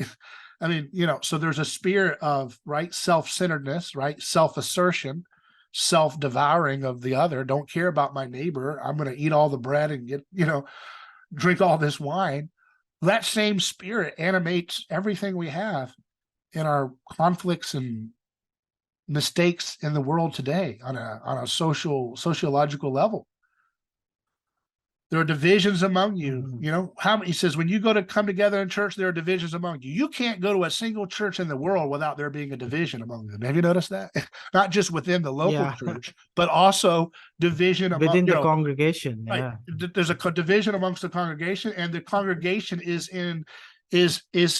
I mean, so there's a spirit of, right, self-centeredness, right, self-assertion, self-devouring of the other. Don't care about my neighbor. I'm going to eat all the bread and get, drink all this wine. That same spirit animates everything we have in our conflicts and mistakes in the world today on a sociological level. There are divisions among you. He says, when you go to come together in church, there are divisions among you. You can't go to a single church in the world without there being a division among them. Have you noticed that? Not just within the local church, but also division within the congregation. Right. Yeah. There's a division amongst the congregation, and the congregation is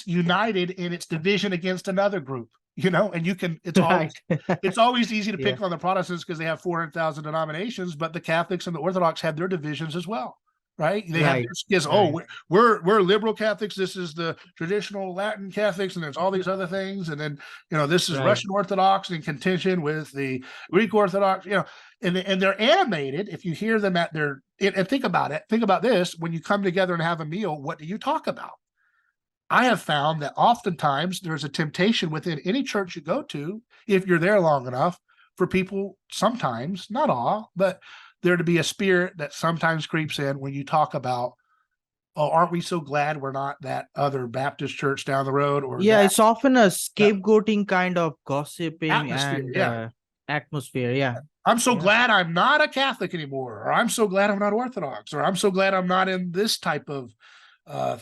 united in its division against another group. And it's always easy to pick on the Protestants because they have 400,000 denominations, but the Catholics and the Orthodox have their divisions as well, right? They have their schism. Oh, we're liberal Catholics. This is the traditional Latin Catholics, and there's all these other things. And then, this is Russian Orthodox in contention with the Greek Orthodox, and they're animated. If you hear them and think about it, think about this, when you come together and have a meal, what do you talk about? I have found that oftentimes there's a temptation within any church you go to, if you're there long enough, for people sometimes, not all, but there to be a spirit that sometimes creeps in when you talk about, oh, aren't we so glad we're not that other Baptist church down the road? Or it's often a scapegoating kind of gossiping atmosphere, and atmosphere. Yeah. I'm so glad I'm not a Catholic anymore, or I'm so glad I'm not Orthodox, or I'm so glad I'm not in this type of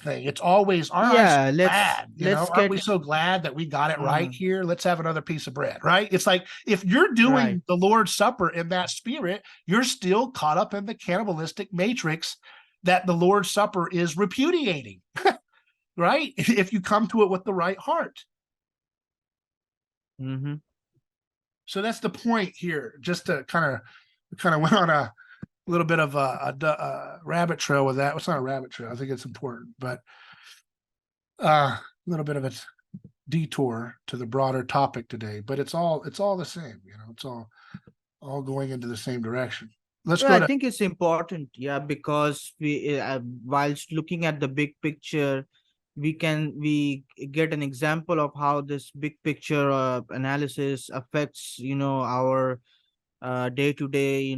thing. It's always, aren't we so glad that we got it right here? Let's have another piece of bread, right? It's like, if you're doing the Lord's Supper in that spirit, you're still caught up in the cannibalistic matrix that the Lord's Supper is repudiating, right? If you come to it with the right heart. So that's the point here. Just to kind of went on a little bit of a rabbit trail with that. It's not a rabbit trail. I think it's important, but a little bit of a detour to the broader topic today. But it's all the same. It's all going into the same direction. I think it's important, because we, whilst looking at the big picture, we get an example of how this big picture analysis affects, our day-to-day,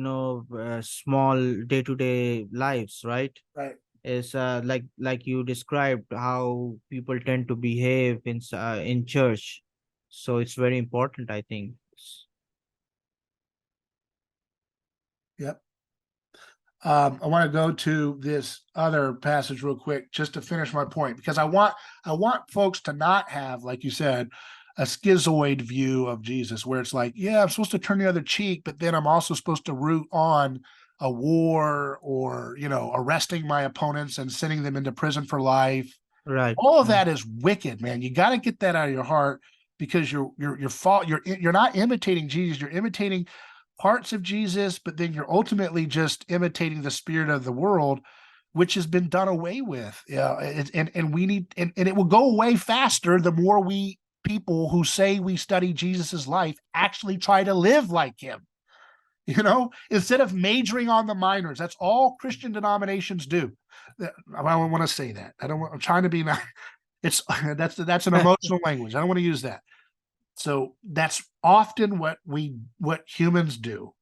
small day-to-day lives, right? Right. Is like you described how people tend to behave in church. So it's very important, I think. Yep. I want to go to this other passage real quick just to finish my point, because I want folks to not have, like you said, a schizoid view of Jesus, where it's like, I'm supposed to turn the other cheek, but then I'm also supposed to root on a war, or, arresting my opponents and sending them into prison for life. Right. All of that is wicked, man. You got to get that out of your heart, because you're not imitating Jesus. You're imitating parts of Jesus, but then you're ultimately just imitating the spirit of the world, which has been done away with. And we need, and it will go away faster the more people who say we study Jesus's life actually try to live like him. Instead of majoring on the minors. That's all Christian denominations do. I don't want to say that. I'm trying to be nice. That's an emotional language. I don't want to use that. So that's often what humans do,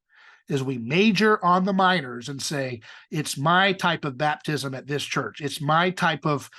is we major on the minors and say, it's my type of baptism at this church. It's my type of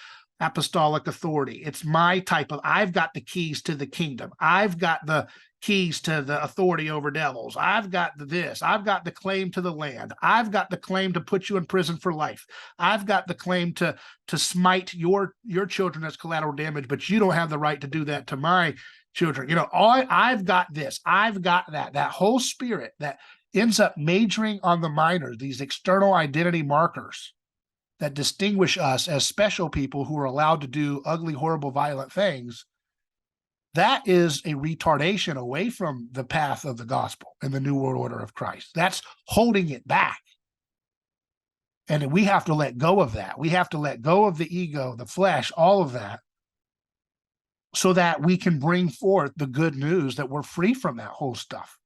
apostolic authority. It's my type of, I've got the keys to the kingdom. I've got the keys to the authority over devils. I've got this. I've got the claim to the land. I've got the claim to put you in prison for life. I've got the claim to smite your children as collateral damage, but you don't have the right to do that to my children. I've got this. I've got that. That whole spirit that ends up majoring on the minors, these external identity markers that distinguish us as special people who are allowed to do ugly, horrible, violent things. That is a retardation away from the path of the gospel and the new world order of Christ. That's holding it back. And we have to let go of that. We have to let go of the ego, the flesh, all of that, so that we can bring forth the good news that we're free from that whole stuff.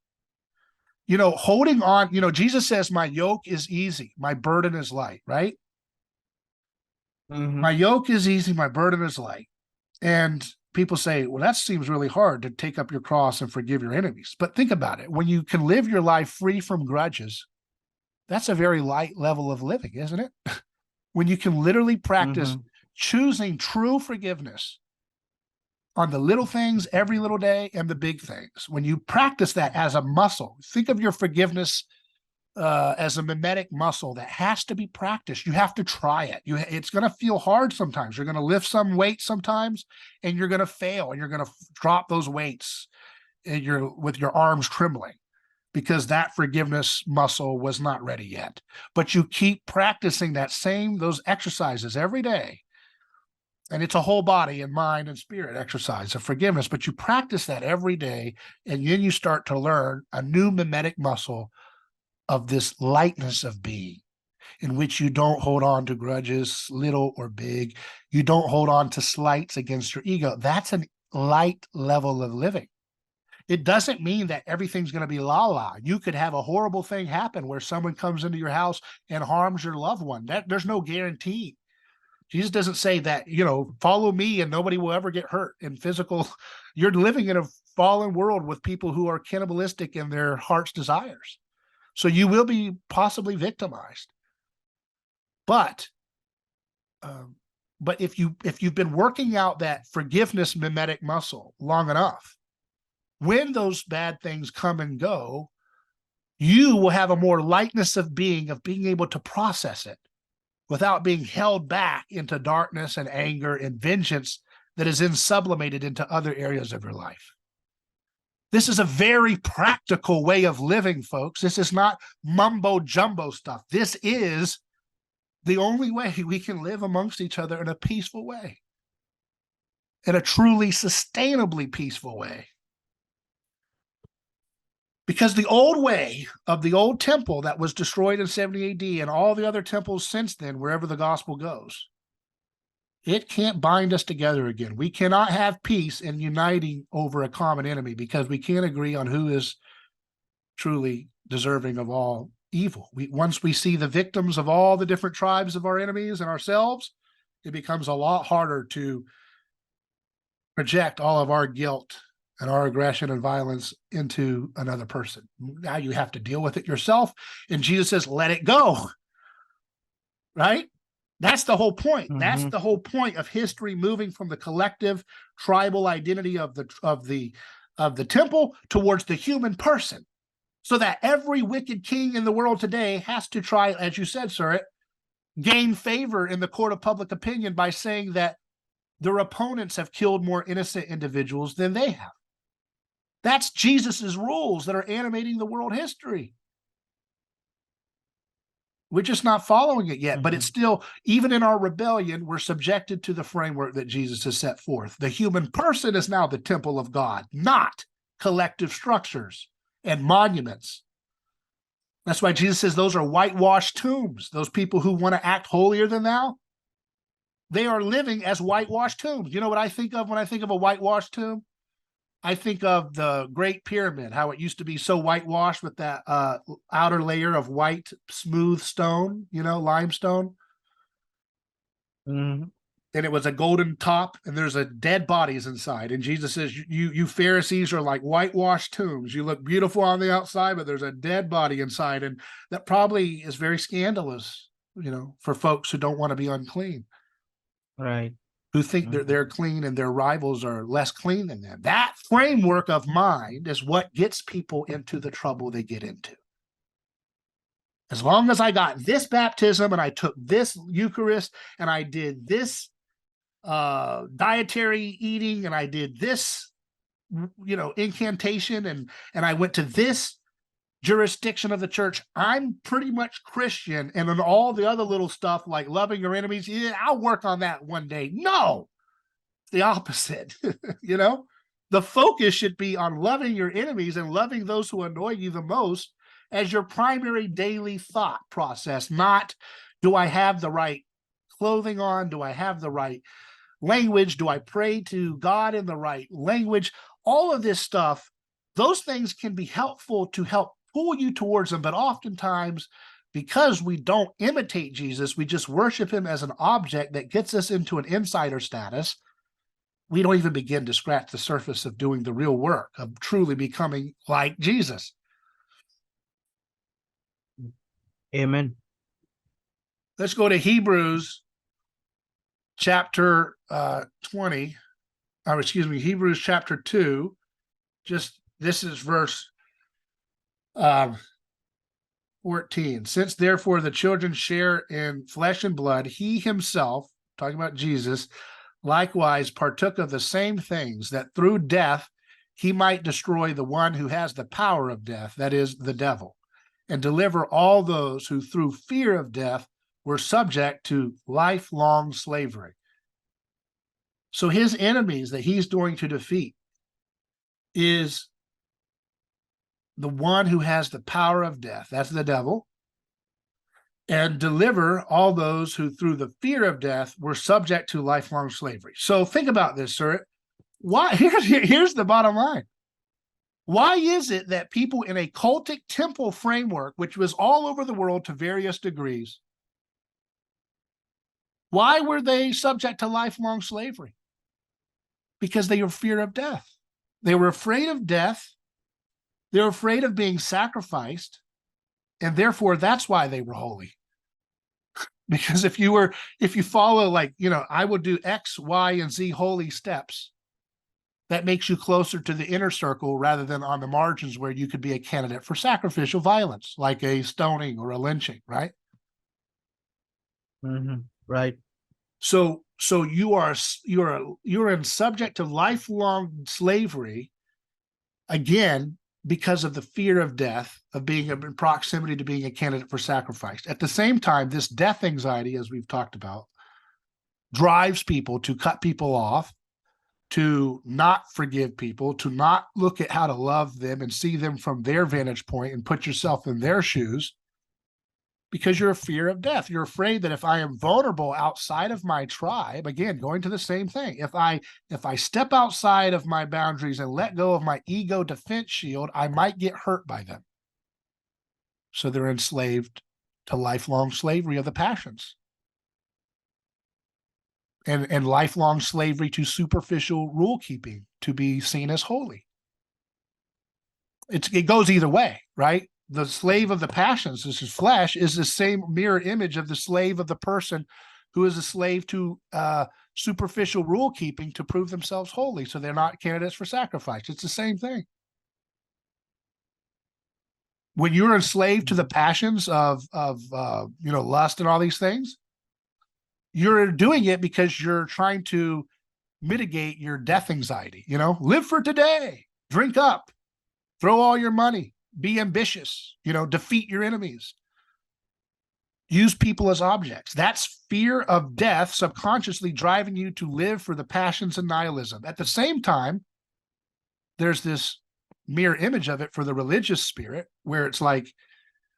Holding on, Jesus says, my yoke is easy, my burden is light, right? Mm-hmm. My yoke is easy, my burden is light. And people say, well, that seems really hard to take up your cross and forgive your enemies. But think about it. When you can live your life free from grudges, that's a very light level of living, isn't it? When you can literally practice choosing true forgiveness on the little things every little day and the big things. When you practice that as a muscle, think of your forgiveness as a mimetic muscle that has to be practiced. You have to try it. It's going to feel hard sometimes. You're going to lift some weight sometimes, and you're going to fail, and you're going to drop those weights and with your arms trembling because that forgiveness muscle was not ready yet. But you keep practicing those exercises every day. And it's a whole body and mind and spirit exercise of forgiveness. But you practice that every day, and then you start to learn a new mimetic muscle of this lightness of being, in which you don't hold on to grudges, little or big. You don't hold on to slights against your ego. That's a light level of living. It doesn't mean that everything's going to be la-la. You could have a horrible thing happen where someone comes into your house and harms your loved one. There's no guarantee. Jesus doesn't say that, follow me and nobody will ever get hurt in physical. You're living in a fallen world with people who are cannibalistic in their heart's desires. So you will be possibly victimized. But if you've been working out that forgiveness mimetic muscle long enough, when those bad things come and go, you will have a more lightness of being able to process it without being held back into darkness and anger and vengeance that is then sublimated into other areas of your life. This is a very practical way of living, folks. This is not mumbo jumbo stuff. This is the only way we can live amongst each other in a peaceful way, in a truly sustainably peaceful way. Because the old way of the old temple that was destroyed in 70 AD and all the other temples since then, wherever the gospel goes, it can't bind us together again. We cannot have peace in uniting over a common enemy because we can't agree on who is truly deserving of all evil. Once we see the victims of all the different tribes of our enemies and ourselves, it becomes a lot harder to project all of our guilt and our aggression and violence into another person. Now you have to deal with it yourself. And Jesus says, let it go. Right? That's the whole point. That's the whole point of history, moving from the collective tribal identity of the temple towards the human person, so that every wicked king in the world today has to try, as you said, Surit, gain favor in the court of public opinion by saying that their opponents have killed more innocent individuals than they have. That's Jesus's rules that are animating the world history. We're just not following it yet, but it's still, even in our rebellion, we're subjected to the framework that Jesus has set forth. The human person is now the temple of God, not collective structures and monuments. That's why Jesus says those are whitewashed tombs. Those people who want to act holier than thou, they are living as whitewashed tombs. You know what I think of when I think of a whitewashed tomb? I think of the Great Pyramid, how it used to be so whitewashed with that outer layer of white, smooth stone, limestone. And it was a golden top, and there's a dead bodies inside. And Jesus says, you Pharisees are like whitewashed tombs. You look beautiful on the outside, but there's a dead body inside. And that probably is very scandalous, for folks who don't want to be unclean. Right. who think they're clean and their rivals are less clean than them. That framework of mind is what gets people into the trouble they get into. As long as I got this baptism and I took this Eucharist and I did this dietary eating and I did this, incantation and I went to this jurisdiction of the church, I'm pretty much Christian. And then all the other little stuff like loving your enemies, yeah, I'll work on that one day. No, it's the opposite. The focus should be on loving your enemies and loving those who annoy you the most as your primary daily thought process, not do I have the right clothing on? Do I have the right language? Do I pray to God in the right language? All of this stuff, those things can be helpful to help pull you towards them, but oftentimes, because we don't imitate Jesus, we just worship him as an object that gets us into an insider status. We don't even begin to scratch the surface of doing the real work of truly becoming like Jesus. Amen. Let's go to Hebrews chapter 20. Hebrews chapter 2. This is verse 14. Since therefore the children share in flesh and blood, he himself, talking about Jesus, likewise partook of the same things, that through death he might destroy the one who has the power of death, that is, the devil, and deliver all those who through fear of death were subject to lifelong slavery. So his enemies that he's going to defeat is the one who has the power of death, that's the devil, and deliver all those who through the fear of death were subject to lifelong slavery. So think about this, sir. Here's the bottom line. Why is it that people in a cultic temple framework, which was all over the world to various degrees, why were they subject to lifelong slavery? Because they were fear of death. They were afraid of death. They were afraid of being sacrificed. And therefore, that's why they were holy. Because if you follow, I would do X, Y, and Z holy steps, that makes you closer to the inner circle rather than on the margins where you could be a candidate for sacrificial violence, like a stoning or a lynching, right? Mm-hmm. Right. So you're in subject to lifelong slavery, again, because of the fear of death, of being in proximity to being a candidate for sacrifice. At the same time, this death anxiety, as we've talked about, drives people to cut people off, to not forgive people, to not look at how to love them and see them from their vantage point and put yourself in their shoes, because you're a fear of death. You're afraid that if I am vulnerable outside of my tribe, again, going to the same thing, if I step outside of my boundaries and let go of my ego defense shield, I might get hurt by them. So they're enslaved to lifelong slavery of the passions. And lifelong slavery to superficial rule keeping to be seen as holy. It goes either way, right? The slave of the passions, this is flesh, is the same mirror image of the slave of the person who is a slave to superficial rule keeping to prove themselves holy, so they're not candidates for sacrifice. It's the same thing. When you're enslaved to the passions of lust and all these things, you're doing it because you're trying to mitigate your death anxiety. Live for today, drink up, throw all your money, be ambitious, defeat your enemies, use people as objects. That's fear of death subconsciously driving you to live for the passions and nihilism. At the same time, there's this mirror image of it for the religious spirit, where it's like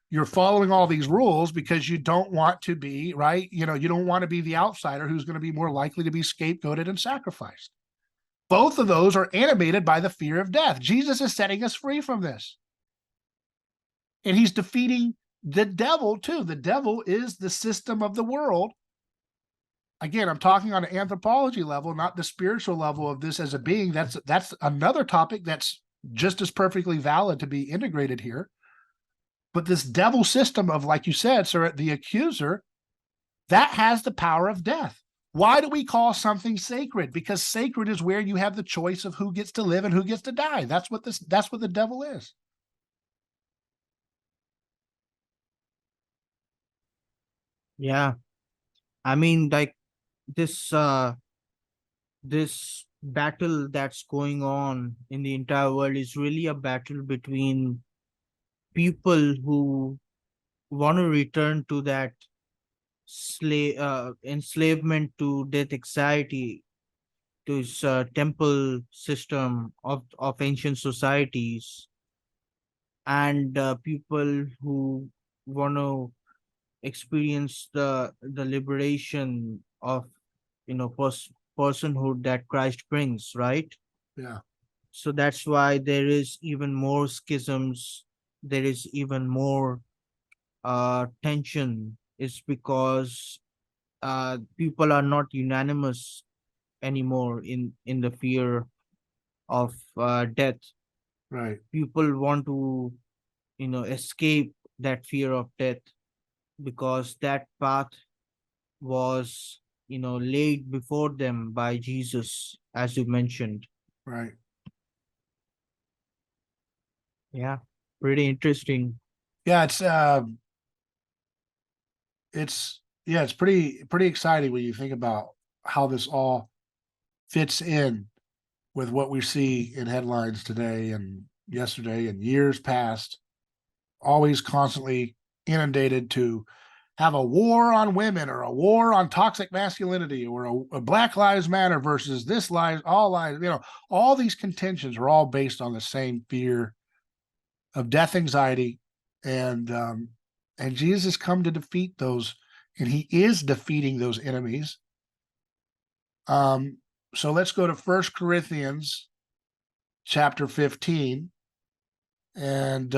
you're following all these rules because you don't want to be, right? You don't want to be the outsider who's going to be more likely to be scapegoated and sacrificed. Both of those are animated by the fear of death. Jesus is setting us free from this. And he's defeating the devil too. The devil is the system of the world. Again, I'm talking on an anthropology level, not the spiritual level of this as a being. That's another topic that's just as perfectly valid to be integrated here. But this devil system of, like you said, sir, the accuser, that has the power of death. Why do we call something sacred? Because sacred is where you have the choice of who gets to live and who gets to die. That's what the devil is. Yeah. I mean, like this battle that's going on in the entire world is really a battle between people who want to return to that enslavement to death anxiety, to this temple system of ancient societies, and people who want to experience the liberation of personhood that Christ brings, right? Yeah, So that's why there is even more schisms, there is even more tension, is because people are not unanimous anymore in the fear of death. right, People want to escape that fear of death, because that path was laid before them by Jesus, as you mentioned. right. Yeah, pretty interesting. Yeah, it's pretty exciting when you think about how this all fits in with what we see in headlines today and yesterday and years past, always constantly inundated to have a war on women or a war on toxic masculinity or a Black Lives Matter versus this lies, all lies. All these contentions are all based on the same fear of death anxiety, and and Jesus come to defeat those, and he is defeating those enemies. So let's go to First Corinthians chapter 15, and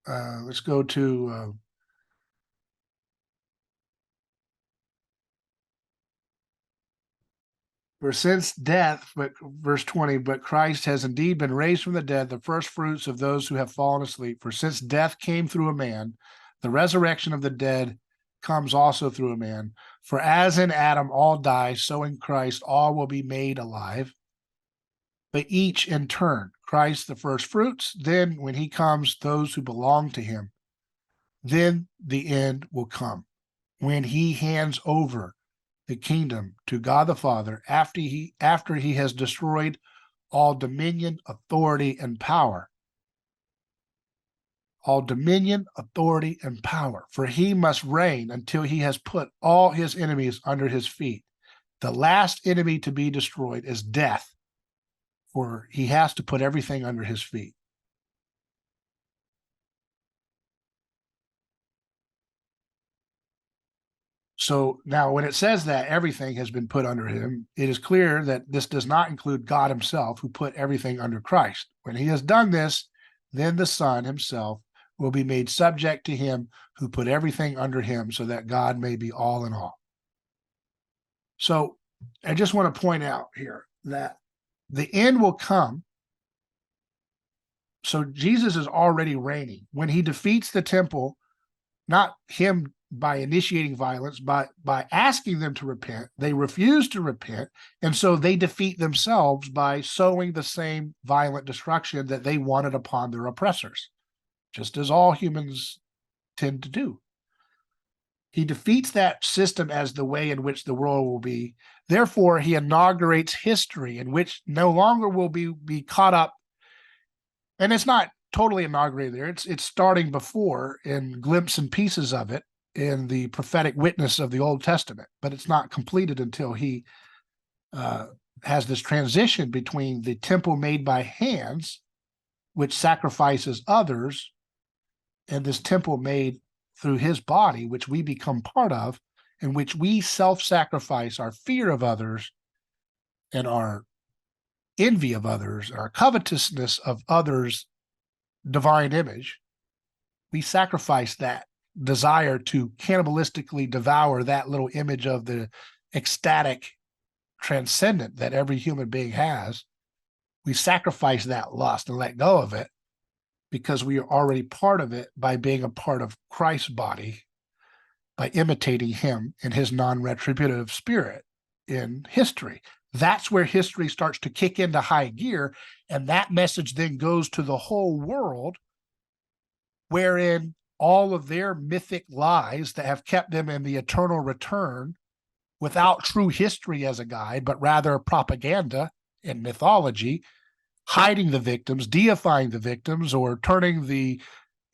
let's go to for since death, but verse 20, but Christ has indeed been raised from the dead, the first fruits of those who have fallen asleep. For since death came through a man, the resurrection of the dead comes also through a man. For as in Adam all die, so in Christ all will be made alive, but each in turn. Christ the first fruits, then when he comes, those who belong to him. Then the end will come, when he hands over the kingdom to God the Father after he has destroyed all dominion, authority, and power. All dominion, authority, and power. For he must reign until he has put all his enemies under his feet. The last enemy to be destroyed is death, for he has to put everything under his feet. So now, when it says that everything has been put under him, it is clear that this does not include God himself, who put everything under Christ. When he has done this, then the Son himself will be made subject to him who put everything under him, so that God may be all in all. So I just want to point out here that the end will come. So Jesus is already reigning. When he defeats the temple, not him by initiating violence, but by asking them to repent, they refuse to repent. And so they defeat themselves by sowing the same violent destruction that they wanted upon their oppressors, just as all humans tend to do. He defeats that system as the way in which the world will be. Therefore, he inaugurates history in which no longer will be caught up. And it's not totally inaugurated there. It's starting before in glimpses and pieces of it in the prophetic witness of the Old Testament, but it's not completed until he has this transition between the temple made by hands, which sacrifices others, and this temple made through his body, which we become part of, in which we self-sacrifice our fear of others and our envy of others, our covetousness of others' divine image. We sacrifice that desire to cannibalistically devour that little image of the ecstatic transcendent that every human being has. We sacrifice that lust and let go of it because we are already part of it by being a part of Christ's body. by imitating him in his non-retributive spirit in history. That's where history starts to kick into high gear, and that message then goes to the whole world, wherein all of their mythic lies that have kept them in the eternal return without true history as a guide, but rather propaganda and mythology, hiding the victims, deifying the victims, or turning the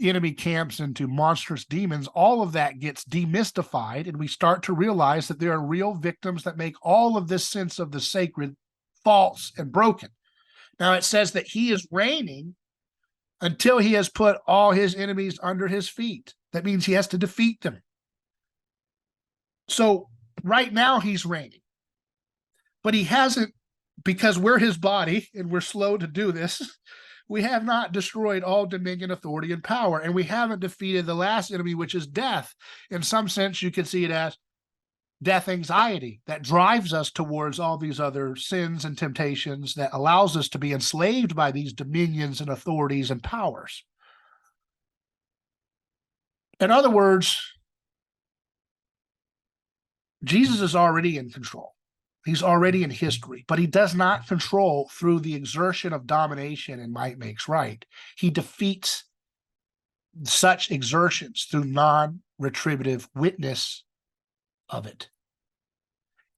enemy camps into monstrous demons, all of that gets demystified, and we start to realize that there are real victims that make all of this sense of the sacred false and broken. Now, it says that he is reigning until he has put all his enemies under his feet. That means he has to defeat them. So right now he's reigning, but he hasn't, because we're his body and we're slow to do this. We have not destroyed all dominion, authority, and power, and we haven't defeated the last enemy, which is death. In some sense, you could see it as death anxiety that drives us towards all these other sins and temptations, that allows us to be enslaved by these dominions and authorities and powers. In other words, Jesus is already in control. He's already in history, but he does not control through the exertion of domination and might makes right. He defeats such exertions through non-retributive witness of it.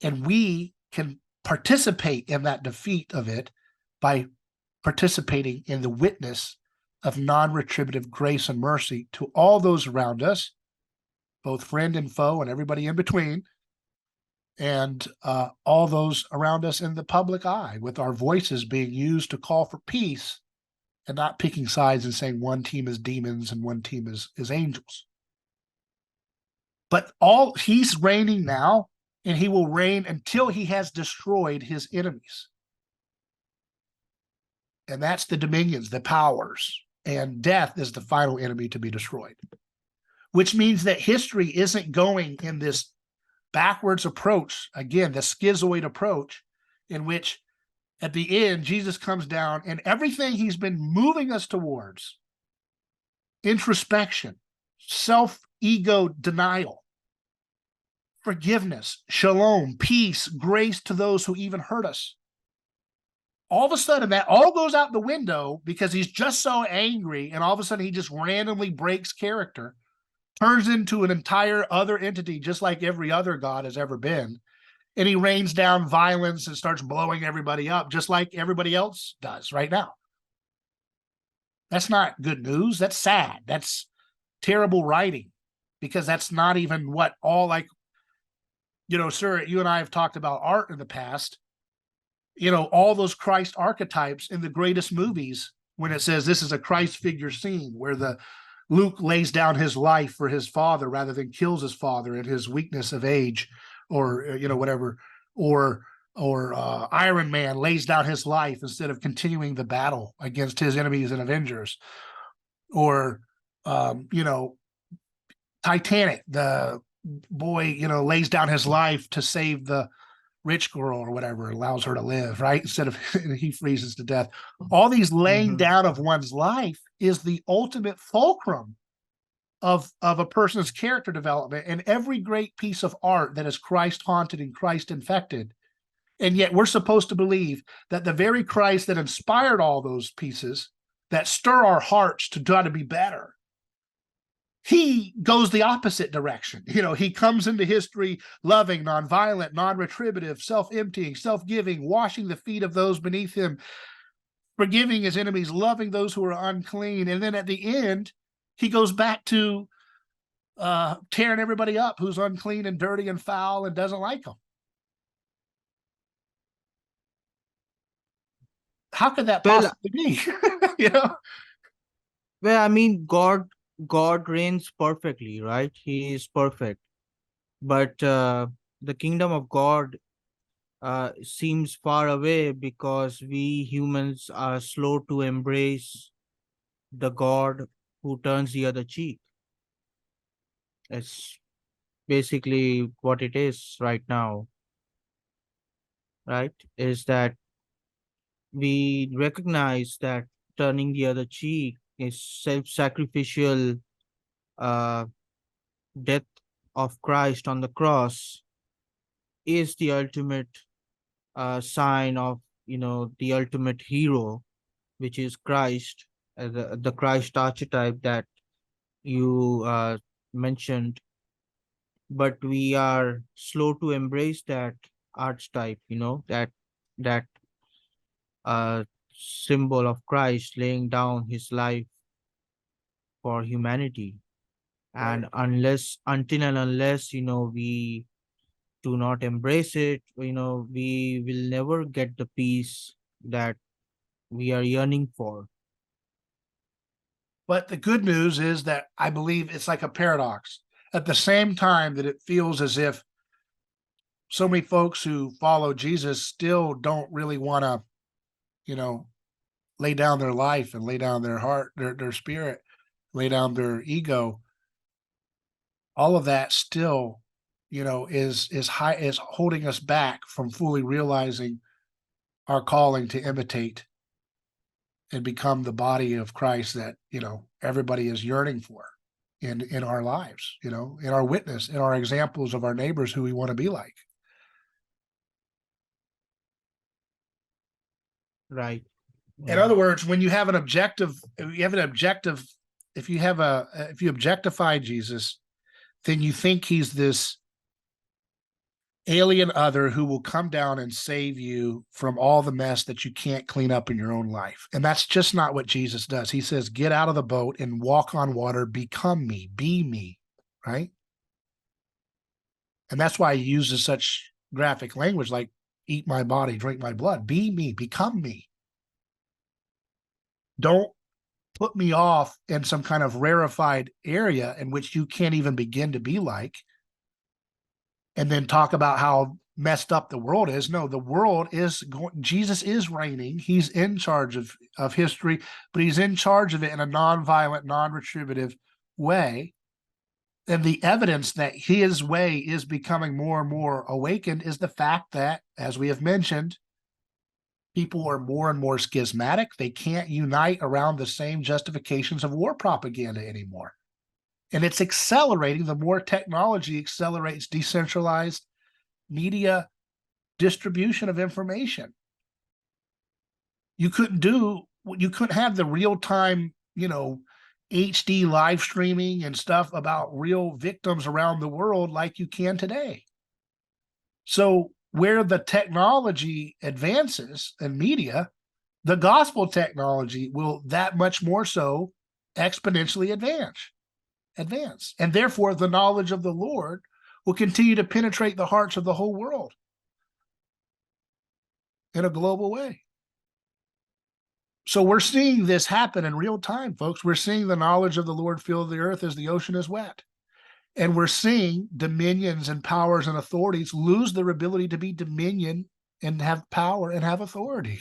And we can participate in that defeat of it by participating in the witness of non-retributive grace and mercy to all those around us, both friend and foe and everybody in between, and all those around us in the public eye, with our voices being used to call for peace and not picking sides and saying one team is demons and one team is angels. But he's reigning now, and he will reign until he has destroyed his enemies. And that's the dominions, the powers, and death is the final enemy to be destroyed, which means that history isn't going in this backwards approach, again, the schizoid approach, in which at the end, Jesus comes down and everything he's been moving us towards, introspection, self-ego denial, forgiveness, shalom, peace, grace to those who even hurt us. All of a sudden, that all goes out the window because he's just so angry, and all of a sudden he just randomly breaks character, turns into an entire other entity, just like every other god has ever been. And he rains down violence and starts blowing everybody up, just like everybody else does right now. That's not good news. That's sad. That's terrible writing, because that's not even what all, like, Surit, you and I have talked about art in the past. All those Christ archetypes in the greatest movies, when it says this is a Christ figure scene where Luke lays down his life for his father rather than kills his father in his weakness of age, or whatever, or Iron Man lays down his life instead of continuing the battle against his enemies and Avengers, or Titanic, the boy lays down his life to save the rich girl or whatever, allows her to live, right, instead of he freezes to death. All these laying down of one's life is the ultimate fulcrum of a person's character development, and every great piece of art that is Christ haunted and Christ infected. And yet we're supposed to believe that the very Christ that inspired all those pieces that stir our hearts to try to be better, he goes the opposite direction. He comes into history loving, nonviolent, non-retributive, self-emptying, self-giving, washing the feet of those beneath him, forgiving his enemies, loving those who are unclean. And then at the end, he goes back to tearing everybody up who's unclean and dirty and foul and doesn't like them. How could that possibly be? Well, I mean, God reigns perfectly, right? He is perfect. But the kingdom of God seems far away because we humans are slow to embrace the God who turns the other cheek. It's basically what it is right now, right? Is that we recognize that turning the other cheek is self-sacrificial uh, death of Christ on the cross is the ultimate sign of, the ultimate hero, which is Christ, the Christ archetype that you mentioned. But we are slow to embrace that archetype, that symbol of Christ laying down his life for humanity. Right. And until and unless, we do not embrace it, we will never get the peace that we are yearning for. But the good news is that I believe it's like a paradox. At the same time that it feels as if so many folks who follow Jesus still don't really want to, you know, lay down their life and lay down their heart, their spirit, lay down their ego. All of that still, is holding us back from fully realizing our calling to imitate and become the body of Christ that, everybody is yearning for in our lives, in our witness, in our examples of our neighbors who we want to be like. Right. In other words, when you have an objective, if you objectify Jesus, then you think he's this alien other who will come down and save you from all the mess that you can't clean up in your own life. And that's just not what Jesus does. He says, get out of the boat and walk on water, become me, be me, right? And that's why he uses such graphic language like eat my body, drink my blood, be me, become me. Don't put me off in some kind of rarefied area in which you can't even begin to be like, and then talk about how messed up the world is. No, the world is going, Jesus is reigning. He's in charge of history, but he's in charge of it in a non-violent, non-retributive way. And the evidence that his way is becoming more and more awakened is the fact that, as we have mentioned, people are more and more schismatic. They can't unite around the same justifications of war propaganda anymore. And it's accelerating. The more technology accelerates decentralized media distribution of information. You couldn't have the real-time, HD live streaming and stuff about real victims around the world like you can today. So where the technology advances in media, the gospel technology will that much more so exponentially advance. And therefore the knowledge of the Lord will continue to penetrate the hearts of the whole world in a global way. So we're seeing this happen in real time, folks. We're seeing the knowledge of the Lord fill the earth as the ocean is wet. And we're seeing dominions and powers and authorities lose their ability to be dominion and have power and have authority.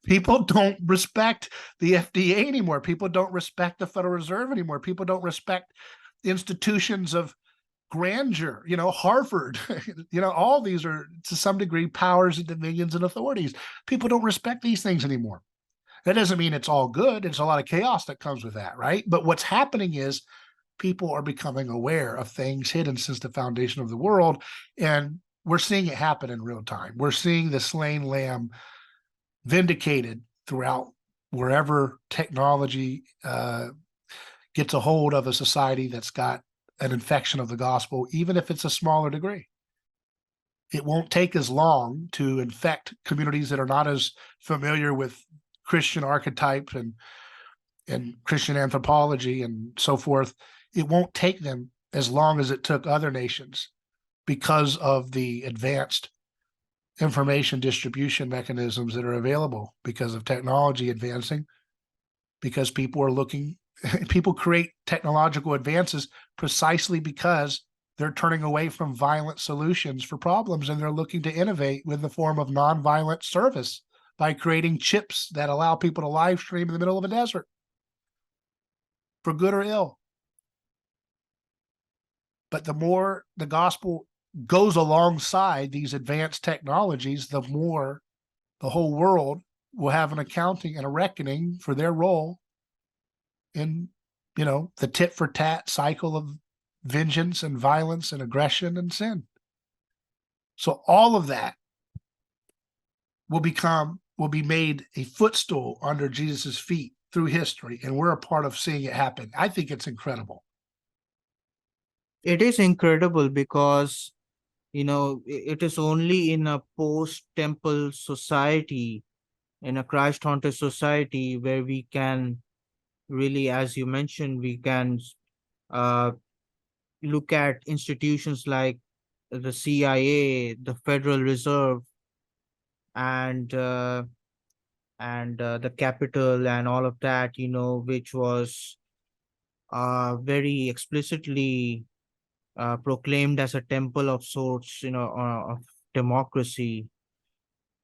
People don't respect the FDA anymore. People don't respect the Federal Reserve anymore. People don't respect institutions of grandeur, Harvard, all these are to some degree powers and dominions and authorities. People don't respect these things anymore. That doesn't mean it's all good. It's a lot of chaos that comes with that, right? But what's happening is people are becoming aware of things hidden since the foundation of the world, and we're seeing it happen in real time. We're seeing the slain lamb vindicated throughout wherever technology gets a hold of a society that's got an infection of the gospel, even if it's a smaller degree. It won't take as long to infect communities that are not as familiar with Christian archetypes and Christian anthropology and so forth. It won't take them as long as it took other nations because of the advanced information distribution mechanisms that are available because of technology advancing, because people create technological advances precisely because they're turning away from violent solutions for problems, and they're looking to innovate with the form of nonviolent service by creating chips that allow people to live stream in the middle of a desert for good or ill. But the more the gospel goes alongside these advanced technologies, the more the whole world will have an accounting and a reckoning for their role in, the tit for tat cycle of vengeance and violence and aggression and sin. So all of that will be made a footstool under Jesus's feet through history, and we're a part of seeing it happen. I think it's incredible. It is incredible because, it is only in a post-temple society, in a Christ-haunted society, where we can really, as you mentioned, we can uh, look at institutions like the CIA, the Federal Reserve, and the Capitol, and all of that, which was very explicitly proclaimed as a temple of sorts, of democracy.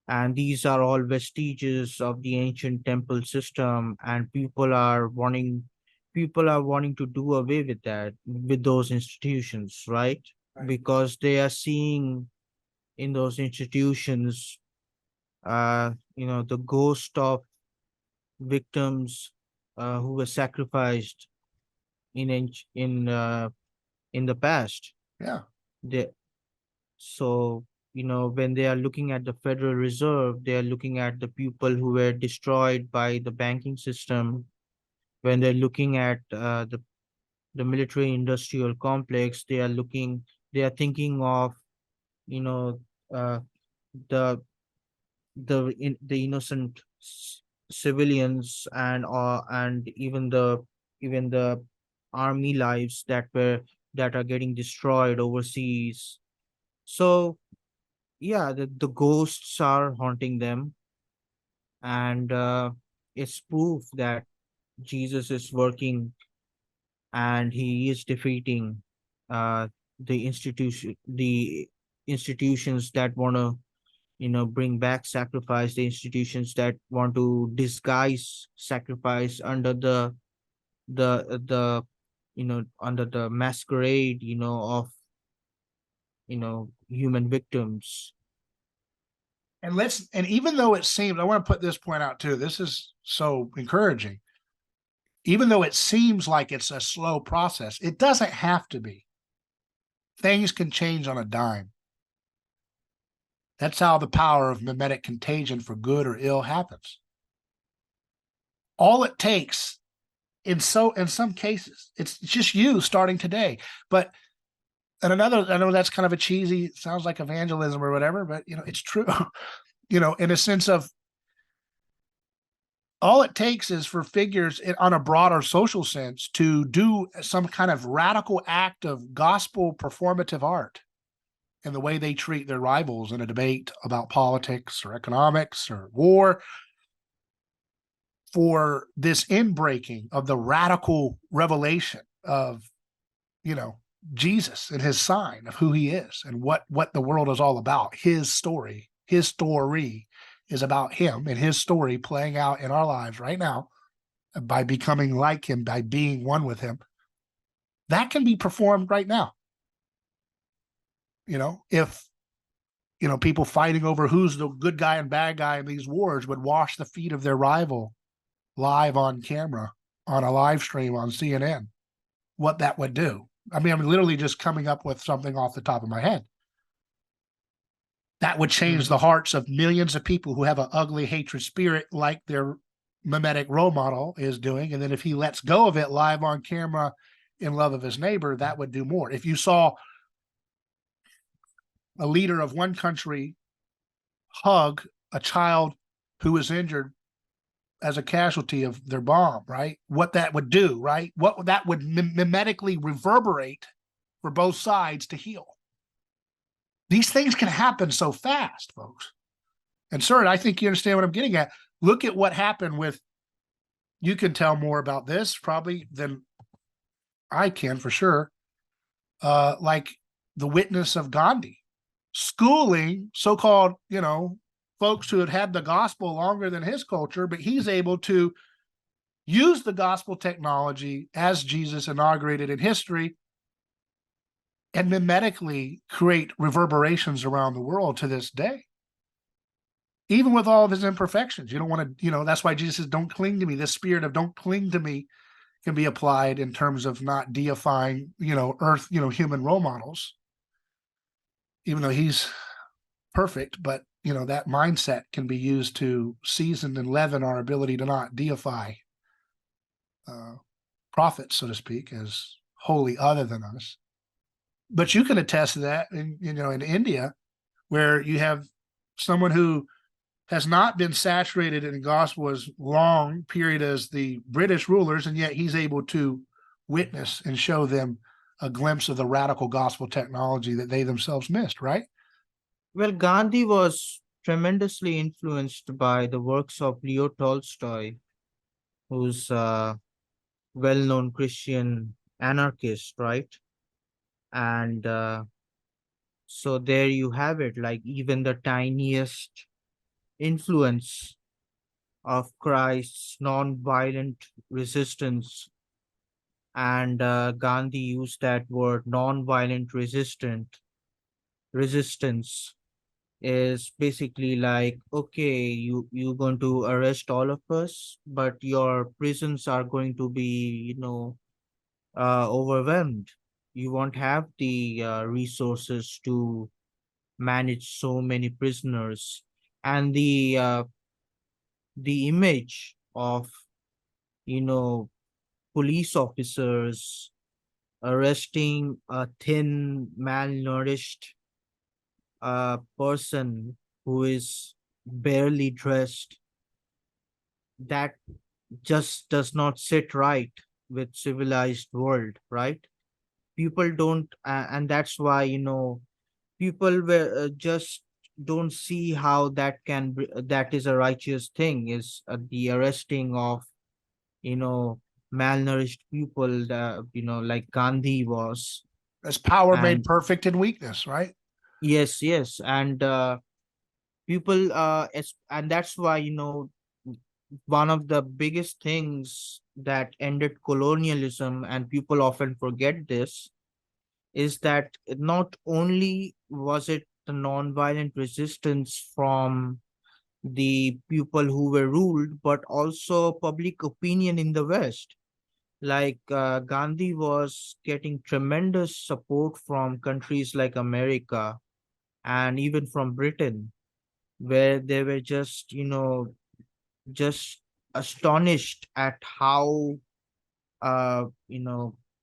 And these are all vestiges of the ancient temple system, and people are wanting to do away with that, with those institutions, right? Right. Because they are seeing in those institutions, the ghost of victims who were sacrificed in the past. Yeah. They, so, when they are looking at the Federal Reserve, they are looking at the people who were destroyed by the banking system. When they're looking at the military industrial complex, they are thinking of, you know, uh, the the innocent civilians, and even the army lives that are getting destroyed overseas. So yeah, the ghosts are haunting them, and it's proof that Jesus is working, and he is defeating uh the institutions that want to, bring back sacrifice, the institutions that want to disguise sacrifice under the under the masquerade, of human victims. And even though it seems, I want to put this point out too. This is so encouraging. Even though it seems like it's a slow process, it doesn't have to be. Things can change on a dime. That's how the power of mimetic contagion for good or ill happens. All it takes in some cases, it's just you starting today. But I know that's kind of a cheesy, sounds like evangelism or whatever, but it's true. In a sense of, all it takes is for figures on a broader social sense to do some kind of radical act of gospel performative art in the way they treat their rivals in a debate about politics or economics or war, for this inbreaking of the radical revelation of, Jesus and his sign of who he is and what the world is all about. His story is about him and his story playing out in our lives right now by becoming like him, by being one with him. That can be performed right now. If, people fighting over who's the good guy and bad guy in these wars would wash the feet of their rival live on camera, on a live stream on CNN, what that would do. I mean, I'm literally just coming up with something off the top of my head. That would change the hearts of millions of people who have an ugly hatred spirit like their mimetic role model is doing. And then if he lets go of it live on camera in love of his neighbor, that would do more. If you saw a leader of one country hug a child who was injured as a casualty of their bomb, right? What that would do, right? What that would mimetically reverberate for both sides to heal. These things can happen so fast, folks. And sir, I think you understand what I'm getting at. Look at what happened with, you can tell more about this probably than I can for sure. Like the witness of Gandhi, schooling so-called, folks who had the gospel longer than his culture, but he's able to use the gospel technology as Jesus inaugurated in history and mimetically create reverberations around the world to this day. Even with all of his imperfections, you don't want to, that's why Jesus says, don't cling to me. This spirit of don't cling to me can be applied in terms of not deifying, earth, human role models, even though he's perfect, but that mindset can be used to season and leaven our ability to not deify prophets, so to speak, as wholly other than us. But you can attest to that in India, where you have someone who has not been saturated in the gospel as long period as the British rulers, and yet he's able to witness and show them a glimpse of the radical gospel technology that they themselves missed, right? Well, Gandhi was tremendously influenced by the works of Leo Tolstoy, who's a well-known Christian anarchist, right? And so there you have it, like even the tiniest influence of Christ's non-violent resistance. And Gandhi used that word non-violent resistance is basically like, okay, you're going to arrest all of us, but your prisons are going to be, overwhelmed. You won't have the resources to manage so many prisoners. And the image of, you know, police officers arresting a thin, malnourished person who is barely dressed, that just does not sit right with civilized world, right? People don't, and that's why, people were just don't see how that is a righteous thing, is the arresting of, you know malnourished people, like Gandhi was. As power made And perfect in weakness, right? yes, and people and that's why, one of the biggest things that ended colonialism, and people often forget this, is that not only was it the non-violent resistance from the people who were ruled, but also public opinion in the West. Like Gandhi was getting tremendous support from countries like America and even from Britain, where they were just astonished at how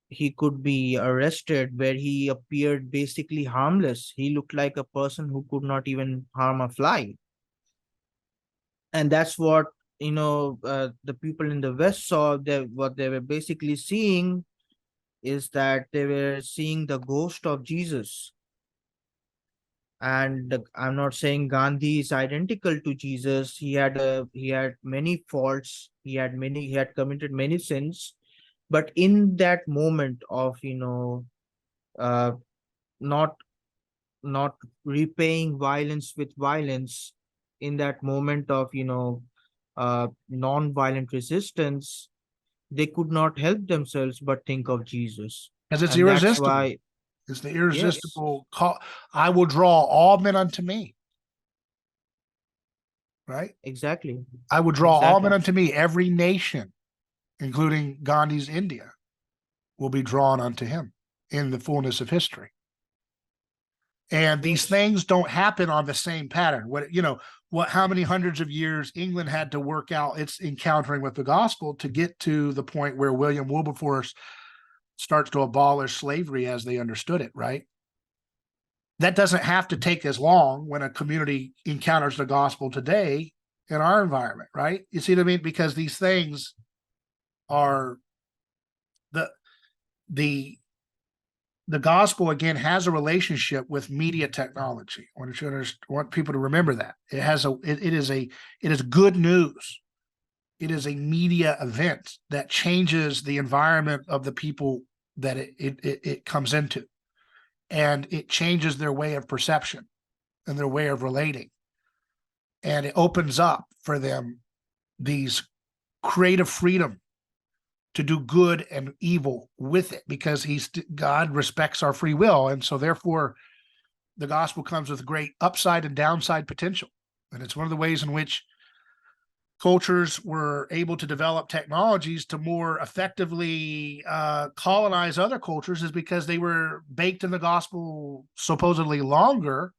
he could be arrested, where he appeared basically harmless. He looked like a person who could not even harm a fly. And that's what, the people in the West saw. What they were basically seeing is that they were seeing the ghost of Jesus. And I'm not saying Gandhi is identical to Jesus. He had many faults. He had committed many sins. But in that moment of, uh, not not repaying violence with violence, in that moment of, non-violent resistance, they could not help themselves but think of Jesus. Because it's And that's irresistible. why, It's the yes, irresistible call. I will draw all men unto me, right? exactly, I will draw all men exactly. unto me. Every nation, including Gandhi's India, will be drawn unto him in the fullness of history. And these Yes. things don't happen on the same pattern. How many hundreds of years England had to work out its encountering with the gospel to get to the point where William Wilberforce starts to abolish slavery as they understood it, right? That doesn't have to take as long when a community encounters the gospel today in our environment, right? You see what I mean? Because these things are the the gospel again has a relationship with media technology. I want people to remember that it is good news. It is a media event that changes the environment of the people that it comes into, and it changes their way of perception and their way of relating, and it opens up for them these creative freedom to do good and evil with it, because God respects our free will. And so therefore the gospel comes with great upside and downside potential. And it's one of the ways in which cultures were able to develop technologies to more effectively colonize other cultures is because they were baked in the gospel supposedly longer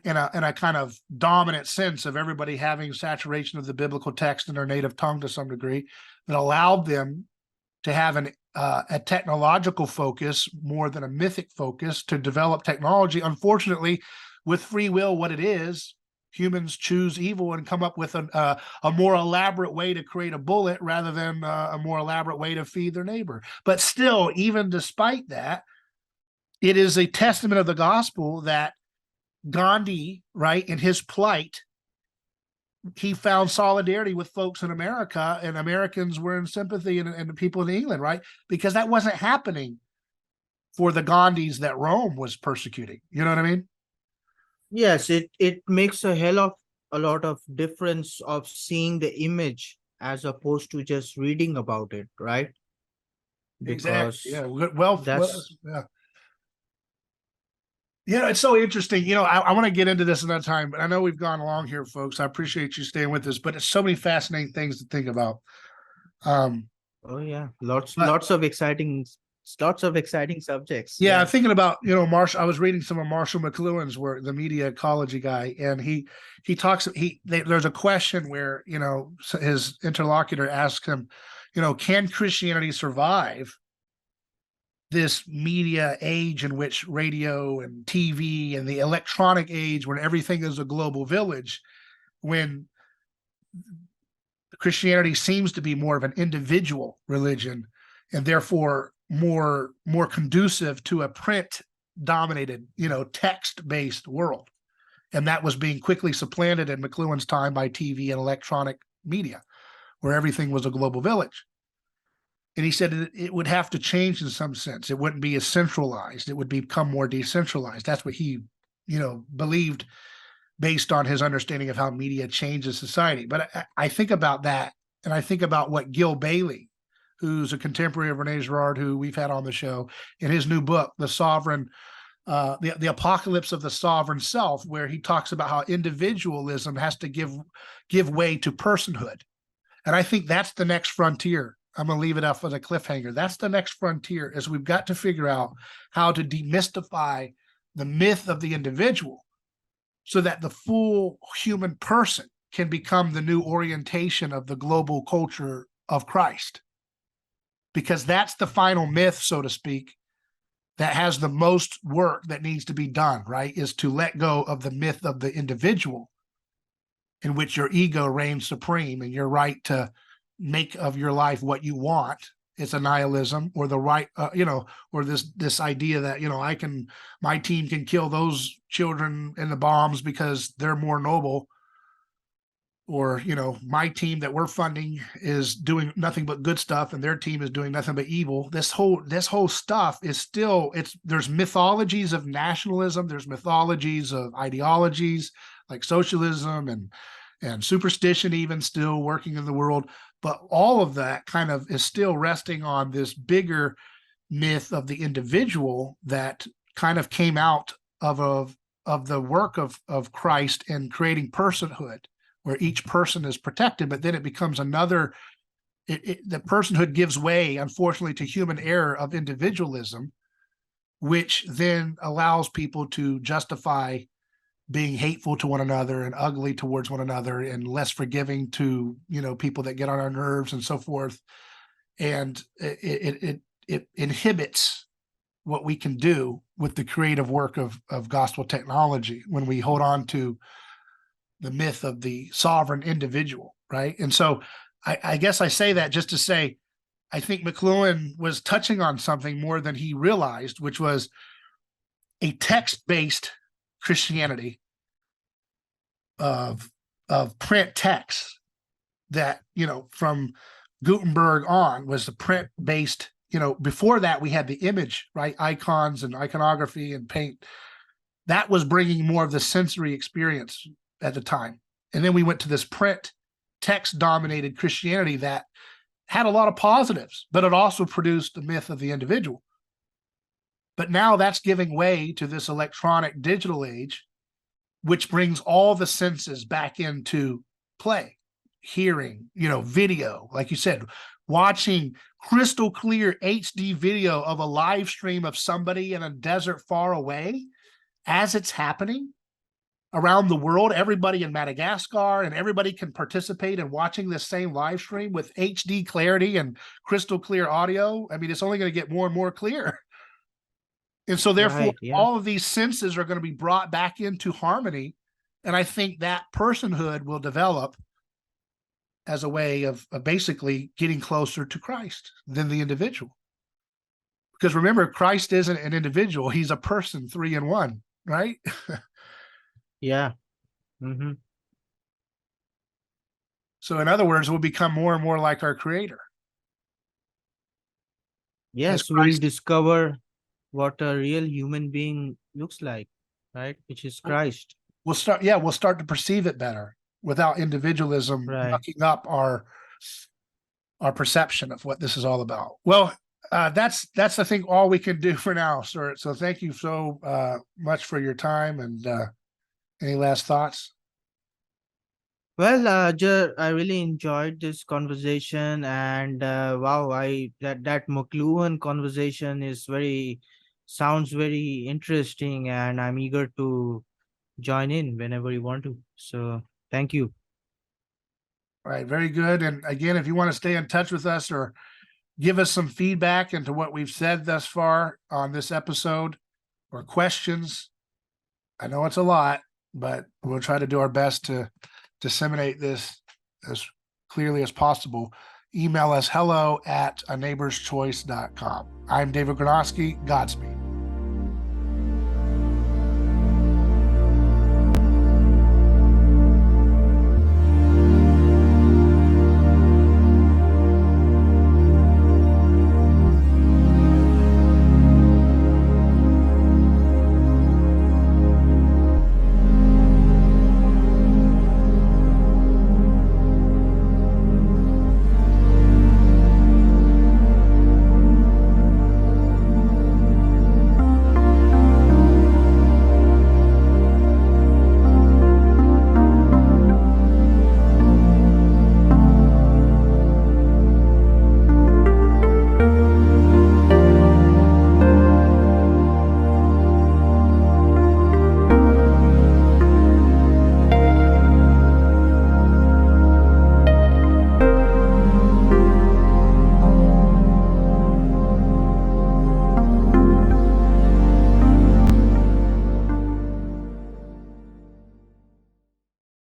in a kind of dominant sense of everybody having saturation of the biblical text in their native tongue to some degree, that allowed them to have a technological focus more than a mythic focus to develop technology. Unfortunately, with free will, what it is, humans choose evil and come up with a more elaborate way to create a bullet rather than a more elaborate way to feed their neighbor. But still, even despite that, it is a testament of the gospel that Gandhi, right, in his plight, he found solidarity with folks in America, and Americans were in sympathy, and the people in England, right? Because that wasn't happening for the Gandhis that Rome was persecuting. You know what I mean? Yes, it makes a lot of difference of seeing the image as opposed to just reading about it, right? Exactly. Because Yeah. Well, that's yeah. Yeah, it's so interesting. I want to get into this another time, but I know we've gone along here, folks. I appreciate you staying with us, but it's so many fascinating things to think about. oh yeah, But lots of exciting subjects. yeah, I'm Yes. thinking about, Marshall. I was reading some of Marshall McLuhan's work, the media ecology guy, and he talks. There's a question where his interlocutor asks him, can Christianity survive this media age in which radio and TV and the electronic age, when everything is a global village, when Christianity seems to be more of an individual religion and therefore more conducive to a print dominated, text based world. And that was being quickly supplanted in McLuhan's time by TV and electronic media, where everything was a global village. And he said it would have to change in some sense. It wouldn't be as centralized. It would become more decentralized. That's what he, believed based on his understanding of how media changes society. But I think about that, and I think about what Gil Bailey, who's a contemporary of Rene Girard, who we've had on the show, in his new book, The Sovereign, the Apocalypse of the Sovereign Self, where he talks about how individualism has to give way to personhood. And I think that's the next frontier. I'm going to leave it up as a cliffhanger. That's the next frontier, is we've got to figure out how to demystify the myth of the individual so that the full human person can become the new orientation of the global culture of Christ. Because that's the final myth, so to speak, that has the most work that needs to be done, right? Is to let go of the myth of the individual, in which your ego reigns supreme and your right to make of your life what you want. It's a nihilism, or the right, or this idea that, my team can kill those children in the bombs because they're more noble. Or, my team that we're funding is doing nothing but good stuff and their team is doing nothing but evil. This whole stuff is still, there's mythologies of nationalism. There's mythologies of ideologies like socialism and superstition, even still working in the world. But all of that kind of is still resting on this bigger myth of the individual that kind of came out of the work of Christ in creating personhood, where each person is protected, but then it becomes the personhood gives way, unfortunately, to human error of individualism, which then allows people to justify being hateful to one another and ugly towards one another and less forgiving to, people that get on our nerves and so forth. And it inhibits what we can do with the creative work of gospel technology when we hold on to the myth of the sovereign individual, right? And so I guess I say that just to say, I think McLuhan was touching on something more than he realized, which was a text-based Christianity of print text that, from Gutenberg on was the print-based, before that we had the image, right? Icons and iconography and paint. That was bringing more of the sensory experience at the time. And then we went to this print text-dominated Christianity that had a lot of positives, but it also produced the myth of the individual. But now that's giving way to this electronic digital age, which brings all the senses back into play. hearing, video, like you said, watching crystal clear HD video of a live stream of somebody in a desert far away as it's happening around the world. Everybody in Madagascar and everybody can participate in watching this same live stream with HD clarity and crystal clear audio. I mean, it's only going to get more and more clear. And so therefore, Right, yeah. all of these senses are going to be brought back into harmony. And I think that personhood will develop as a way of basically getting closer to Christ than the individual. Because remember, Christ isn't an individual. He's a person, 3 in 1, right? Yeah. Mm-hmm. So in other words, we'll become more and more like our Creator. Yes, we'll discover what a real human being looks like, right? Which is Christ. We'll start to perceive it better without individualism mucking up our perception of what this is all about. Well, that's I think all we can do for now, sir. So thank you so much for your time. And any last thoughts? Well, I really enjoyed this conversation, and wow, that McLuhan conversation sounds very interesting, and I'm eager to join in whenever you want to. So thank you. All right, very good. And again, if you want to stay in touch with us or give us some feedback into what we've said thus far on this episode or questions, I know it's a lot, but we'll try to do our best to disseminate this as clearly as possible. Email us hello@aneighborschoice.com. I'm David Gornoski. Godspeed.